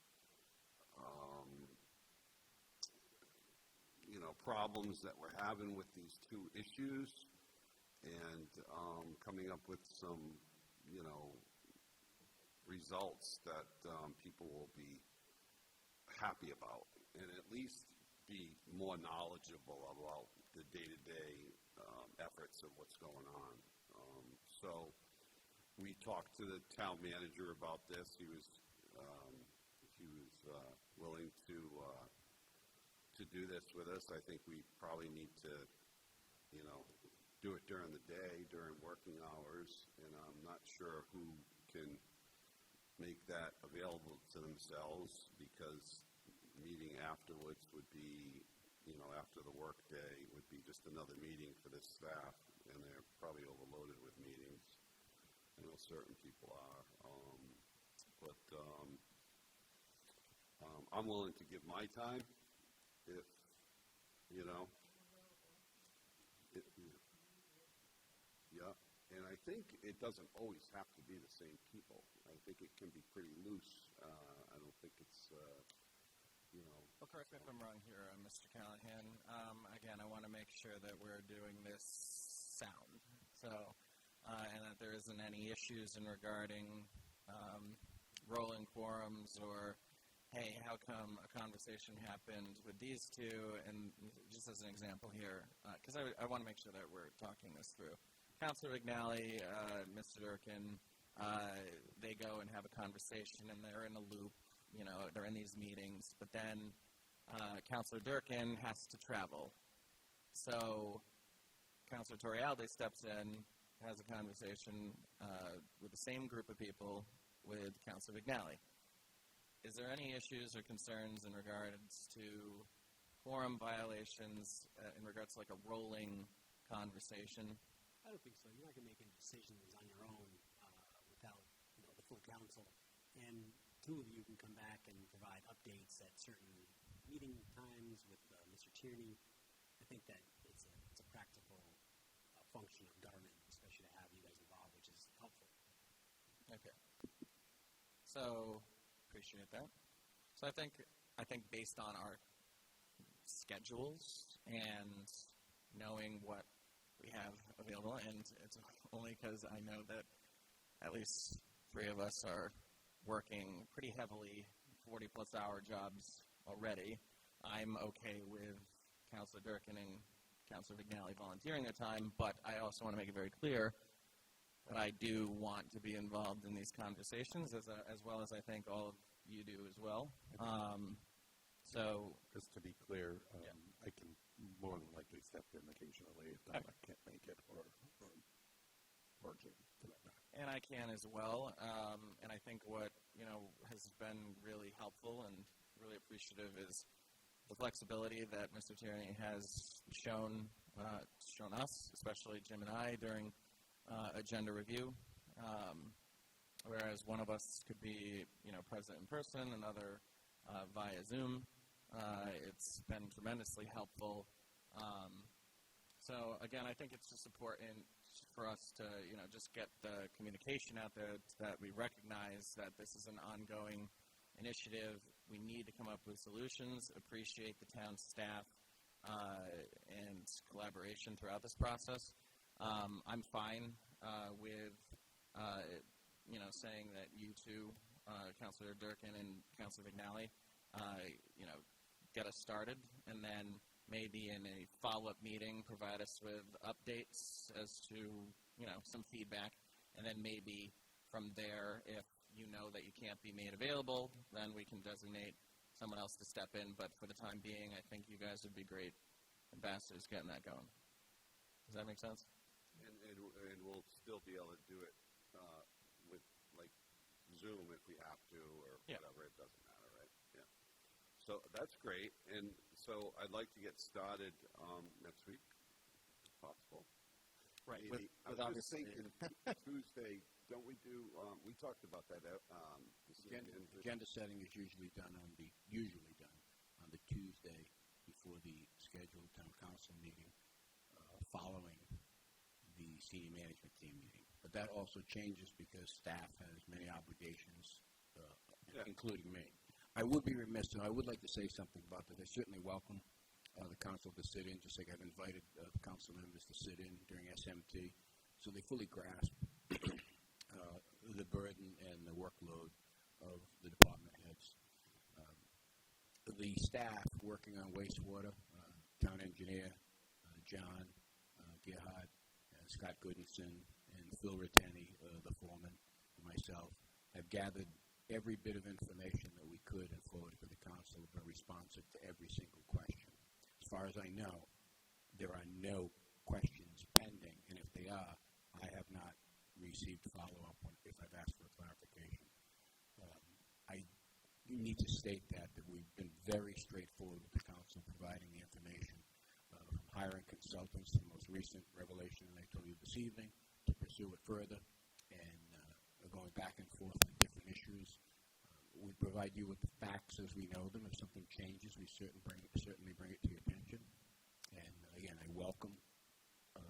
problems that we're having with these 2 issues, and coming up with some, results that people will be happy about, and at least be more knowledgeable about the day-to-day efforts of what's going on. So we talked to the town manager about this. He was willing to do this with us. I think we probably need to, do it during the day, during working hours, and I'm not sure who can make that available to themselves, because meeting afterwards would be, after the workday, would be just another meeting for this staff, and they're probably overloaded with meetings. I know certain people are. I'm willing to give my time if, yeah. And I think it doesn't always have to be the same people. I think it can be pretty loose. I don't think it's, Well, correct me if I'm wrong here, Mr. Callahan. Again, I want to make sure that we're doing this sound. So, and that there isn't any issues in regarding rolling quorums or, hey, how come a conversation happened with these two? And just as an example here, because I want to make sure that we're talking this through. Councilor McNally, Mr. Durkin, they go and have a conversation, and they're in a loop. They're in these meetings. But then Councilor Durkin has to travel. So Councilor Torrealde steps in, has a conversation with the same group of people with Councilor McNally. Is there any issues or concerns in regards to quorum violations in regards to like a rolling conversation? I don't think so. You're not going to make any decisions on your own without the full council. And two of you can come back and provide updates at certain meeting times with Mr. Tierney. I think that it's a practical function of government, especially to have you guys involved, which is helpful. Okay. So, appreciate that. So I think based on our schedules and knowing what we have available, and it's only because I know that at least 3 of us are working pretty heavily, 40-plus hour jobs already. I'm okay with Councilor Durkin and Councilor McNally volunteering their time, but I also want to make it very clear that I do want to be involved in these conversations, as well as I think all of you do as well. So, just to be clear, I can more than likely step in occasionally if I can't make it, or Jim, for that matter. And I can as well. And I think what has been really helpful and really appreciative is the flexibility that Mr. Tierney has shown us, especially Jim and I, during agenda review. Whereas one of us could be, present in person, another via Zoom. It's been tremendously helpful. So again, I think it's just important for us to, just get the communication out there that we recognize that this is an ongoing initiative. We need to come up with solutions, appreciate the town staff and collaboration throughout this process. I'm fine with, saying that you two, Councilor Durkin and Councilor McNally, get us started, and then maybe in a follow-up meeting provide us with updates as to, some feedback, and then maybe from there, if you know that you can't be made available, then we can designate someone else to step in. But for the time being, I think you guys would be great ambassadors getting that going. Does that make sense? And we'll still be able to do it with, like, Zoom if we have to, or whatever. It doesn't matter, right? Yeah. So that's great. And so I'd like to get started next week, if possible. Right. Maybe, I was just thinking Tuesday, don't we do, we talked about that. Agenda setting is usually done on the Tuesday before the scheduled town council meeting, following the senior management team meeting. But that also changes because staff has many obligations, including me. I would be remiss, and I would like to say something about that. I certainly welcome the council to sit in, just like I've invited the council members to sit in during SMT, so they fully grasp the burden and the workload of the department heads. The staff working on wastewater, town engineer, John Gerhard, Scott Goodinson, and Phil Ritteni, the foreman, and myself, have gathered every bit of information that we could and forwarded to the council, have been responsive to every single question. As far as I know, there are no questions pending, and if they are, I have not received follow-up if I've asked for a clarification. need to state that we've been very straightforward with the council providing the information, from hiring consultants to the most recent revelation that I told you this evening, to pursue it further, and going back and forth on different issues. We provide you with the facts as we know them. If something changes, we certainly bring it to your attention. And again, I welcome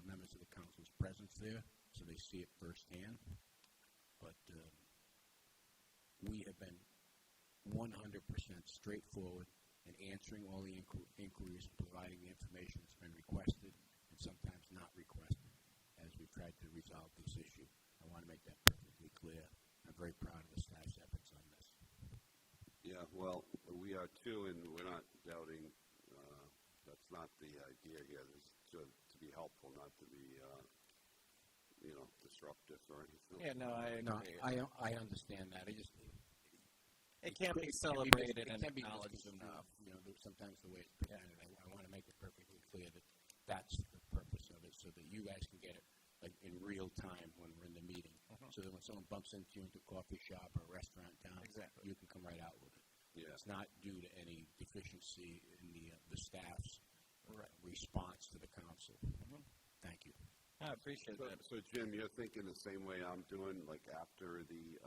members of the council's presence there so they see it firsthand. But we have been 100% straightforward in answering all the inquiries and providing the information that's been requested and sometimes not requested as we've tried to resolve this issue. I want to make that perfectly clear. I'm very proud of the staff's efforts on this. Yeah, well, we are too, and we're not doubting. That's not the idea here. It's to be helpful, not to be, disruptive or anything. Yeah, no, I understand that. It can't be celebrated and acknowledged enough. Sometimes the way it's presented, I want to make it perfectly clear that that's the purpose of it, so that you guys can get it like in real time when we're in the meeting, so that when someone bumps into you into a coffee shop or a restaurant down, you can come right out with it. Yeah. It's not due to any deficiency in the staff's response to the council. Thank you. I appreciate that. So, Jim, you're thinking the same way I'm doing, like after the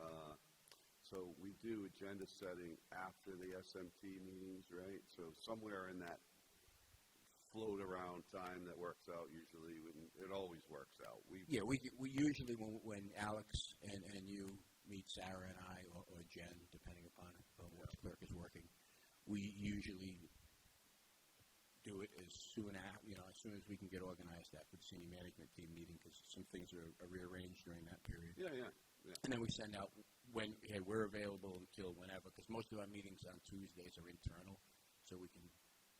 so we do agenda setting after the SMT meetings, right? So somewhere in that float around time that works out usually, it always works out. We usually, when Alex and you meet Sarah and I, or Jen, depending upon which clerk is working, we usually do it as soon as we can get organized after the senior management team meeting, because some things are rearranged during that period. Yeah. And then we send out we're available until whenever, because most of our meetings on Tuesdays are internal, so we can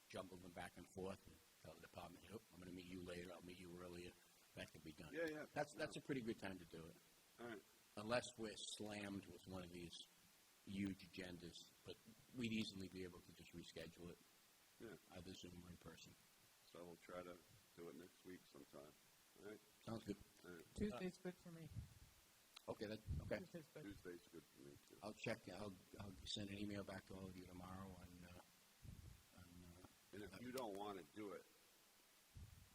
jumble them back and forth and tell the department, I'm going to meet you later, I'll meet you earlier. That can be done. Yeah. That's a pretty good time to do it. All right. Unless we're slammed with one of these huge agendas, but we'd easily be able to just reschedule it. Yeah. Either Zoom or in person. So we'll try to do it next week sometime. All right. Sounds good. All right. Tuesday's good for me. Okay. Tuesday's good for me too. I'll check. I'll send an email back to all of you tomorrow on. And if you don't want to do it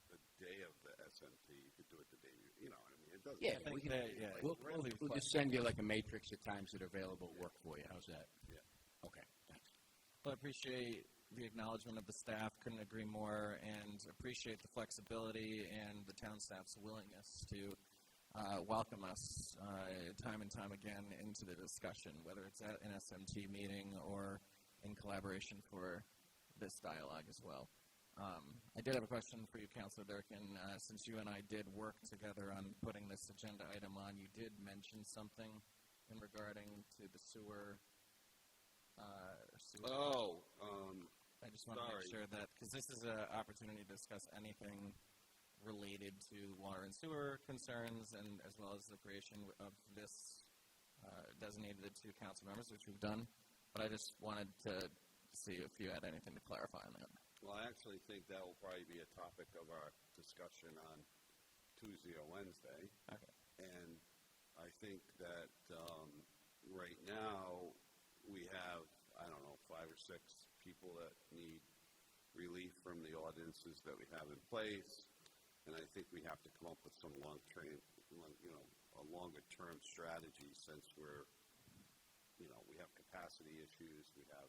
the day of the SMT, you could do it the day you know what I mean. It doesn't. Yeah, we'll just send you like a matrix of times that are available at work for you. How's that? Yeah. Okay. Thanks. Well, I appreciate the acknowledgement of the staff. Couldn't agree more, and appreciate the flexibility and the town staff's willingness to welcome us time and time again into the discussion, whether it's at an SMT meeting or in collaboration for this dialogue as well. I did have a question for you, Councilor Durkin. Since you and I did work together on putting this agenda item on, you did mention something in regarding to the sewer. I just want to make sure that, because this is an opportunity to discuss anything related to water and sewer concerns, and as well as the creation of this designated the two council members, which we've done. But I just wanted to see if you had anything to clarify on that. Well, I actually think that will probably be a topic of our discussion on Tuesday or Wednesday. Okay. And I think that right now we have, 5 or 6 people that need relief from the ordinances that we have in place. And I think we have to come up with some a longer-term strategy, since we're, we have capacity issues, we have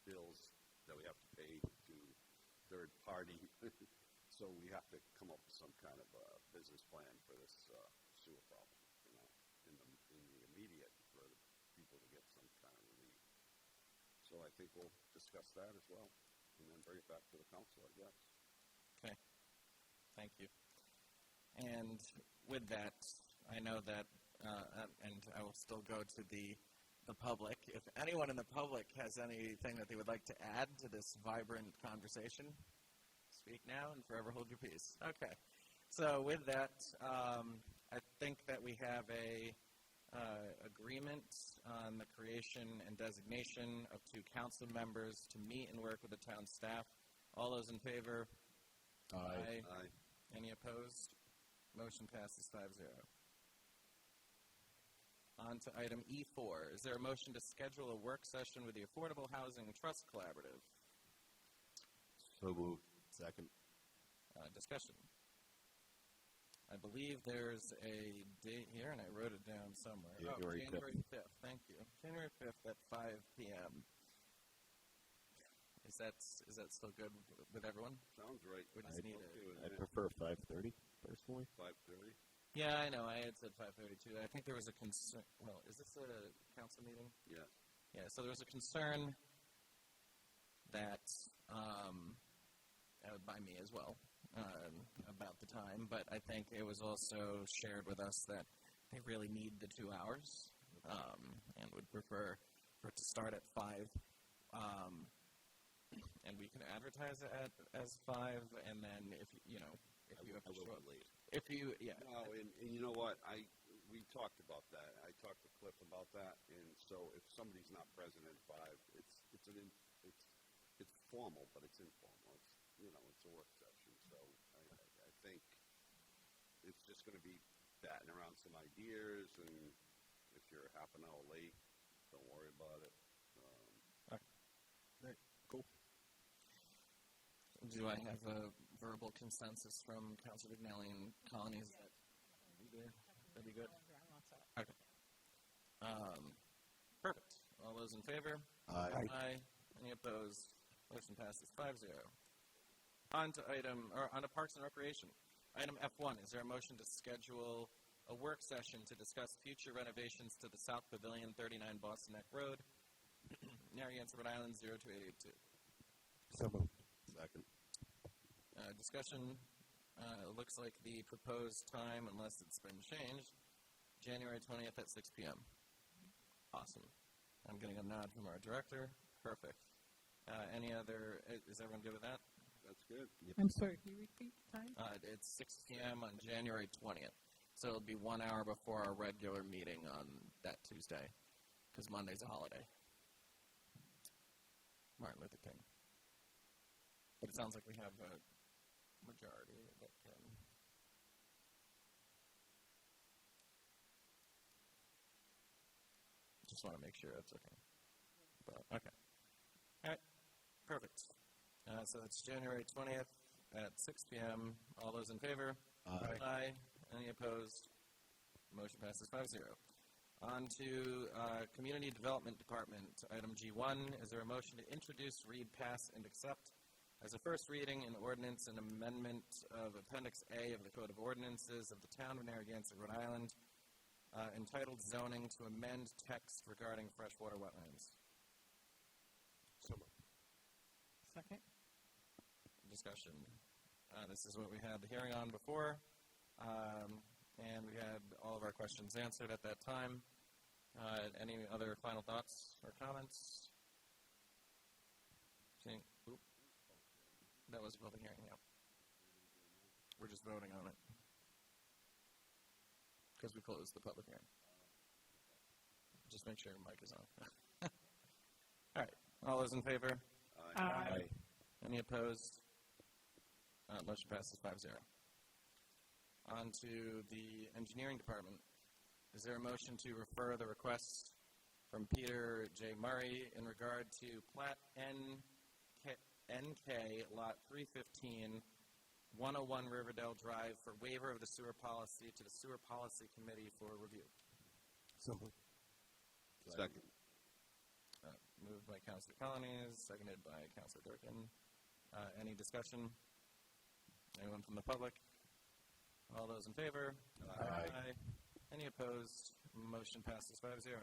bills that we have to pay to third party. So we have to come up with some kind of a business plan for this sewer problem, in the immediate, for people to get some kind of relief. So I think we'll discuss that as well, and then bring it back to the council, I guess. Okay. Thank you. And with that, I know that, and I will still go to the public. If anyone in the public has anything that they would like to add to this vibrant conversation, speak now and forever hold your peace. Okay. So with that, I think that we have a agreement on the creation and designation of 2 council members to meet and work with the town staff. All those in favor? Aye. Any opposed? Motion passes 5-0. On to item E4. Is there a motion to schedule a work session with the Affordable Housing Trust Collaborative? So moved. Second. Discussion. I believe there's a date here, and I wrote it down somewhere. January 5th. January 5th. Thank you. January 5th at 5 p.m. Is that still good with everyone? Sounds right. We just need I prefer 5:30, personally. 5:30? Yeah, I know. I had said 5:32. I think there was a concern. Well, is this a council meeting? Yeah. Yeah, so there was a concern that, by me as well, about the time, but I think it was also shared with us that they really need the 2 hours and would prefer for it to start at 5. And we can advertise it as 5, and then if you have to show up late. No, and you know what? We talked about that. I talked to Cliff about that, and so if somebody's not present at 5, it's formal, but it's informal. It's a work session. So I think it's just going to be batting around some ideas, and if you're half an hour late, don't worry about it. Okay. Cool. Do I have a verbal consensus from Councilor Vignelli and Colonies? That'd be good. Okay. Perfect. All those in favor? Aye. Aye. Any opposed? Motion passes 5-0. On to Parks and Recreation. Item F1. Is there a motion to schedule a work session to discuss future renovations to the South Pavilion, 39 Boston Neck Road, Narragansett, Rhode Island, 02882? So moved. Second. Discussion. Looks like the proposed time, unless it's been changed, January 20th at 6 p.m. Awesome. I'm getting a nod from our director. Perfect. Any other? Is everyone good with that? That's good. Yep. I'm sorry, can you repeat the time? It's 6 p.m. on January 20th. So it'll be 1 hour before our regular meeting on that Tuesday, because Monday's a holiday. Martin Luther King. But it sounds like we have a majority that can. Just want to make sure that's okay. But, okay. All right. Perfect. So it's January 20th at 6 p.m. All those in favor? Aye. Aye. Any opposed? Motion passes 5-0. On to Community Development Department, item G1. Is there a motion to introduce, read, pass, and accept as a first reading an ordinance and amendment of Appendix A of the Code of Ordinances of the Town of Narragansett, Rhode Island, entitled Zoning, to amend text regarding freshwater wetlands? So moved. Second. Discussion. This is what we had the hearing on before, and we had all of our questions answered at that time. Any other final thoughts or comments? That was a public hearing, yeah. We're just voting on it because we closed the public hearing. Just make sure your mic is on. All right. All those in favor? Aye. Any opposed? Motion passes 5-0. On to the Engineering Department. Is there a motion to refer the request from Peter J. Murray in regard to Plat NK Lot 315, 101 Riverdale Drive for waiver of the sewer policy to the Sewer Policy Committee for review? So moved. Second. Moved by Councilor Colonies, seconded by Councilor Durkin. Any discussion? Anyone from the public? All those in favor? Aye. Any opposed? Motion passes 5-0.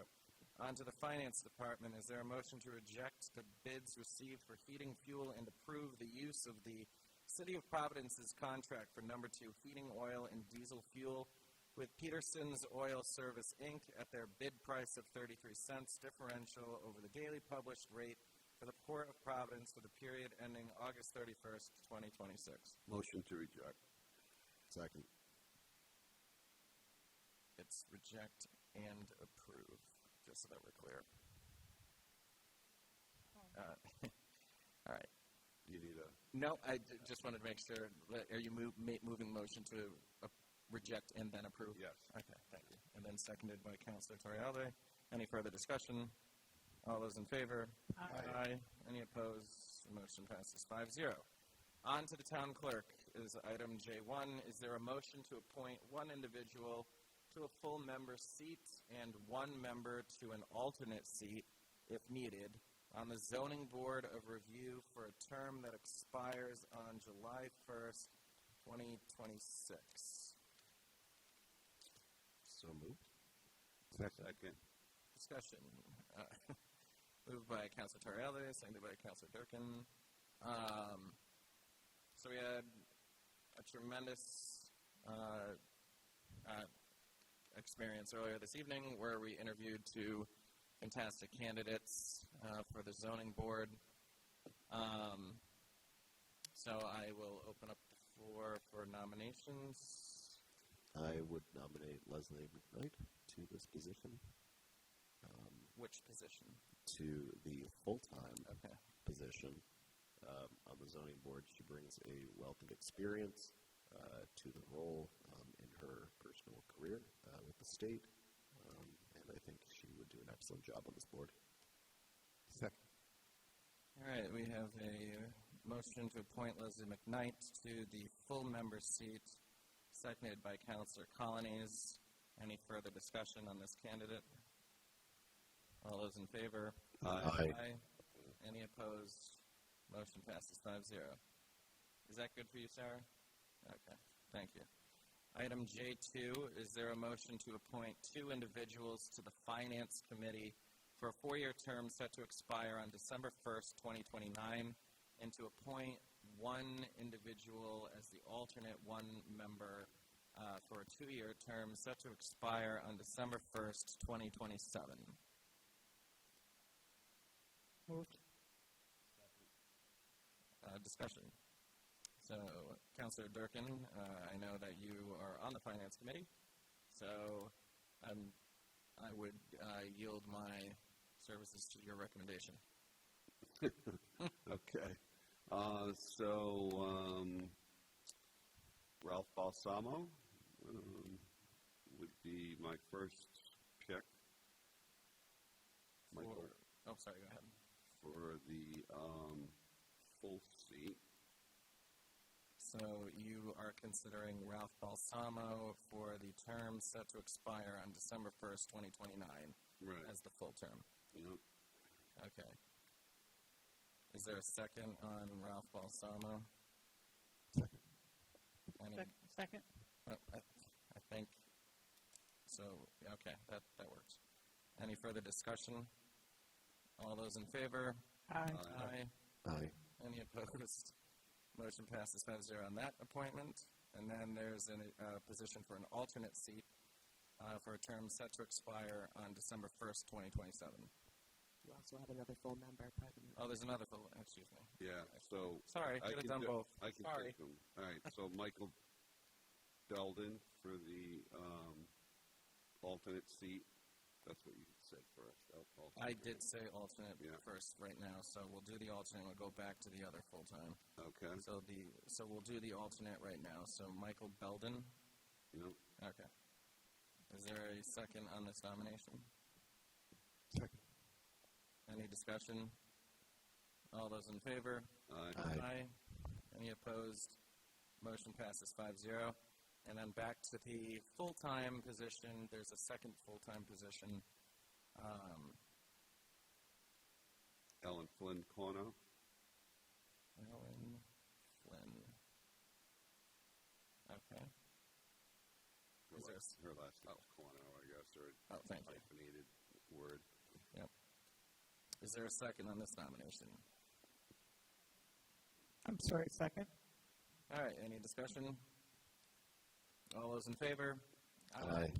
On to the Finance Department. Is there a motion to reject the bids received for heating fuel and approve the use of the City of Providence's contract for number 2 heating oil and diesel fuel with Peterson's Oil Service, Inc. at their bid price of 33 cents differential over the daily published rate for the Port of Providence for the period ending August 31st, 2026? Motion to reject. Second. It's reject and approve, just so that we're clear. All right. Do you need a... No, I just wanted to make sure. Are you moving motion to reject and then approve? Yes. Okay, thank you. And then seconded by Councilor Torialde. Any further discussion? All those in favor? Aye. Any opposed? The motion passes 5-0. On to the town clerk is item J1. Is there a motion to appoint one individual to a full member seat and one member to an alternate seat, if needed, on the Zoning Board of Review for a term that expires on July 1st, 2026? So moved. Second. Discussion. Moved by Councilor Torialde, seconded by Councilor Durkin. So we had a tremendous experience earlier this evening where we interviewed two fantastic candidates for the zoning board. So I will open up the floor for nominations. I would nominate Leslie McKnight to this position. Which position? To the full-time position on the zoning board. She brings a wealth of experience to the role in her personal career with the state, and I think she would do an excellent job on this board. Second. All right, we have a motion to appoint Leslie McKnight to the full member seat, seconded by Councilor Colonies. Any further discussion on this candidate? All those in favor? Aye. Any opposed? Motion passes 5-0. Is that good for you, Sarah? Okay, thank you. Item J2, is there a motion to appoint two individuals to the Finance Committee for a 4-year term set to expire on December 1st, 2029, and to appoint one individual as the alternate one member for a 2-year term set to expire on December 1st, 2027? Moved. Discussion. So, Councilor Durkin, I know that you are on the Finance Committee, so I would yield my services to your recommendation. Okay. So, Ralph Balsamo would be my first pick. Michael. Oh, sorry, go ahead. For the full seat. So you are considering Ralph Balsamo for the term set to expire on December 1st, 2029 as the full term? Yep. Okay. Is there a second on Ralph Balsamo? Second. Second. I think so. Okay, that works. Any further discussion? All those in favor? Aye. Aye. Any opposed? Motion passes 5-0 on that appointment. And then there's a position for an alternate seat for a term set to expire on December 1st, 2027. You also have another full member, pardon me. Oh, there's another full, excuse me. Yeah, so. Sorry, I could have done both. I can Sorry. take them. All right, so Michael Belden for the alternate seat. That's what you said first. I did say alternate first right now, so we'll do the alternate. We'll go back to the other full-time. Okay. So we'll do the alternate right now. So Michael Belden. Yep. Okay. Is there a second on this nomination? Second. Any discussion? All those in favor? Aye. Any opposed? Motion passes 5-0. And then back to the full-time position. There's a second full-time position. Ellen Flynn Corno. Ellen Flynn. Okay. Her last name's Corno, I guess, or thank you. hyphenated word. Yep. Is there a second on this nomination? I'm sorry, second. All right, any discussion? All those in favor? Aye.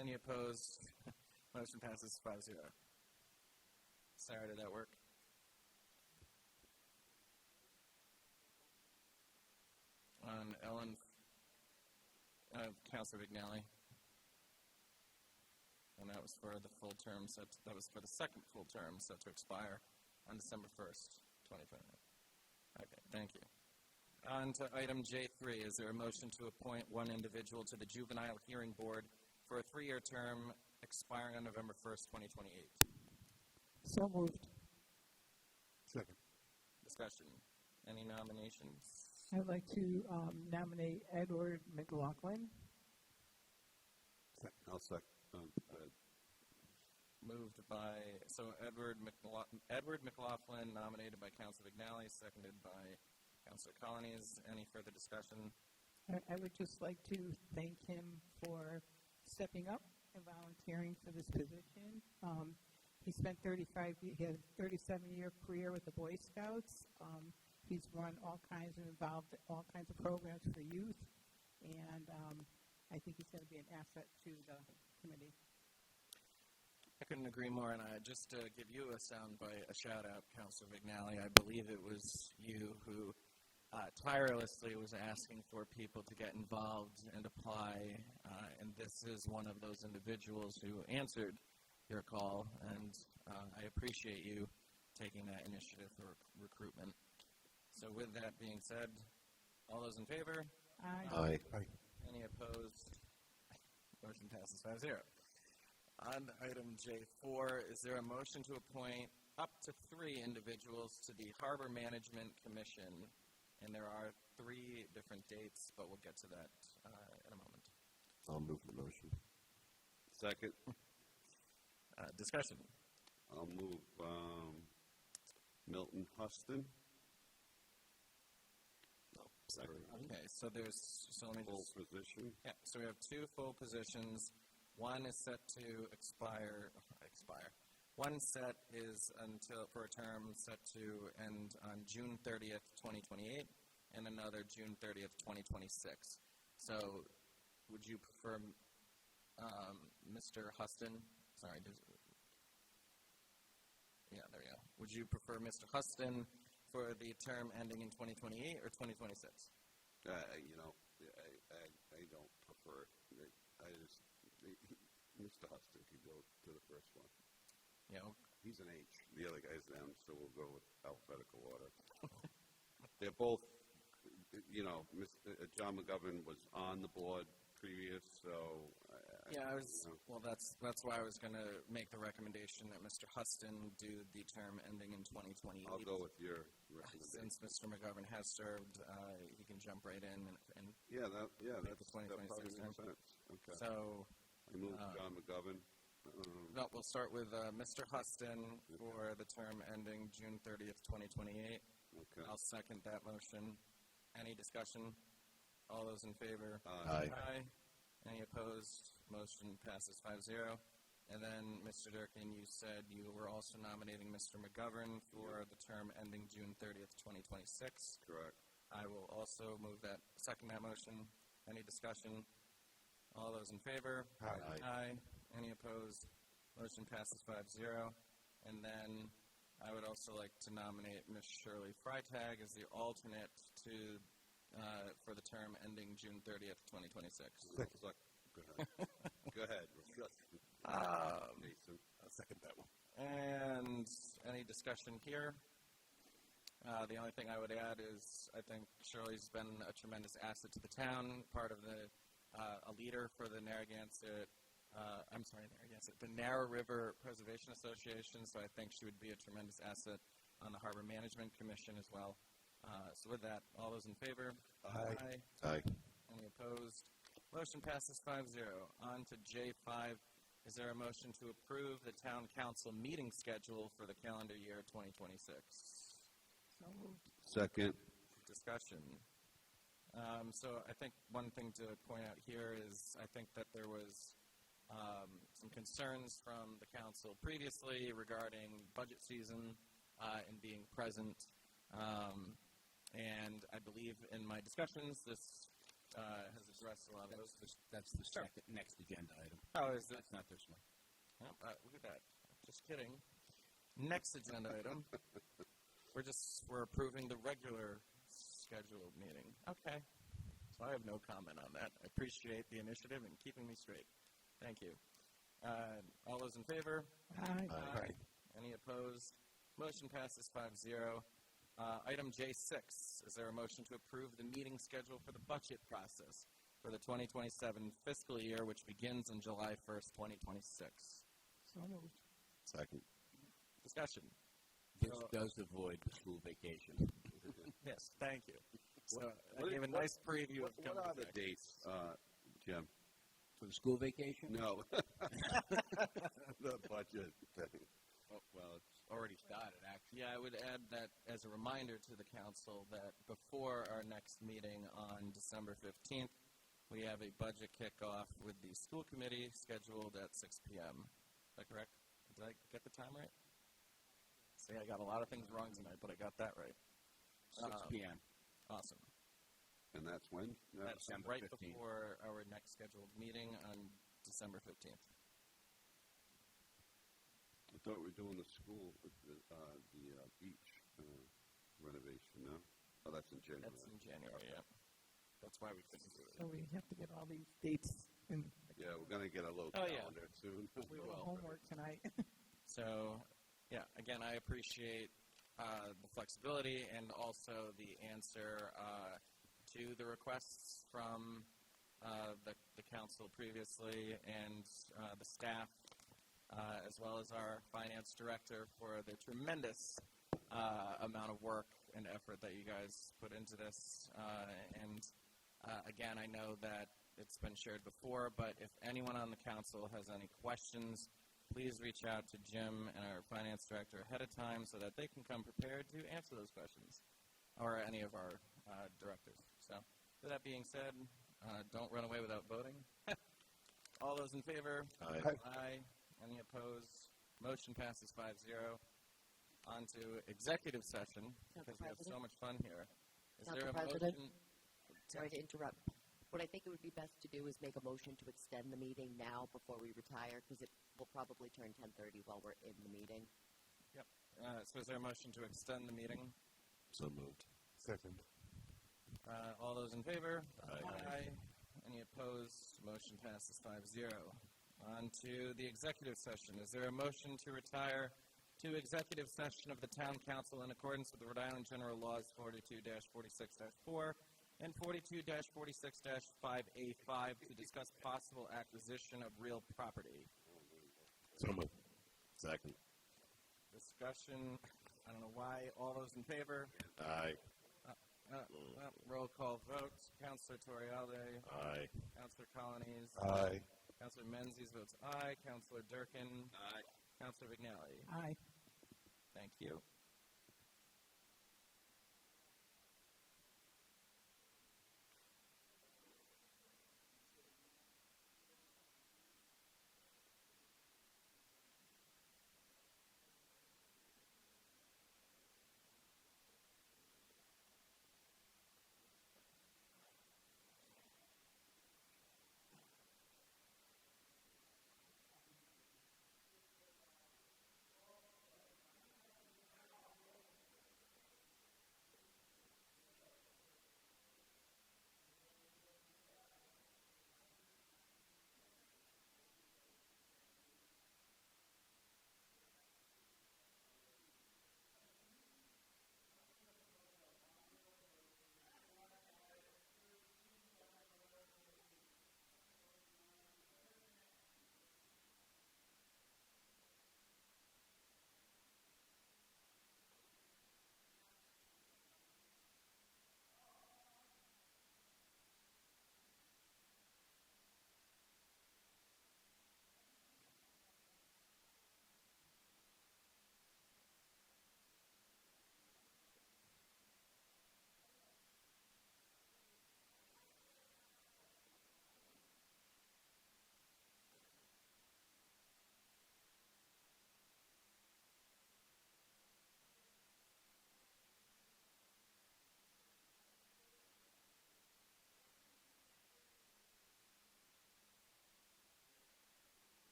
Any opposed? Motion passes 5-0. Sarah, did that work? On Ellen, Councilor Vignali. And that was for the full term that was for the second full term set to expire on December 1st, 2029. Okay, thank you. On to item J3. Is there a motion to appoint one individual to the Juvenile Hearing Board for a 3-year term expiring on November 1st, 2028? So moved. Second. Discussion. Any nominations? I'd like to nominate Edward McLaughlin. I'll second. Moved by, Edward McLaughlin, nominated by Councilor Vignali, seconded by Councilor Colonies. Any further discussion? I would just like to thank him for stepping up and volunteering for this position. He spent he had a 37-year career with the Boy Scouts. He's run involved in all kinds of programs for youth, and I think he's going to be an asset to the committee. I couldn't agree more, and just to give you a soundbite, a shout-out, Councilor Vignali, I believe it was you who tirelessly was asking for people to get involved and apply, and this is one of those individuals who answered your call, and I appreciate you taking that initiative for recruitment. So with that being said, all those in favor? Aye. Aye. Any opposed? Motion passes 5-0. On item J4, is there a motion to appoint up to 3 individuals to the Harbor Management Commission? And there are 3 different dates, but we'll get to that in a moment. I'll move the motion. Second. Discussion. I'll move Milton Huston. Second. Okay, so let me Full just, position. yeah, so we have 2 full positions. One is set to expire. One set is for a term set to end on June 30th, 2028, and another June 30th, 2026. So would you prefer Mr. Huston? Sorry. Yeah, there we go. Would you prefer Mr. Huston for the term ending in 2028 or 2026? I don't prefer it. Mr. Huston could go to the first one. Yeah. He's an H. The other guy's an M, so we'll go with alphabetical order. They're both, John McGovern was on the board previous, so. Well, that's why I was going to make the recommendation that Mr. Huston do the term ending in 2028. I'll go with your recommendation. Since Mr. McGovern has served, he can jump right in and that's the 2026 term. Sense. Okay. So I move John McGovern. No, we'll start with Mr. Huston for the term ending June 30th, 2028. Okay. I'll second that motion. Any discussion? All those in favor? Aye. Any opposed? Motion passes 5-0. And then, Mr. Durkin, you said you were also nominating Mr. McGovern for the term ending June 30th, 2026. Correct. I will also second that motion. Any discussion? All those in favor? Aye. Any opposed? Motion passes 5-0. And then I would also like to nominate Ms. Shirley Freitag as the alternate for the term ending June 30th, 2026. Go ahead. Nathan. I'll second that one. And any discussion here? The only thing I would add is I think Shirley's been a tremendous asset to the town, part of a leader for the Narragansett, the Narrow River Preservation Association, so I think she would be a tremendous asset on the Harbor Management Commission as well. So with that, all those in favor? Aye. Aye. Any opposed? Motion passes 5-0. On to J5. Is there a motion to approve the town council meeting schedule for the calendar year 2026? So moved. Second. Discussion. So I think one thing to point out here is I think that there was some concerns from the council previously regarding budget season and being present. And I believe in my discussions, this has addressed a lot of those. That's the next agenda item. Oh, is it? That's not this one. Oh, look at that. Just kidding. Next agenda item. We're approving the regular scheduled meeting. Okay. So I have no comment on that. I appreciate the initiative and keeping me straight. Thank you. All those in favor? Aye. Aye. Any opposed? Motion passes 5-0. Item J6, is there a motion to approve the meeting schedule for the budget process for the 2027 fiscal year, which begins on July 1st, 2026? So moved. Second. Discussion. This does avoid the school vacation. Yes, thank you. So I gave a nice preview of What are the dates, Jim? For the school vacation? No. The budget thing. Oh, well, it's already started, actually. Yeah, I would add that as a reminder to the council that before our next meeting on December 15th, we have a budget kickoff with the school committee scheduled at 6 p.m. Is that correct? Did I get the time right? See, I got a lot of things wrong tonight, but I got that right. 6 p.m. Awesome. And that's when? That's December right 15th. before our next scheduled meeting on December 15th. I thought we were doing the school, the beach renovation, no? Oh, that's in January. That's in January, yeah. That's why we couldn't do it. So we have to get all these dates in. Yeah, we're going to get a little Oh, yeah. calendar soon. We will. Homework tonight. So, yeah, again, I appreciate the flexibility and also the answer to the requests from the council previously and the staff, as well as our finance director for the tremendous amount of work and effort that you guys put into this. Again, I know that it's been shared before, but if anyone on the council has any questions, please reach out to Jim and our finance director ahead of time so that they can come prepared to answer those questions, or any of our directors. So, with that being said, don't run away without voting. All those in favor? Aye. Aye. Any opposed? Motion passes 5-0. On to executive session, because we have so much fun here. Is there a President? motion? Sorry to interrupt. What I think it would be best to do is make a motion to extend the meeting now before we retire, because it will probably turn 10:30 while we're in the meeting. Yep. So is there a motion to extend the meeting? So moved. Second. All those in favor? Aye. Any opposed? Motion passes 5-0. On to the executive session. Is there a motion to retire to executive session of the town council in accordance with the Rhode Island General Laws 42-46-4 and 42-46-5A5 to discuss possible acquisition of real property? So moved. Second. Discussion. I don't know why. All those in favor? Aye. Roll call votes. Councilor Torialde. Aye. Councilor Colonies. Aye. Councilor Menzies votes aye. Councilor Durkin. Aye. Councilor Vignali. Aye. Thank you.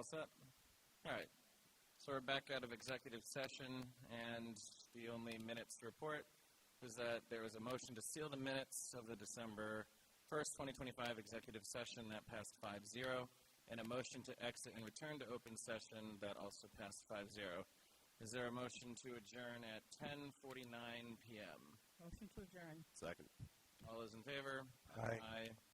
all set? All right. So we're back out of executive session, and the only minutes to report was that there was a motion to seal the minutes of the December 1st, 2025 executive session that passed 5-0, and a motion to exit and return to open session that also passed 5-0. Is there a motion to adjourn at 10:49 p.m.? Motion to adjourn. Second. All those in favor? Aye. Aye.